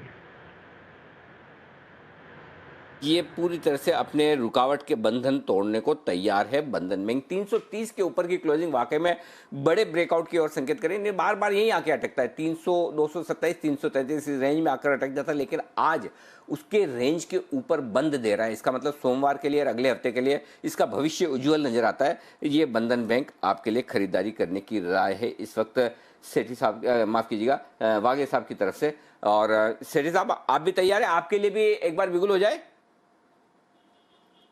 Speaker 1: ये पूरी तरह से अपने रुकावट के बंधन तोड़ने को तैयार है बंधन बैंक। 330 के ऊपर की क्लोजिंग वाकई में बड़े ब्रेकआउट की ओर संकेत करें। बार बार यही आके अटकता है 300 227 333 रेंज में आकर अटक जाता है, लेकिन आज उसके रेंज के ऊपर बंद दे रहा है। इसका मतलब सोमवार के लिए और अगले हफ्ते के लिए इसका भविष्य उज्जवल नजर आता है। ये बंधन बैंक आपके लिए खरीदारी करने की राय है इस वक्त सेठी साहब, माफ कीजिएगा वागे साहब की तरफ से। और सेठी साहब आप भी तैयार है, आपके लिए भी एक बार बिगुल हो जाए?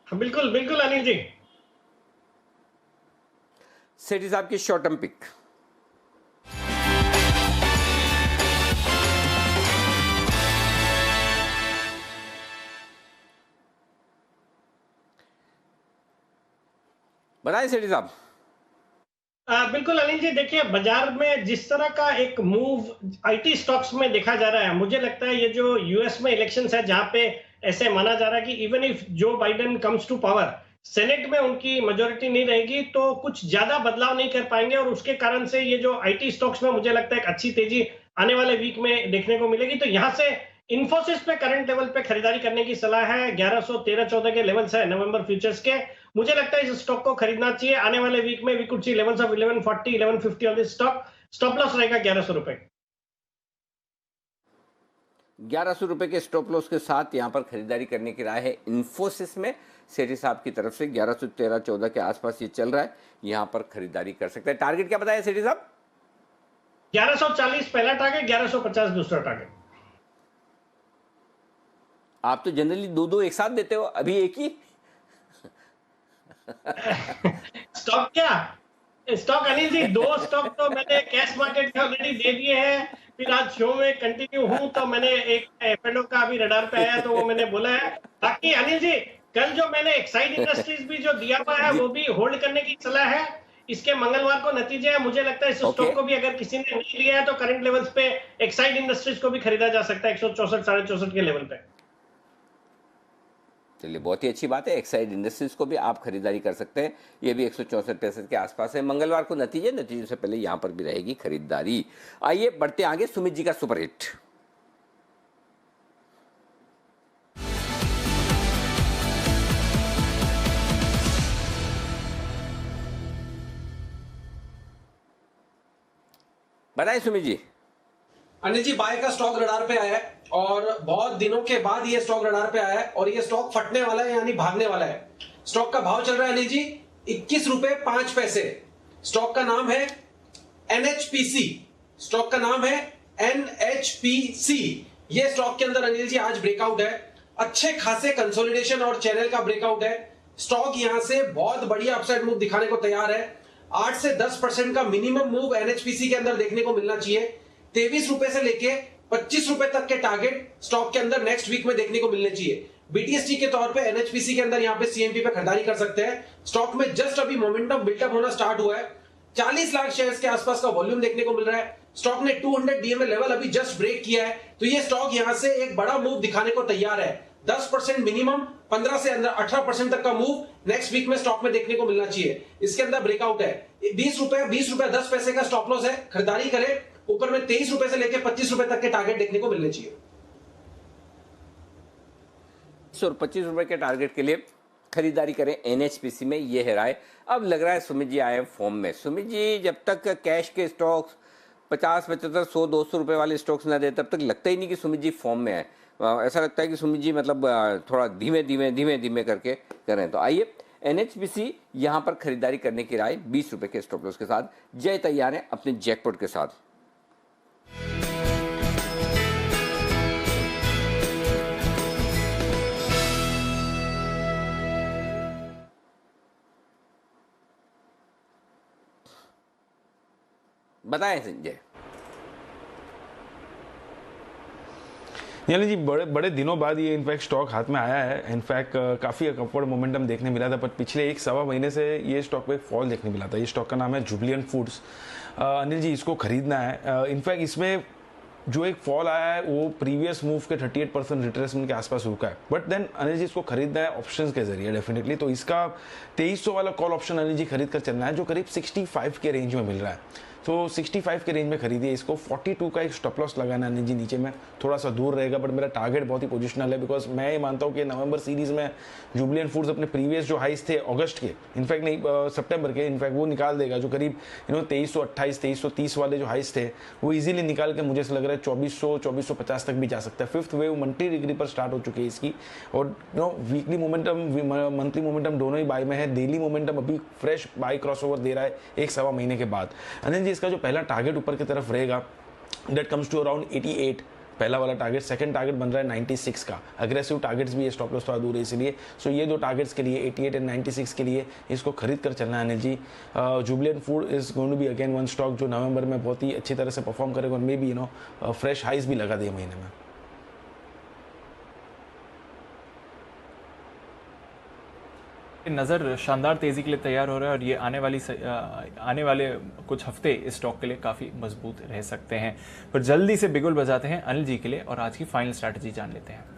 Speaker 15: बिल्कुल बिल्कुल अनिल जी।
Speaker 1: सेठी साहब की शॉर्ट टर्म पिक। बताएं सेठी साहब।
Speaker 15: बिल्कुल अनिल जी, देखिए बाजार में जिस तरह का एक मूव आईटी स्टॉक्स में देखा जा रहा है, मुझे लगता है ये जो यूएस में इलेक्शंस है जहां पे ऐसे माना जा रहा है कि इवन इफ जो Biden comes to power, senate में उनकी मेजोरिटी नहीं रहेगी तो कुछ ज्यादा बदलाव नहीं कर पाएंगे, और उसके कारण से ये जो आईटी स्टॉक्स में मुझे लगता है एक अच्छी तेजी आने वाले वीक में देखने को मिलेगी। तो यहाँ से इन्फोसिस पे करंट लेवल पे खरीदारी करने की सलाह है। 1113-14 के लेवल्स है नवंबर फ्यूचर्स के, मुझे लगता है इस स्टॉक को खरीदना चाहिए। आने वाले वीक में we could see levels of 1140 1150 on this stock. Stop loss रहेगा 1100 रुपए।
Speaker 1: 1100 रुपए के स्टॉप लॉस के साथ यहां पर खरीदारी करने की राय है इन्फोसिस में सेठी साहब की तरफ से। 1113-14 के आसपास ये चल रहा है, यहां पर खरीदारी कर सकते हैं। टारगेट क्या बताया सेठी साहब?
Speaker 15: 1140 पहला टारगेट, 1150 दूसरा टारगेट।
Speaker 1: आप तो जनरली दो एक साथ देते हो, अभी एक ही।
Speaker 15: स्टॉक क्या स्टॉक अनिल जी, 2 स्टॉक तो मैंने कैश मार्केट में ऑलरेडी दे दिए हैं। फिर आज शो में कंटिन्यू हूं तो मैंने एक एफएनओ का अभी रडार पे आया तो वो मैंने बोला है। बाकी अनिल जी, कल जो मैंने एक्साइड इंडस्ट्रीज भी जो दिया हुआ है वो भी होल्ड करने की सलाह है। इसके मंगलवार को नतीजे है। मुझे लगता है इस स्टॉक को भी अगर किसी ने नहीं लिया है तो करंट लेवल्स पे एक्साइड इंडस्ट्रीज को भी खरीदा जा सकता है 164 64.5 के लेवल पे।
Speaker 1: चलिए, बहुत ही अच्छी बात है। एक्साइड इंडस्ट्रीज को भी आप खरीदारी कर सकते हैं। ये भी 164 के आसपास है। मंगलवार को नतीजे से पहले यहाँ पर भी रहेगी खरीदारी। आइए बढ़ते आगे, सुमित जी का सुपरहिट। बताइए सुमित जी।
Speaker 11: अनिल जी, बाय का स्टॉक रडार पे आया है और बहुत दिनों के बाद ये स्टॉक रडार पे आया है और ये स्टॉक फटने वाला है, यानी भागने वाला है। स्टॉक का भाव चल रहा है अनिल जी 21 रुपए 5 पैसे। स्टॉक का नाम है NHPC। स्टॉक का नाम है NHPC। ये स्टॉक के अंदर अनिल जी आज ब्रेकआउट है। अच्छे खासे कंसोलिडेशन और चैनल का ब्रेकआउट है। स्टॉक यहां से बहुत बढ़िया अपसाइड मूव दिखाने को तैयार है। 8 से 10% का मिनिमम मूव NHPC के अंदर देखने को मिलना चाहिए। 23 रुपए से लेके 25 रुपए तक के टारगेट स्टॉक के अंदर नेक्स्ट वीक में देखने को मिलने चाहिए। BTST के तौर पे NHPC के अंदर यहाँ पे CMP पे खरीदारी कर सकते हैं। स्टॉक में जस्ट अभी मोमेंटम बिल्टअप होना स्टार्ट हुआ है। 40 लाख शेयर्स के आसपास का वॉल्यूम देखने को मिल रहा है। स्टॉक ने 200 DMA लेवल अभी जस्ट ब्रेक किया है, तो ये स्टॉक यहां से एक बड़ा मूव दिखाने को तैयार है। 10% मिनिमम, 15 से 18% तक का मूव नेक्स्ट वीक में स्टॉक में देखने को मिलना चाहिए। इसके अंदर ब्रेकआउट है। 20 रुपए 10 पैसे का स्टॉप लॉस है, खरीदारी करें। ऊपर में 23 रुपए से लेकर 25 रुपए तक के टारगेट देखने को मिलने चाहिए।
Speaker 1: 25 रुपए के टारगेट के लिए खरीदारी करें NHPC में, ये है राय। अब लग रहा है सुमित जी आए फॉर्म में। सुमित जी, जब तक कैश के स्टॉक्स 50, 75, 100, 200 रुपए वाले स्टॉक्स ना दे, तब तक लगता ही नहीं कि सुमित जी फॉर्म में है। ऐसा लगता है कि सुमित जी मतलब थोड़ा धीमे धीमे करके करें। तो आइए, NHPC यहाँ पर खरीदारी करने की राय 20 रुपए के स्टॉप लॉस के साथ। जय तैयार है अपने जैकपॉट के साथ। बताएं संजय।
Speaker 16: यानी जी बड़े दिनों बाद ये इनफैक्ट स्टॉक हाथ में आया है। इनफैक्ट काफ़ी अपवर्ड मोमेंटम देखने मिला था, पर पिछले 1-1.25 महीने से ये स्टॉक पे एक फॉल देखने मिला था। ये स्टॉक का नाम है जुबिलियंट फूड्स। अनिल जी, इसको खरीदना है। इनफैक्ट इसमें जो एक फॉल आया है वो प्रीवियस मूव के 38% रिट्रेसमेंट के आसपास रुका है। बट देन अनिल जी इसको खरीदना है ऑप्शंस के जरिए डेफिनेटली। तो इसका 2300 वाला कॉल ऑप्शन अनिल जी खरीद कर चलना है, जो करीब 65 के रेंज में मिल रहा है। तो 65 के रेंज में खरीदिए इसको। 42 का एक स्टॉप लॉस लगाना है जी नीचे में, थोड़ा सा दूर रहेगा, बट मेरा टारगेट बहुत ही पोजिशनल है। बिकॉज मैं ये मानता हूँ कि नवंबर सीरीज में जुबिलियंट फूड्स अपने प्रीवियस जो हाइस थे अगस्त के, इनफैक्ट नहीं सितंबर के, इनफैक्ट वो निकाल देगा। जो करीब 2328 2330 वाले जो हाइस थे वो इजीली निकाल के मुझे लग रहा है 2450 तक भी जा सकता है। 5th वेव मंथली डिग्री पर स्टार्ट हो चुकी है इसकी। और वीकली मोमेंटम, मंथली मोमेंटम दोनों ही बाय में है। डेली मोमेंटम अभी फ्रेश बाय क्रॉसओवर दे रहा है 1-1.25 महीने के बाद। अनिल जी, इसका जो पहला टारगेट ऊपर की तरफ रहेगा दैट कम्स टू अराउंड 88, पहला वाला टारगेट। सेकंड टारगेट बन रहा है 96 का। अग्रेसिव टारगेट्स भी है, स्टॉप लॉस थोड़ा दूर है इसलिए। सो ये दो टारगेट्स के लिए 88 एंड 96 के लिए इसको खरीद कर चलना है Anil ji. Jubilant food is going to be again one stock जो नवंबर में बहुत ही अच्छी तरह से परफॉर्म करेगा और मे बी फ्रेश हाइस भी लगा दिए महीने में।
Speaker 2: नज़र शानदार तेज़ी के लिए तैयार हो रहा है और ये आने वाले कुछ हफ्ते इस स्टॉक के लिए काफ़ी मजबूत रह सकते हैं। पर जल्दी से बिगुल बजाते हैं अनिल जी के लिए और आज की फाइनल स्ट्रैटेजी जान लेते हैं।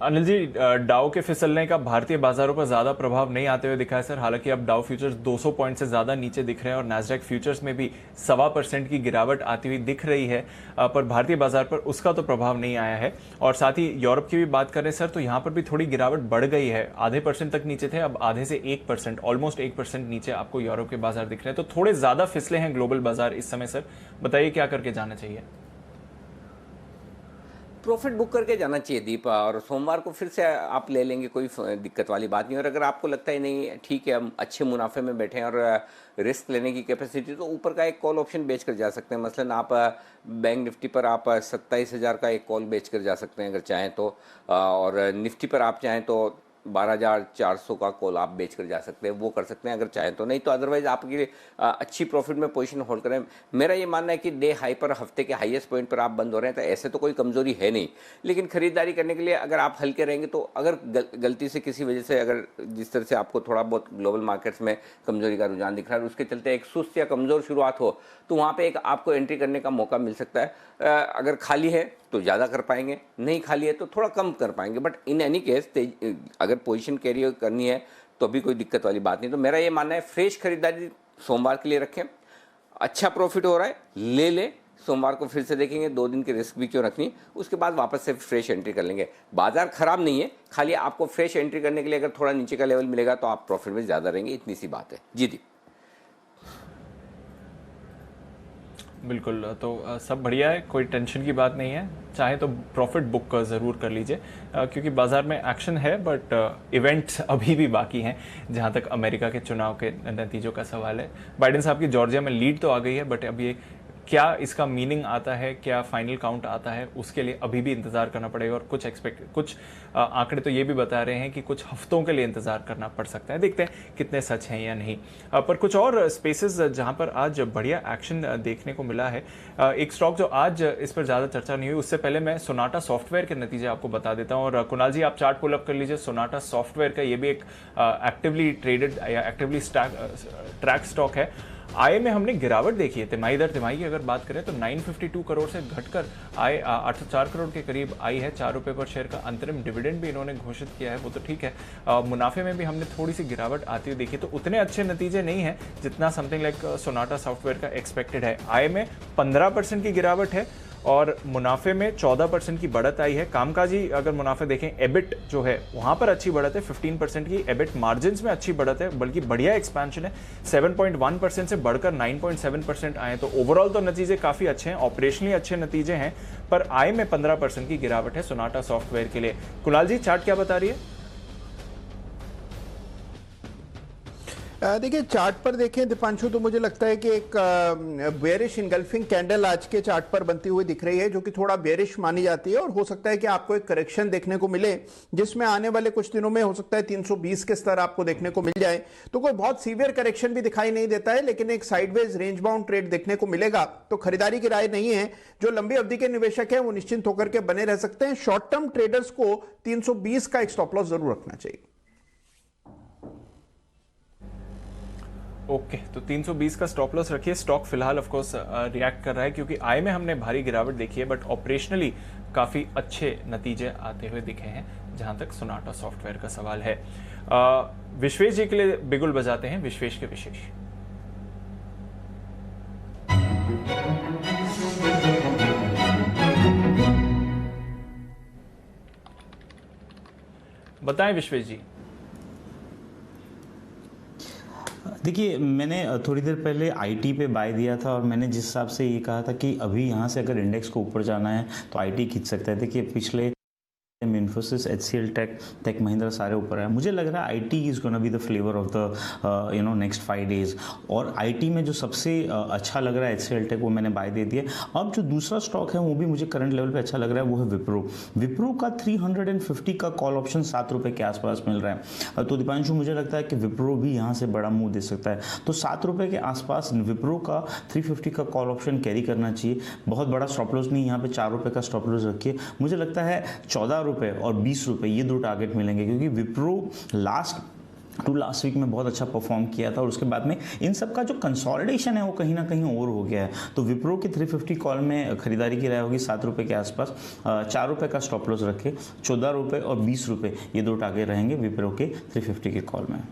Speaker 2: अनिल जी, डाउ के फिसलने का भारतीय बाजारों पर ज्यादा प्रभाव नहीं आते हुए दिखा है सर। हालांकि अब डाउ फ्यूचर्स 200 पॉइंट से ज्यादा नीचे दिख रहे हैं और नैस्डैक फ्यूचर्स में भी 1.25% की गिरावट आती हुई दिख रही है, पर भारतीय बाजार पर उसका तो प्रभाव नहीं आया है। और साथ ही यूरोप की भी बात करें सर, तो यहाँ पर भी थोड़ी गिरावट बढ़ गई है। आधे % तक नीचे थे, अब आधे से 1%, ऑलमोस्ट 1% नीचे आपको यूरोप के बाजार दिख रहे हैं। तो थोड़े ज्यादा फिसले हैं ग्लोबल बाजार इस समय सर, बताइए क्या करके जाना चाहिए?
Speaker 1: प्रॉफिट बुक करके जाना चाहिए दीप, और सोमवार को फिर से आप ले लेंगे, कोई दिक्कत वाली बात नहीं। और अगर आपको लगता है नहीं ठीक है हम अच्छे मुनाफे में बैठे हैं और रिस्क लेने की कैपेसिटी, तो ऊपर का एक कॉल ऑप्शन बेच कर जा सकते हैं। मसलन आप बैंक निफ्टी पर आप 27,000 का एक कॉल बेच कर जा सकते हैं अगर चाहें तो, और निफ्टी पर आप चाहें तो 12,400 का कॉल आप बेच कर जा सकते हैं, वो कर सकते हैं अगर चाहें तो। नहीं तो अदरवाइज आपकी अच्छी प्रॉफिट में पोजीशन होल्ड करें। मेरा ये मानना है कि डे हाई पर, हफ्ते के हाईएस्ट पॉइंट पर आप बंद हो रहे हैं तो ऐसे तो कोई कमजोरी है नहीं, लेकिन खरीदारी करने के लिए अगर आप हल्के रहेंगे तो अगर गलती से किसी वजह से, अगर जिस तरह से आपको थोड़ा बहुत ग्लोबल मार्केट्स में कमजोरी का रुझान दिख रहा है, उसके चलते एक सुस्त या कमजोर शुरुआत हो तो वहाँ पर एक आपको एंट्री करने का मौका मिल सकता है। अगर खाली है तो ज़्यादा कर पाएंगे, नहीं खाली है तो थोड़ा कम कर पाएंगे, बट इन एनी केस अगर पोजीशन कैरी करनी है तो अभी कोई दिक्कत वाली बात नहीं। तो मेरा ये मानना है फ्रेश खरीदारी सोमवार के लिए रखें, अच्छा प्रॉफिट हो रहा है ले लें, सोमवार को फिर से देखेंगे 2 दिन की रिस्क भी क्यों रखनी, उसके बाद वापस से फ्रेश एंट्री कर लेंगे। बाजार खराब नहीं है, खाली आपको फ्रेश एंट्री करने के लिए अगर थोड़ा नीचे का लेवल मिलेगा तो आप प्रॉफिट में ज़्यादा रहेंगे, इतनी सी बात है। जी दी
Speaker 2: बिल्कुल, तो सब बढ़िया है, कोई टेंशन की बात नहीं है। चाहे तो प्रॉफिट बुक ज़रूर कर लीजिए क्योंकि बाज़ार में एक्शन है, बट इवेंट्स अभी भी बाकी हैं। जहां तक अमेरिका के चुनाव के नतीजों का सवाल है, बाइडेन साहब की जॉर्जिया में लीड तो आ गई है, बट अब ये क्या इसका मीनिंग आता है, क्या फाइनल काउंट आता है, उसके लिए अभी भी इंतजार करना पड़ेगा। और कुछ आंकड़े तो ये भी बता रहे हैं कि कुछ हफ्तों के लिए इंतजार करना पड़ सकता है। देखते हैं कितने सच हैं या नहीं। पर कुछ और स्पेसेस जहां पर आज बढ़िया एक्शन देखने को मिला है, एक स्टॉक जो आज इस पर ज़्यादा चर्चा नहीं हुई, उससे पहले मैं सोनाटा सॉफ्टवेयर के नतीजे आपको बता देता हूँ। और कुणाल जी आप चार्ट पुल अप कर लीजिए सोनाटा सॉफ्टवेयर का। ये भी एक एक्टिवली ट्रेडेड या एक्टिवली ट्रैक स्टॉक है। आय में हमने गिरावट देखी है, तिमाही दर तिमाही की अगर बात करें तो 952 करोड़ से घटकर आय 804 करोड़ के करीब आई है। 4 रुपये पर शेयर का अंतरिम डिविडेंड भी इन्होंने घोषित किया है, वो तो ठीक है। मुनाफे में भी हमने थोड़ी सी गिरावट आती हुई देखी, तो उतने अच्छे नतीजे नहीं है जितना समथिंग लाइक सोनाटा सॉफ्टवेयर का एक्सपेक्टेड है। आय में 15% की गिरावट है और मुनाफे में 14% की बढ़त आई है। कामकाजी अगर मुनाफे देखें, एबिट जो है वहां पर अच्छी बढ़त है, 15% की एबिट मार्जिन्स में अच्छी बढ़त है, बल्कि बढ़िया एक्सपेंशन है। 7.1% से बढ़कर 9.7% आए, तो ओवरऑल तो नतीजे काफी अच्छे हैं, ऑपरेशनली अच्छे नतीजे हैं, पर आय में 15% की गिरावट है सोनाटा सॉफ्टवेयर के लिए। कुणाल जी चार्ट क्या बता रही है?
Speaker 8: देखिए चार्ट पर देखें दीपांशु, तो मुझे लगता है कि एक बेरिश इनगल्फिंग कैंडल आज के चार्ट पर बनती हुई दिख रही है, जो कि थोड़ा बेरिश मानी जाती है, और हो सकता है कि आपको एक करेक्शन देखने को मिले जिसमें आने वाले कुछ दिनों में हो सकता है 320 के स्तर आपको देखने को मिल जाए। तो कोई बहुत सीवियर करेक्शन भी दिखाई नहीं देता है, लेकिन एक साइडवेज रेंज बाउंड ट्रेड देखने को मिलेगा। तो खरीदारी की राय नहीं है। जो लंबी अवधि के निवेशक हैं वो निश्चिंत होकर के बने रह सकते हैं। शॉर्ट टर्म ट्रेडर्स को 320 का एक स्टॉप लॉस जरूर रखना चाहिए।
Speaker 2: ओके, तो 320 का स्टॉप लॉस रखिए। स्टॉक फिलहाल ऑफ कोर्स रिएक्ट कर रहा है क्योंकि आय में हमने भारी गिरावट देखी है, बट ऑपरेशनली काफी अच्छे नतीजे आते हुए दिखे हैं जहां तक सोनाटा सॉफ्टवेयर का सवाल है। विश्वेश जी के लिए बिगुल बजाते हैं, विश्वेश के विशेष। बताएं विश्वेश जी।
Speaker 10: देखिए मैंने थोड़ी देर पहले आईटी पे बाय दिया था और मैंने जिस हिसाब से ये कहा था कि अभी यहाँ से अगर इंडेक्स को ऊपर जाना है तो आईटी खींच सकता है। देखिए पिछले इन्फोसिस, एचसीएल, टेक महिंद्रा सारे ऊपर है। मुझे लग रहा है IT is gonna be the flavour of the next 5 days. और आईटी में जो सबसे अच्छा लग रहा है एचसीएल टेक, वो मैंने बाय दे दिया। अब जो दूसरा स्टॉक है वो भी मुझे करंट लेवल पे अच्छा लग रहा है, वो है विप्रो। विप्रो का 350 का कॉल ऑप्शन 7 रुपये के आसपास मिल रहा है। तो दीपांशु मुझे लगता है कि विप्रो भी यहाँ से बड़ा मुंह दे सकता है। तो 7 रुपये के आसपास विप्रो का 350 का कॉल ऑप्शन कैरी करना चाहिए। बहुत बड़ा स्टॉप लॉस नहीं, यहाँ पे 4 रुपये का स्टॉप लॉस रखिए। मुझे लगता है 14 रुपये और 20 रुपये ये 2 टारगेट मिलेंगे, क्योंकि विप्रो लास्ट वीक में बहुत अच्छा परफॉर्म किया था और उसके बाद में इन सब का जो कंसोलिडेशन है वो कहीं ना कहीं और हो गया है। तो विप्रो की 350 कॉल में खरीदारी की राय होगी 7 रुपये के आसपास। 4 रुपये का स्टॉप लॉस रखे। 14 रुपये और 20 रुपये ये 2 टारगेट रहेंगे विप्रो के 350 के कॉल में।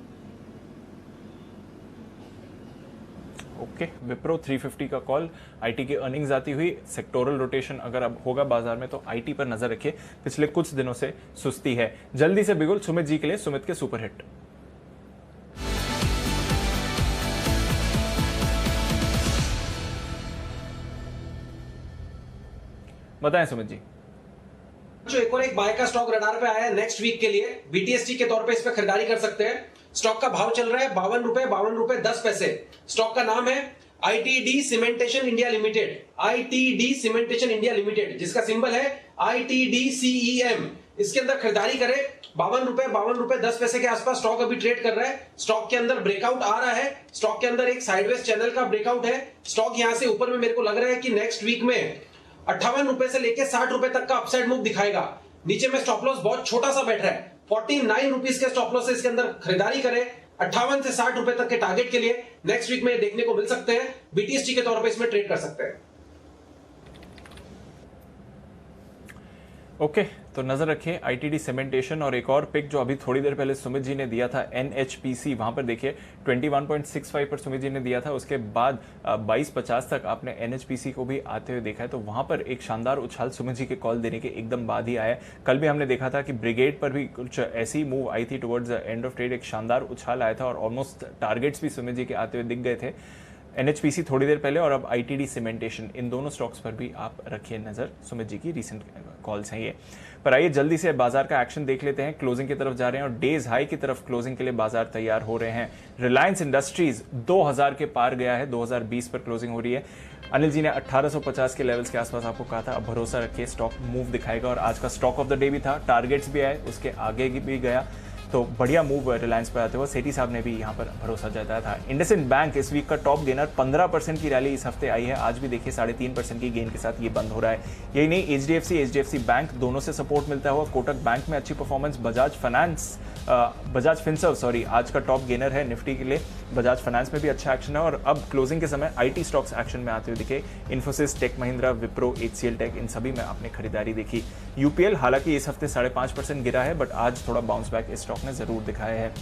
Speaker 2: ओके, विप्रो 350 का कॉल। आईटी की अर्निंग्स आती हुई, सेक्टोरल रोटेशन अगर अब होगा बाजार में तो आईटी पर नजर रखिए। पिछले कुछ दिनों से सुस्ती है। जल्दी से बिगुल सुमित जी के लिए, सुमित के सुपर हिट। बताएं सुमित जी।
Speaker 11: हिमांशु, एक और एक बाय का स्टॉक रडार पे आया है नेक्स्ट वीक के लिए, बीटीएसटी के तौर पे इस पे खरीदारी कर सकते हैं। स्टॉक का भाव चल रहा है 52 रुपए 10 पैसे। स्टॉक का नाम है ITD cementation India limited, ITD cementation India limited, जिसका सिंबल है ITDCEM। इसके अंदर खरीदारी करें, 52 रुपए 10 पैसे के आसपास स्टॉक अभी ट्रेड कर रहा है। स्टॉक के अंदर ब्रेकआउट आ रहा है, स्टॉक के अंदर एक साइडवेज चैनल का ब्रेकआउट है। स्टॉक यहां से ऊपर में मेरे को लग रहा है कि नेक्स्ट वीक में 58 रुपए से लेके 60 रुपए तक का अपसाइड मूव दिखाएगा। नीचे में स्टॉप लॉस बहुत छोटा सा बैठ रहा है, 49 रुपीज के स्टॉप लॉस से इसके अंदर खरीदारी करें। 58 से 60 रुपए तक के टारगेट के लिए नेक्स्ट वीक में देखने को मिल सकते हैं। बीटीएसटी के तौर पे इसमें ट्रेड कर सकते हैं।
Speaker 2: ओके, तो नजर रखिए आईटीडी सीमेंटेशन। और एक और पिक जो अभी थोड़ी देर पहले सुमित जी ने दिया था एनएचपीसी, वहां पर देखिए 21.65 पर सुमित जी ने दिया था, उसके बाद 22.50 तक आपने एनएचपीसी को भी आते हुए देखा है। तो वहां पर एक शानदार उछाल सुमित जी के कॉल देने के एकदम बाद ही आया। कल भी हमने देखा था कि ब्रिगेड पर भी कुछ ऐसी मूव आई थी टुवर्ड्स एंड ऑफ ट्रेड, एक शानदार उछाल आया था और ऑलमोस्ट टारगेट्स भी सुमित जी के आते हुए दिख गए थे। एनएचपीसी थोड़ी देर पहले और अब आईटीडी सीमेंटेशन, इन दोनों स्टॉक्स पर भी आप रखिए नजर। सुमित जी की रीसेंट कॉल्स हैं ये। पर आइए जल्दी से बाजार का एक्शन देख लेते हैं। क्लोजिंग की तरफ जा रहे हैं और डेज हाई की तरफ क्लोजिंग के लिए बाजार तैयार हो रहे हैं। रिलायंस इंडस्ट्रीज 2000 के पार गया है, 2020 पर क्लोजिंग हो रही है। अनिल जी ने 1850 के लेवल्स के आसपास आपको कहा था, अब भरोसा रखिए स्टॉक मूव दिखाएगा। और आज का स्टॉक ऑफ द डे भी था, टारगेट्स भी आए, उसके आगे भी गया, तो बढ़िया मूव रिलायंस पर आते हुए सेठी साहब ने भी यहाँ पर भरोसा जताया था। इंडसइंड बैंक इस वीक का टॉप गेनर, 15% की रैली इस हफ्ते आई है। आज भी देखिए 3.5% की गेन के साथ ये बंद हो रहा है। यही नहीं, एचडीएफसी बैंक दोनों से सपोर्ट मिलता हुआ, कोटक बैंक में अच्छी परफॉर्मेंस, बजाज फिनसर्व आज का टॉप गेनर है निफ्टी के लिए। बजाज फाइनेंस में भी अच्छा एक्शन है और अब क्लोजिंग के समय आईटी स्टॉक्स एक्शन में आते हुए दिखे। Infosys, tech Mahindra, Wipro, HCL tech, इन सभी में आपने खरीदारी देखी। यूपीएल हालांकि इस हफ्ते 5.5% गिरा है, बट आज थोड़ा बाउंस बैक इस स्टॉक ने जरूर दिखाया है।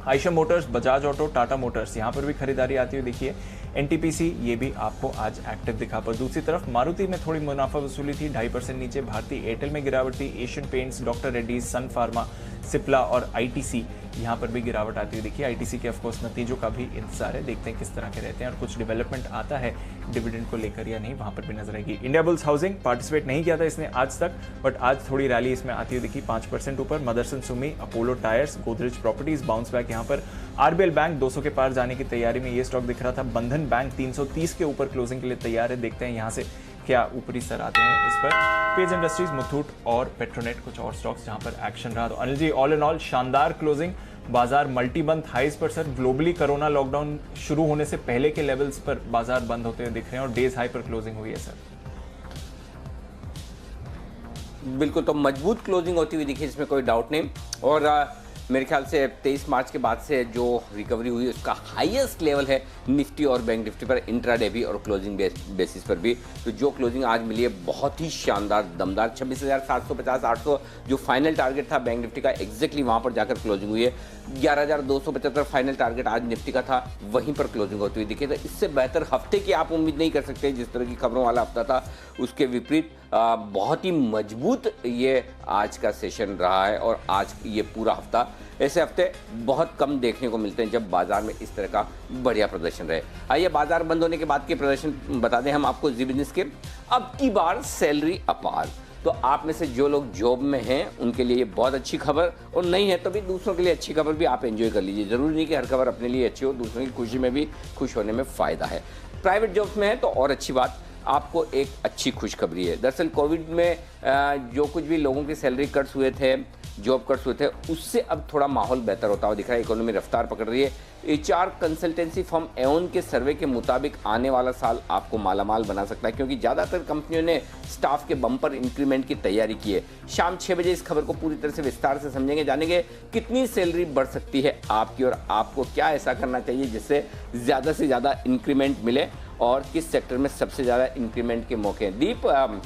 Speaker 2: Ayesha Motors, Bajaj auto, Tata Motors, यहाँ पर भी खरीदारी आती हुई देखिए। एनटीपीसी ये भी आपको आज एक्टिव दिखा। पर दूसरी तरफ मारुति में थोड़ी मुनाफा वसूली थी, 2.5% नीचे। भारतीय एयरटेल में गिरावट थी। एशियन पेंट्स, डॉक्टर रेड्डीज, सन फार्मा, सिप्ला और आईटीसी, यहाँ पर भी गिरावट आती हुई देखिए। आईटीसी के ऑफकोर्स नतीजों का भी इंतजार है, देखते हैं किस तरह के रहते हैं और कुछ डेवलपमेंट आता है डिविडेंड को लेकर या नहीं, वहां पर भी नजर आएगी। इंडिया बुल्स हाउसिंग पार्टिसिपेट नहीं किया था इसने आज तक, बट आज थोड़ी रैली इसमें आती हुई दिखी, 5% ऊपर। Motherson Sumi, Apollo tyres, Godrej properties bounce back यहाँ पर। आरबीएल बैंक 200 के पार जाने की तैयारी में ये स्टॉक दिख रहा था। बंधन बैंक 330 के ऊपर क्लोजिंग के लिए तैयार है, देखते हैं यहाँ से क्या ऊपरी स्तर आते हैं इस पर। पेज इंडस्ट्रीज, मुथूट और पेट्रोनेट कुछ और स्टॉक्स जहां पर एक्शन रहा। तो Anil ji, all in all शानदार क्लोजिंग, बाजार मल्टी मंथ हाईज पर सर। ग्लोबली कोरोना लॉकडाउन शुरू होने से पहले के लेवल्स पर बाजार बंद होते हुए दिख रहे हैं और डेज हाई पर क्लोजिंग हुई है सर।
Speaker 1: बिल्कुल, तो मजबूत क्लोजिंग होती हुई दिखी, इसमें कोई डाउट नहीं। और मेरे ख्याल से 23 मार्च के बाद से जो रिकवरी हुई उसका हाईएस्ट लेवल है निफ्टी और बैंक निफ्टी पर, इंट्राडे भी और क्लोजिंग बेसिस पर भी। तो जो क्लोजिंग आज मिली है बहुत ही शानदार, दमदार। 26,750 800 जो फाइनल टारगेट था बैंक निफ्टी का, एग्जैक्टली वहां पर जाकर क्लोजिंग हुई है। 11,275 फाइनल टारगेट आज निफ्टी का था, वहीं पर क्लोजिंग होती हुई दिखी। तो इससे बेहतर हफ्ते की आप उम्मीद नहीं कर सकते, जिस तरह की खबरों वाला हफ्ता था उसके विपरीत बहुत ही मजबूत ये आज का सेशन रहा है। और आज ये पूरा हफ्ता, ऐसे हफ्ते बहुत कम देखने को मिलते हैं जब बाजार में इस तरह का बढ़िया प्रदर्शन रहे। आइए बाजार बंद होने के बाद के प्रदर्शन बता दें हम आपको जी बिजनेस के। अब की बार सैलरी अपार, तो आप में से जो लोग जॉब में हैं उनके लिए ये बहुत अच्छी खबर, और नहीं है तो भी दूसरों के लिए अच्छी खबर भी आप एंजॉय कर लीजिए। जरूरी नहीं कि हर खबर अपने लिए अच्छी हो, दूसरों की खुशी में भी खुश होने में फ़ायदा है। प्राइवेट जॉब्स में है तो और अच्छी बात, आपको एक अच्छी खुशखबरी है। दरअसल कोविड में जो कुछ भी लोगों की सैलरी कट्स हुए थे, जॉब कट्स हुए थे, उससे अब थोड़ा माहौल बेहतर होता हुआ दिख रहा है। इकोनॉमी रफ्तार पकड़ रही है। HR कंसल्टेंसी फर्म एओन के सर्वे के मुताबिक आने वाला साल आपको मालामाल बना सकता है, क्योंकि ज़्यादातर कंपनियों ने स्टाफ के बम्पर इंक्रीमेंट की तैयारी की है। शाम 6 बजे इस खबर को पूरी तरह से विस्तार से समझेंगे, जानेंगे कितनी सैलरी बढ़ सकती है आपकी और आपको क्या ऐसा करना चाहिए जिससे ज़्यादा से ज़्यादा इंक्रीमेंट मिले और किस सेक्टर में सबसे ज़्यादा इंक्रीमेंट के मौके हैं। दीप,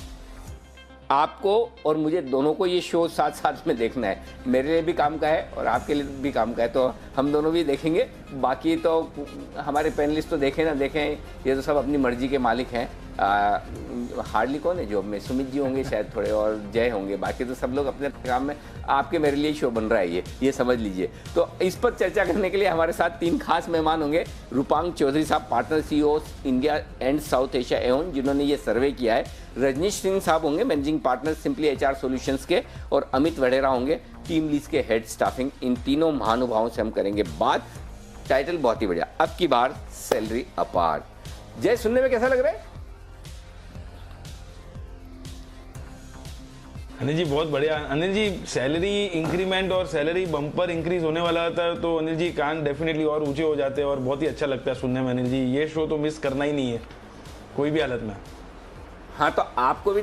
Speaker 1: आपको और मुझे दोनों को ये शो साथ साथ में देखना है। मेरे लिए भी काम का है और आपके लिए भी काम का है, तो हम दोनों भी देखेंगे। बाकी तो हमारे पैनलिस्ट तो देखें ना देखें, ये तो सब अपनी मर्जी के मालिक हैं। हार्डली कौन है जॉब में, सुमित जी होंगे शायद थोड़े और जय होंगे, बाकी तो सब लोग अपने काम में। आपके मेरे लिए शो बन रहा है ये समझ लीजिए। तो इस पर चर्चा करने के लिए हमारे साथ 3 खास मेहमान होंगे। रूपांक चौधरी साहब, partner CEO India and south Asia aeon, जिन्होंने ये सर्वे किया है। रजनीश सिंह साहब होंगे, managing partner simply HR solutions के, और अमित वडेरा होंगे, टीम लीज के हेड स्टाफिंग। इन तीनों महानुभावों से हम करेंगे बात। टाइटल बहुत ही बढ़िया, अब की बार सैलरी अपार्ट। जय, सुनने में कैसा लग रहा है?
Speaker 16: अनिल जी बहुत बढ़िया। अनिल जी सैलरी इंक्रीमेंट और सैलरी बम्पर इंक्रीज होने वाला था तो अनिल जी कान डेफिनेटली और ऊंचे हो जाते हैं और बहुत ही अच्छा लगता है सुनने में। अनिल जी ये शो तो मिस करना ही नहीं है कोई भी हालत में।
Speaker 1: हाँ, तो आपको भी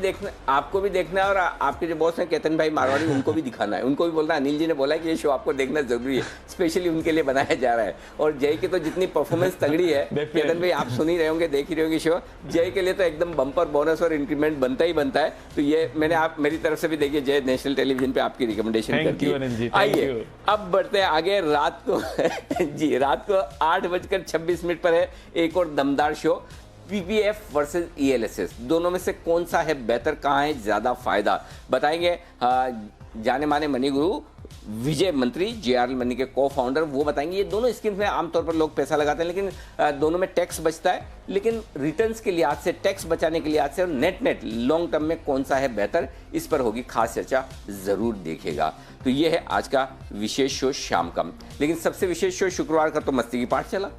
Speaker 1: देखना है और आपके जो बॉस हैं केतन भाई मारवाड़ी, उनको भी दिखाना है, उनको भी बोलना है। अनिल जी ने बोला है कि ये शो आपको देखना जरूरी है, स्पेशली उनके लिए बनाया जा रहा है। और जय की तो जितनी परफॉर्मेंस तगड़ी है केतन भाई, आप सुन ही रहे होंगे, देख ही रहे होंगे शो। जय के लिए तो एकदम बम्पर बोनस और इंक्रीमेंट बनता ही बनता है। तो ये मैंने आप मेरी तरफ से भी देखिए, जय नेशनल टेलीविजन पे आपकी रिकमेंडेशन करती है। आइए अब बढ़ते हैं आगे। रात को जी रात को 8:26 पर है एक और दमदार शो, PPF वर्सेस ELSS। दोनों में से कौन सा है बेहतर, कहाँ है ज़्यादा फायदा, बताएंगे जाने माने मनी गुरु विजय मंत्री, JRL मनी के को-फाउंडर, वो बताएंगे। ये दोनों स्कीम्स में आमतौर पर लोग पैसा लगाते हैं, लेकिन दोनों में टैक्स बचता है, लेकिन रिटर्न्स के लिहाज से, टैक्स बचाने के लिहाज से और नेट लॉन्ग टर्म में कौन सा है बेहतर, इस पर होगी खास चर्चा, जरूर देखेगा। तो ये है आज का विशेष शो शाम का। लेकिन सबसे विशेष शो शुक्रवार का तो मस्ती की पाठ चला।